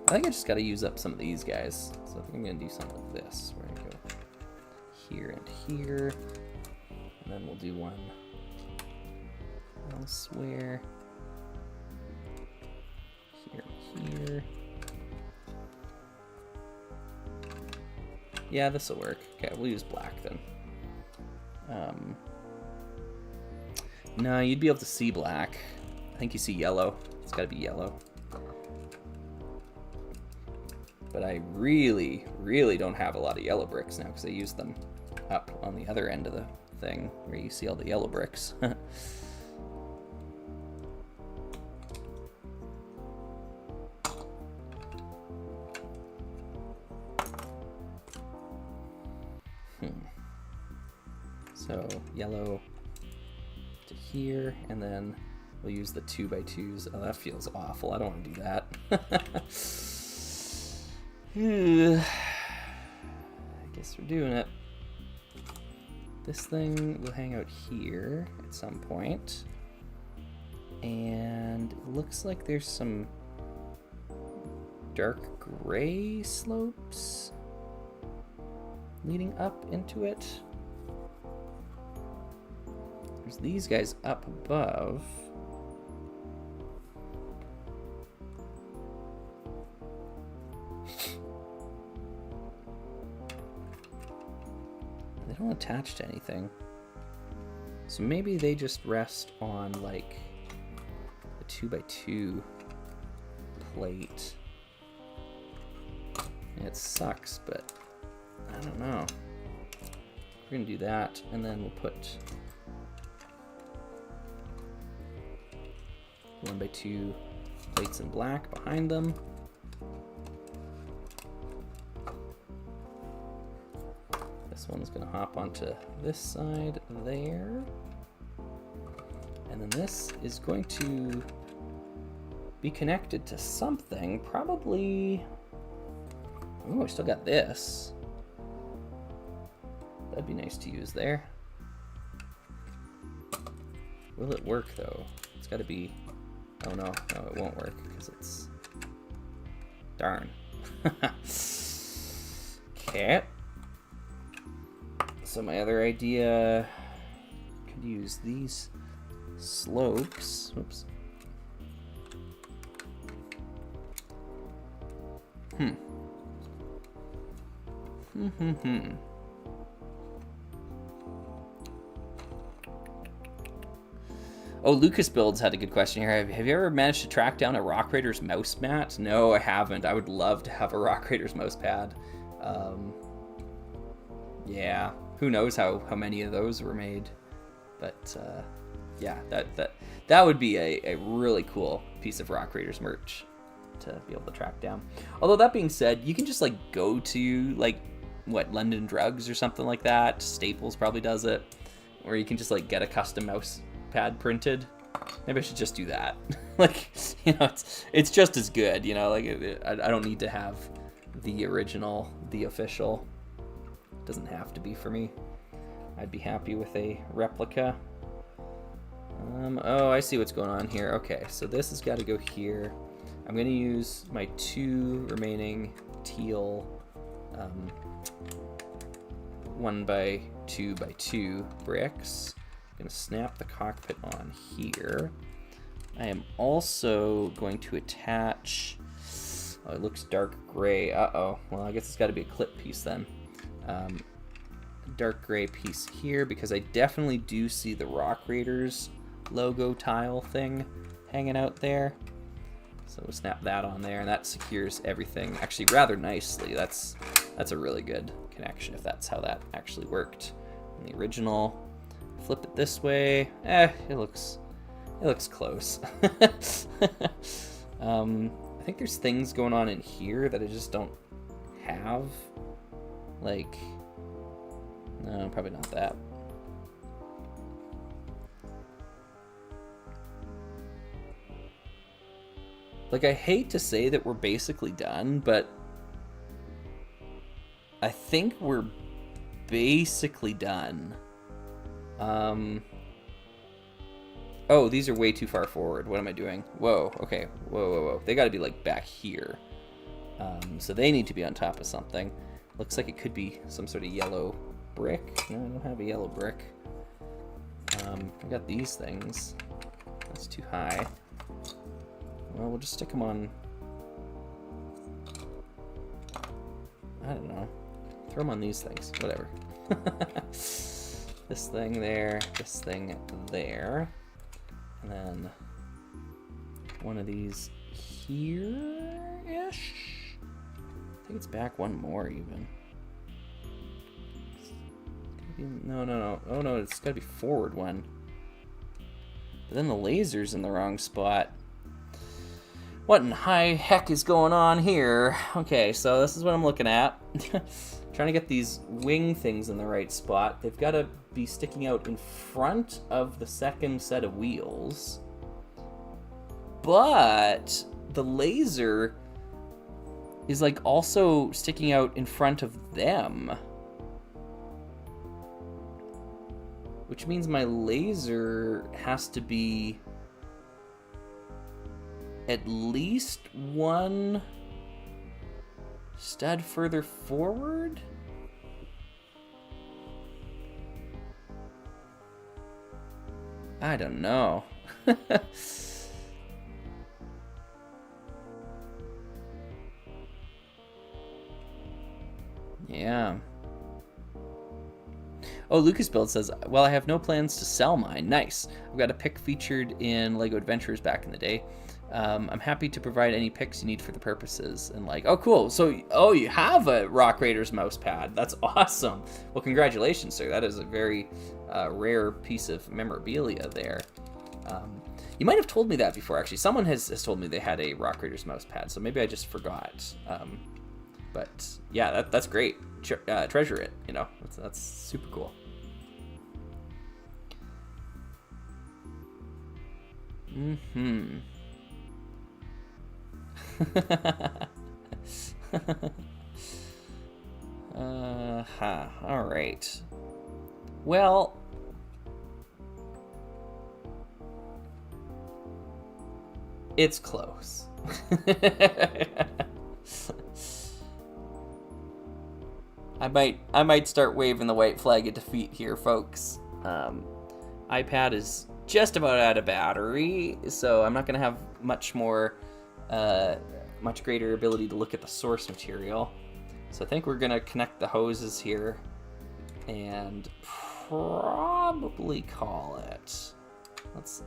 I think I just got to use up some of these guys. So I think I'm going to do something like this. We're going to go here and here. And then we'll do one elsewhere. Here and here. Yeah, this will work. Okay, we'll use black then. No, you'd be able to see black. I think you see yellow. It's got to be yellow. But I really, really don't have a lot of yellow bricks now because I use them up on the other end of the thing where you see all the yellow bricks. So yellow to here, and then we'll use the 2x2s. Oh, that feels awful. I don't want to do that. I guess we're doing it. This thing will hang out here at some point. And it looks like there's some dark gray slopes leading up into it. There's these guys up above. They don't attach to anything. So maybe they just rest on like a 2x2 plate. It sucks, but I don't know. We're gonna do that, and then we'll put 1x2 plates in black behind them. This one's gonna hop onto this side there. And then this is going to be connected to something, probably. Oh, I still got this. That'd be nice to use there. Will it work though? It's gotta be, oh no, no it won't work because it's, darn. Okay. So my other idea, could use these slopes. Whoops. Oh, Lucas Builds had a good question here. Have you ever managed to track down a Rock Raiders mouse mat? No, I haven't. I would love to have a Rock Raiders mouse pad. Yeah, who knows how many of those were made. But yeah, that would be a really cool piece of Rock Raiders merch to be able to track down. Although that being said, you can just like go to like London Drugs or something like that. Staples probably does it, or you can just like get a custom mouse pad printed. Maybe I should just do that. Like, you know, it's just as good, you know, like I don't need to have the original, the official. It doesn't have to be for me. I'd be happy with a replica. Oh, I see what's going on here. Okay, so this has got to go here. I'm going to use my 2 remaining teal 1x2x2 bricks. I'm going to snap the cockpit on here. I am also going to attach... Oh, it looks dark gray. Uh-oh. Well, I guess it's got to be a clip piece then. Dark gray piece here, because I definitely do see the Rock Raiders logo tile thing hanging out there. So we'll snap that on there, and that secures everything actually rather nicely. That's a really good connection if that's how that actually worked in the original. Flip it this way. It looks close. I think there's things going on in here that I just don't have. Like, no, probably not that. Like, I hate to say that we're basically done, but I think we're basically done. Oh, these are way too far forward. What am I doing? Whoa, okay. Whoa. They gotta be, like, back here. So they need to be on top of something. Looks like it could be some sort of yellow brick. No, I don't have a yellow brick. I got these things. That's too high. Well, we'll just stick them on... I don't know. Throw them on these things. Whatever. This thing there. This thing there. And then one of these here-ish. I think it's back one more even. No. Oh no, it's gotta be forward one. But then the laser's in the wrong spot. What in high heck is going on here? Okay, so this is what I'm looking at. Trying to get these wing things in the right spot. They've got to be sticking out in front of the second set of wheels. But the laser is like also sticking out in front of them. Which means my laser has to be at least one stud further forward? I don't know. Yeah. Oh, Lucas Build says, well, I have no plans to sell mine. Nice. I've got a pick featured in LEGO Adventures back in the day. I'm happy to provide any picks you need for the purposes. And like, oh, cool. So, oh, you have a Rock Raiders mouse pad. That's awesome. Well, congratulations, sir. That is a very rare piece of memorabilia there. You might have told me that before, actually. Someone has told me they had a Rock Raiders mouse pad, so maybe I just forgot. But yeah, that's great. Treasure it, you know. That's super cool. Mm-hmm. All right. Well, it's close. I might start waving the white flag of defeat here, folks. iPad is just about out of battery, so I'm not going to have much greater ability to look at the source material. So I think we're going to connect the hoses here and probably call it. Let's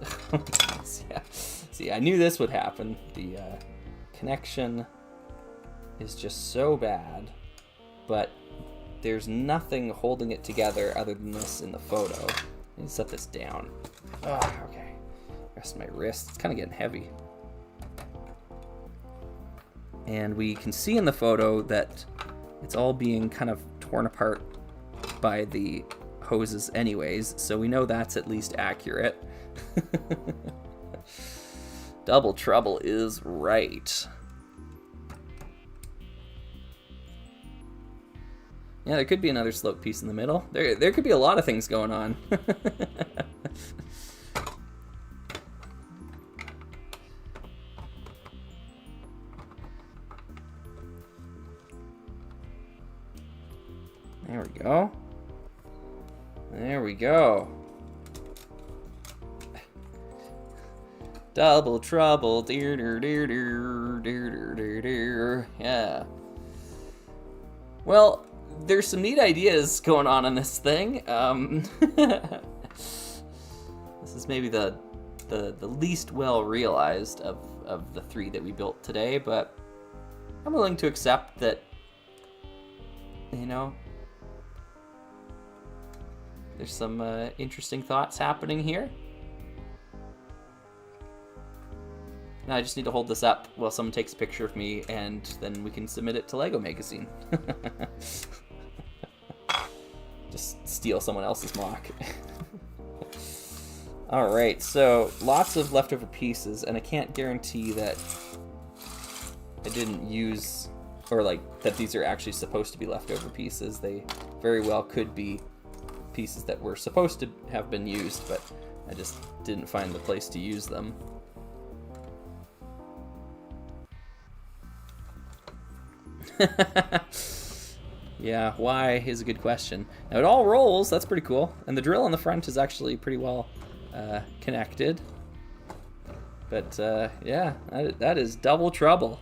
yeah. See, I knew this would happen. The connection is just so bad, but there's nothing holding it together other than this in the photo. Let me set this down. Oh, okay. Rest of my wrist. It's kind of getting heavy. And we can see in the photo that it's all being kind of torn apart by the hoses anyways, so we know that's at least accurate. Double trouble is right. Yeah, there could be another slope piece in the middle. There could be a lot of things going on. There we go. There we go. Double trouble. Dear, dear, dear, dear, dear, dear, dear. Yeah. Well, there's some neat ideas going on in this thing. This is maybe the least well realized of the three that we built today, but I'm willing to accept that, you know, there's some interesting thoughts happening here. Now I just need to hold this up while someone takes a picture of me, and then we can submit it to LEGO Magazine. Just steal someone else's mock. Alright, so lots of leftover pieces, and I can't guarantee that I didn't use, or like, that these are actually supposed to be leftover pieces. They very well could be pieces that were supposed to have been used, but I just didn't find the place to use them. Yeah, why is a good question. Now it all rolls, that's pretty cool. And the drill on the front is actually pretty well connected. But yeah, that is double trouble.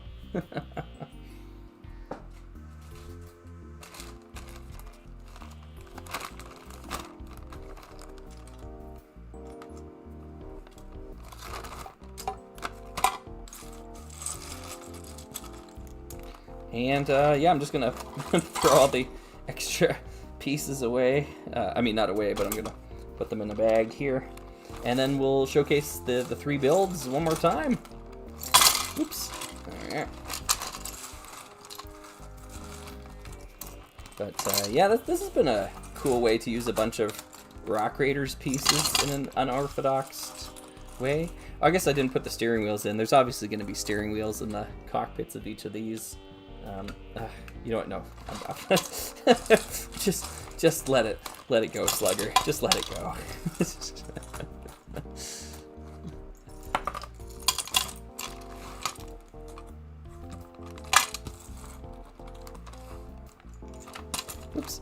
And yeah, I'm just gonna throw all the extra pieces away. I mean, not away, but I'm gonna put them in a bag here. And then we'll showcase the three builds one more time. Oops. Alright. But yeah, this has been a cool way to use a bunch of Rock Raiders pieces in an unorthodox way. I guess I didn't put the steering wheels in. There's obviously going to be steering wheels in the cockpits of each of these. You know what? No, just let it go, Slugger. Just let it go. Oops.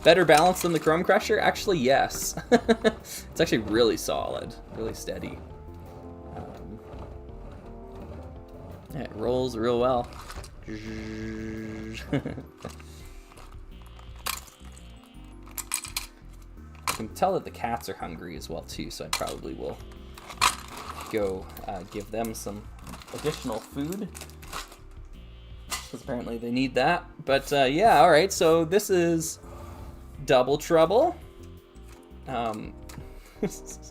Better balance than the Chrome Crusher? Actually, yes. It's actually really solid, really steady. Yeah, it rolls real well. I can tell that the cats are hungry as well too, so I probably will go give them some additional food, because apparently they need that. But yeah, all right, so this is Double Trouble. Let's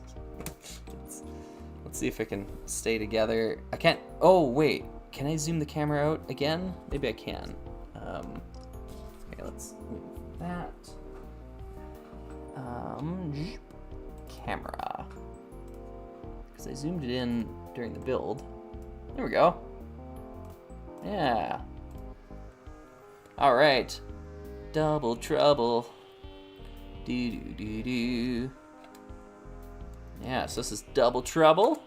see if I can stay together. I can't. Oh wait, can I zoom the camera out again? Maybe I can. Okay, let's move that. Camera. Because I zoomed it in during the build. There we go. Yeah. All right. Double Trouble. Do do do do. Yeah, so this is Double Trouble.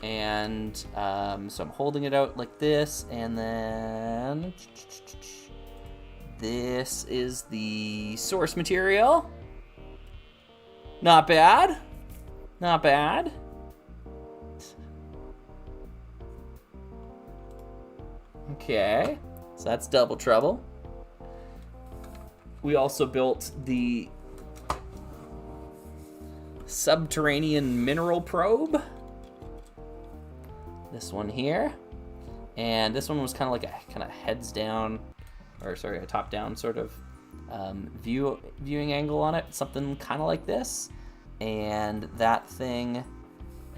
And so I'm holding it out like this, and then this is the source material. Not bad. Not bad. Okay, so that's Double Trouble. We also built the subterranean mineral probe. This one here, and this one was kind of like a heads down, or sorry, a top down sort of viewing angle on it, something kind of like this. And that thing,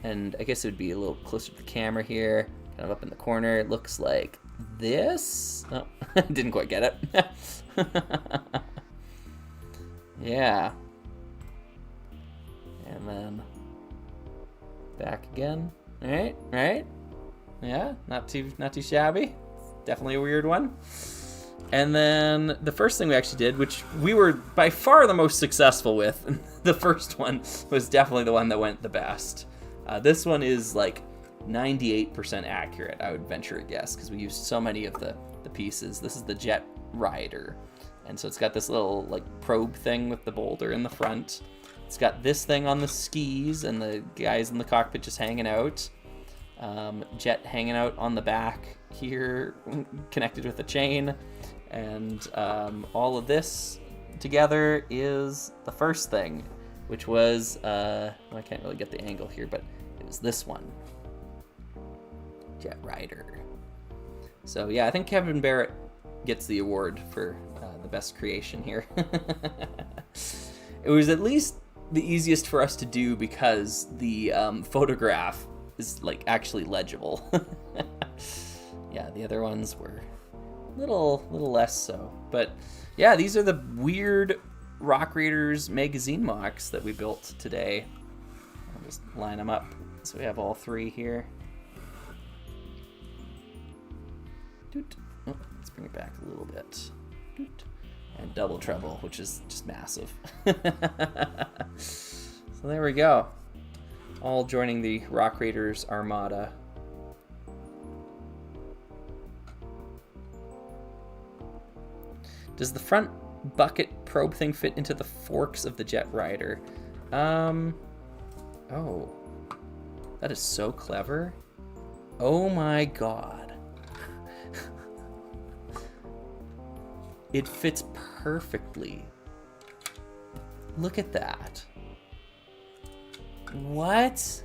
and I guess it would be a little closer to the camera here, kind of up in the corner, it looks like this. Oh, didn't quite get it. Yeah. And then back again. Right? Yeah, not too shabby. Definitely a weird one. And then the first thing we actually did, which we were by far the most successful with, the first one was definitely the one that went the best. This one is like 98% accurate, I would venture a guess, because we used so many of the pieces. This is the Jet Rider. And so it's got this little like probe thing with the boulder in the front. It's got this thing on the skis and the guys in the cockpit just hanging out. Jet hanging out on the back here, connected with a chain. And all of this together is the first thing, which was, I can't really get the angle here, but it was this one. Jet Rider. So yeah, I think Kevin Barrett gets the award for the best creation here. It was at least the easiest for us to do because the photograph is like actually legible. Yeah, the other ones were little less so. But yeah, these are the weird Rock Raiders magazine mocks that we built today. I'll just line them up so we have all three here. Oh, let's bring it back a little bit. And Double Trouble, which is just massive. So there we go. All joining the Rock Raiders armada. Does the front bucket probe thing fit into the forks of the Jet Rider? Oh. That is so clever. Oh my god. It fits perfectly. Look at that. What?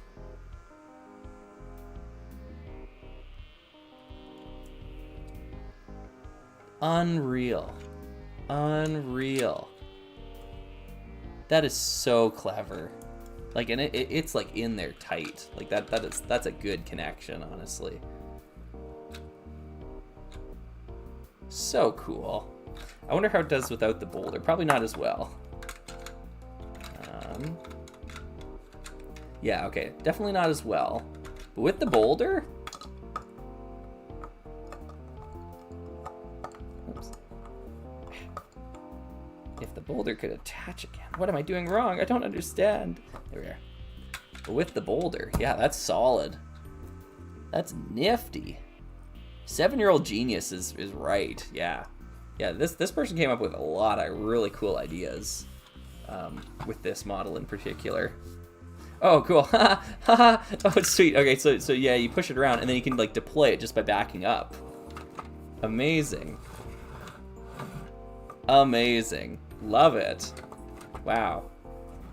Unreal. Unreal. That is so clever. Like, and it's like in there tight. Like that's a good connection, honestly. So cool. I wonder how it does without the boulder. Probably not as well. Yeah, okay. Definitely not as well. But with the boulder? Oops. If the boulder could attach again. What am I doing wrong? I don't understand. There we are. But with the boulder, yeah, that's solid. That's nifty. 7-year-old genius is right, yeah. Yeah, this person came up with a lot of really cool ideas with this model in particular. Oh, cool. Oh, it's sweet. Okay, so yeah, you push it around, and then you can like deploy it just by backing up. Amazing. Amazing. Love it. Wow.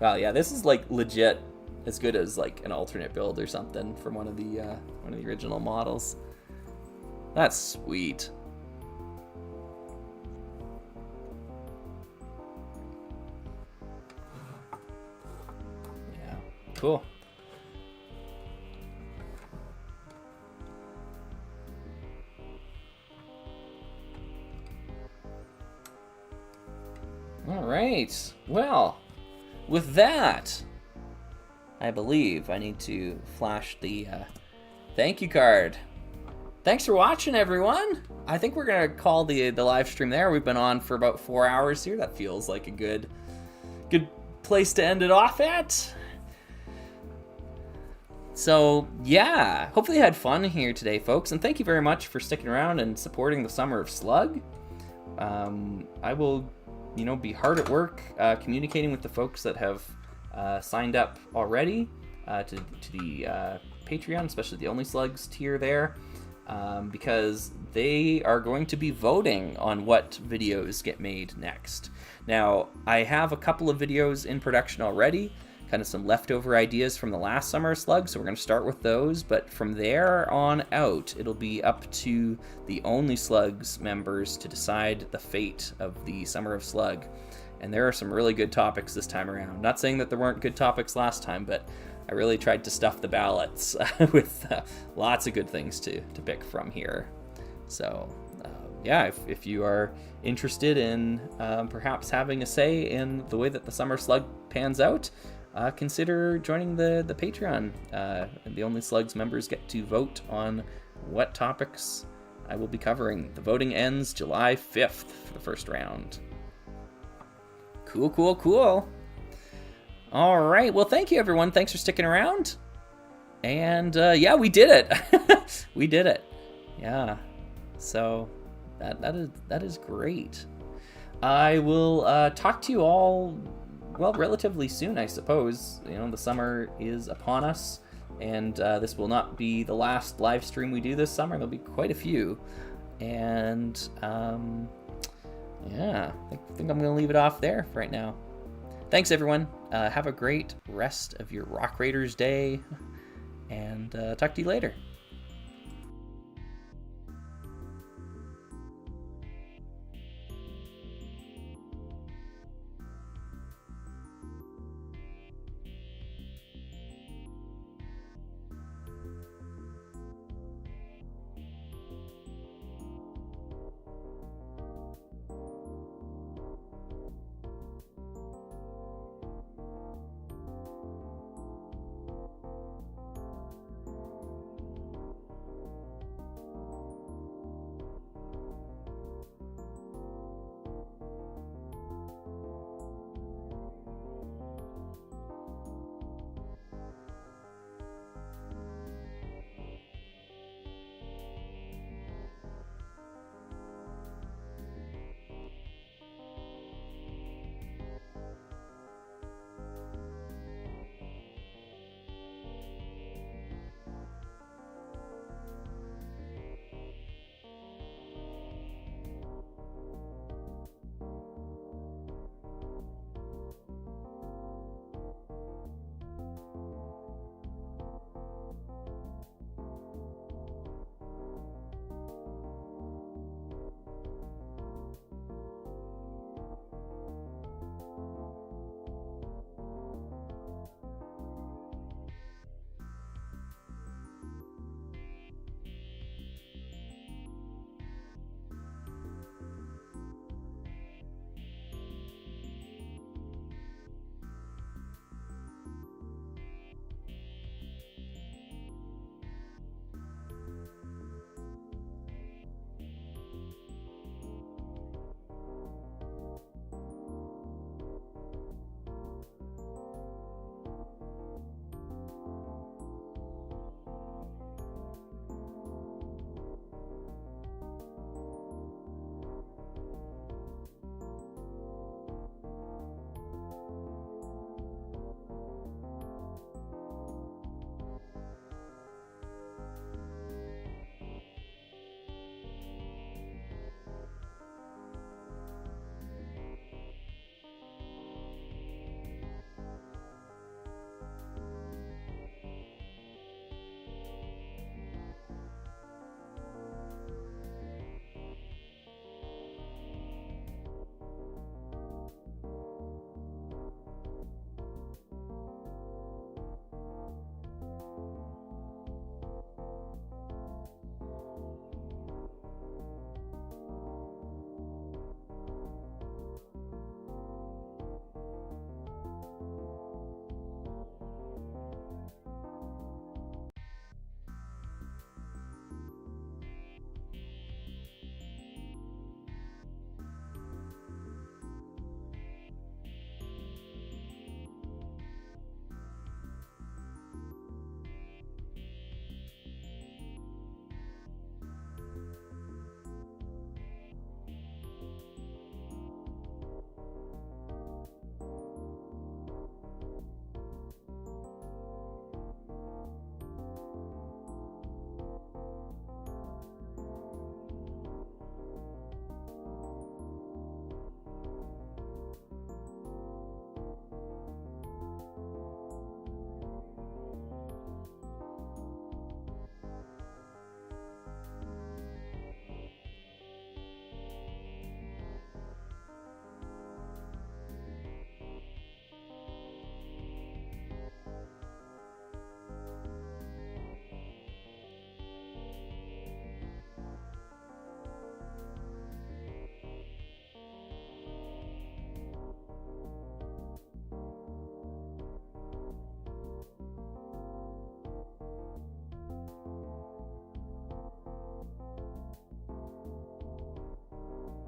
Wow, yeah, this is like legit as good as like an alternate build or something from one of the original models. That's sweet. Cool. All right. Well, with that, I believe I need to flash the thank you card. Thanks for watching, everyone. I think we're gonna call the live stream there. We've been on for about 4 hours here. That feels like a good place to end it off at. So, yeah, hopefully you had fun here today, folks, and thank you very much for sticking around and supporting the Summer of Slug. I will, be hard at work communicating with the folks that have signed up already to the Patreon, especially the Only Slugs tier there, because they are going to be voting on what videos get made next. Now, I have a couple of videos in production already, kind of some leftover ideas from the last Summer of Slug, so we're going to start with those, but from there on out, it'll be up to the Only Slugs members to decide the fate of the Summer of Slug. And there are some really good topics this time around. Not saying that there weren't good topics last time, but I really tried to stuff the ballots with lots of good things to pick from here. So yeah, if you are interested in perhaps having a say in the way that the Summer Slug pans out, consider joining the Patreon. The Only Slugs members get to vote on what topics I will be covering. The voting ends July 5th for the first round. Cool, cool, cool. All right. Well, thank you, everyone. Thanks for sticking around. And yeah, we did it. We did it. Yeah. So that is great. I will talk to you all, well, relatively soon, I suppose. You know, the summer is upon us, and this will not be the last live stream we do this summer. There'll be quite a few. And yeah, I think I'm going to leave it off there for right now. Thanks, everyone. Have a great rest of your Rock Raiders day, and talk to you later.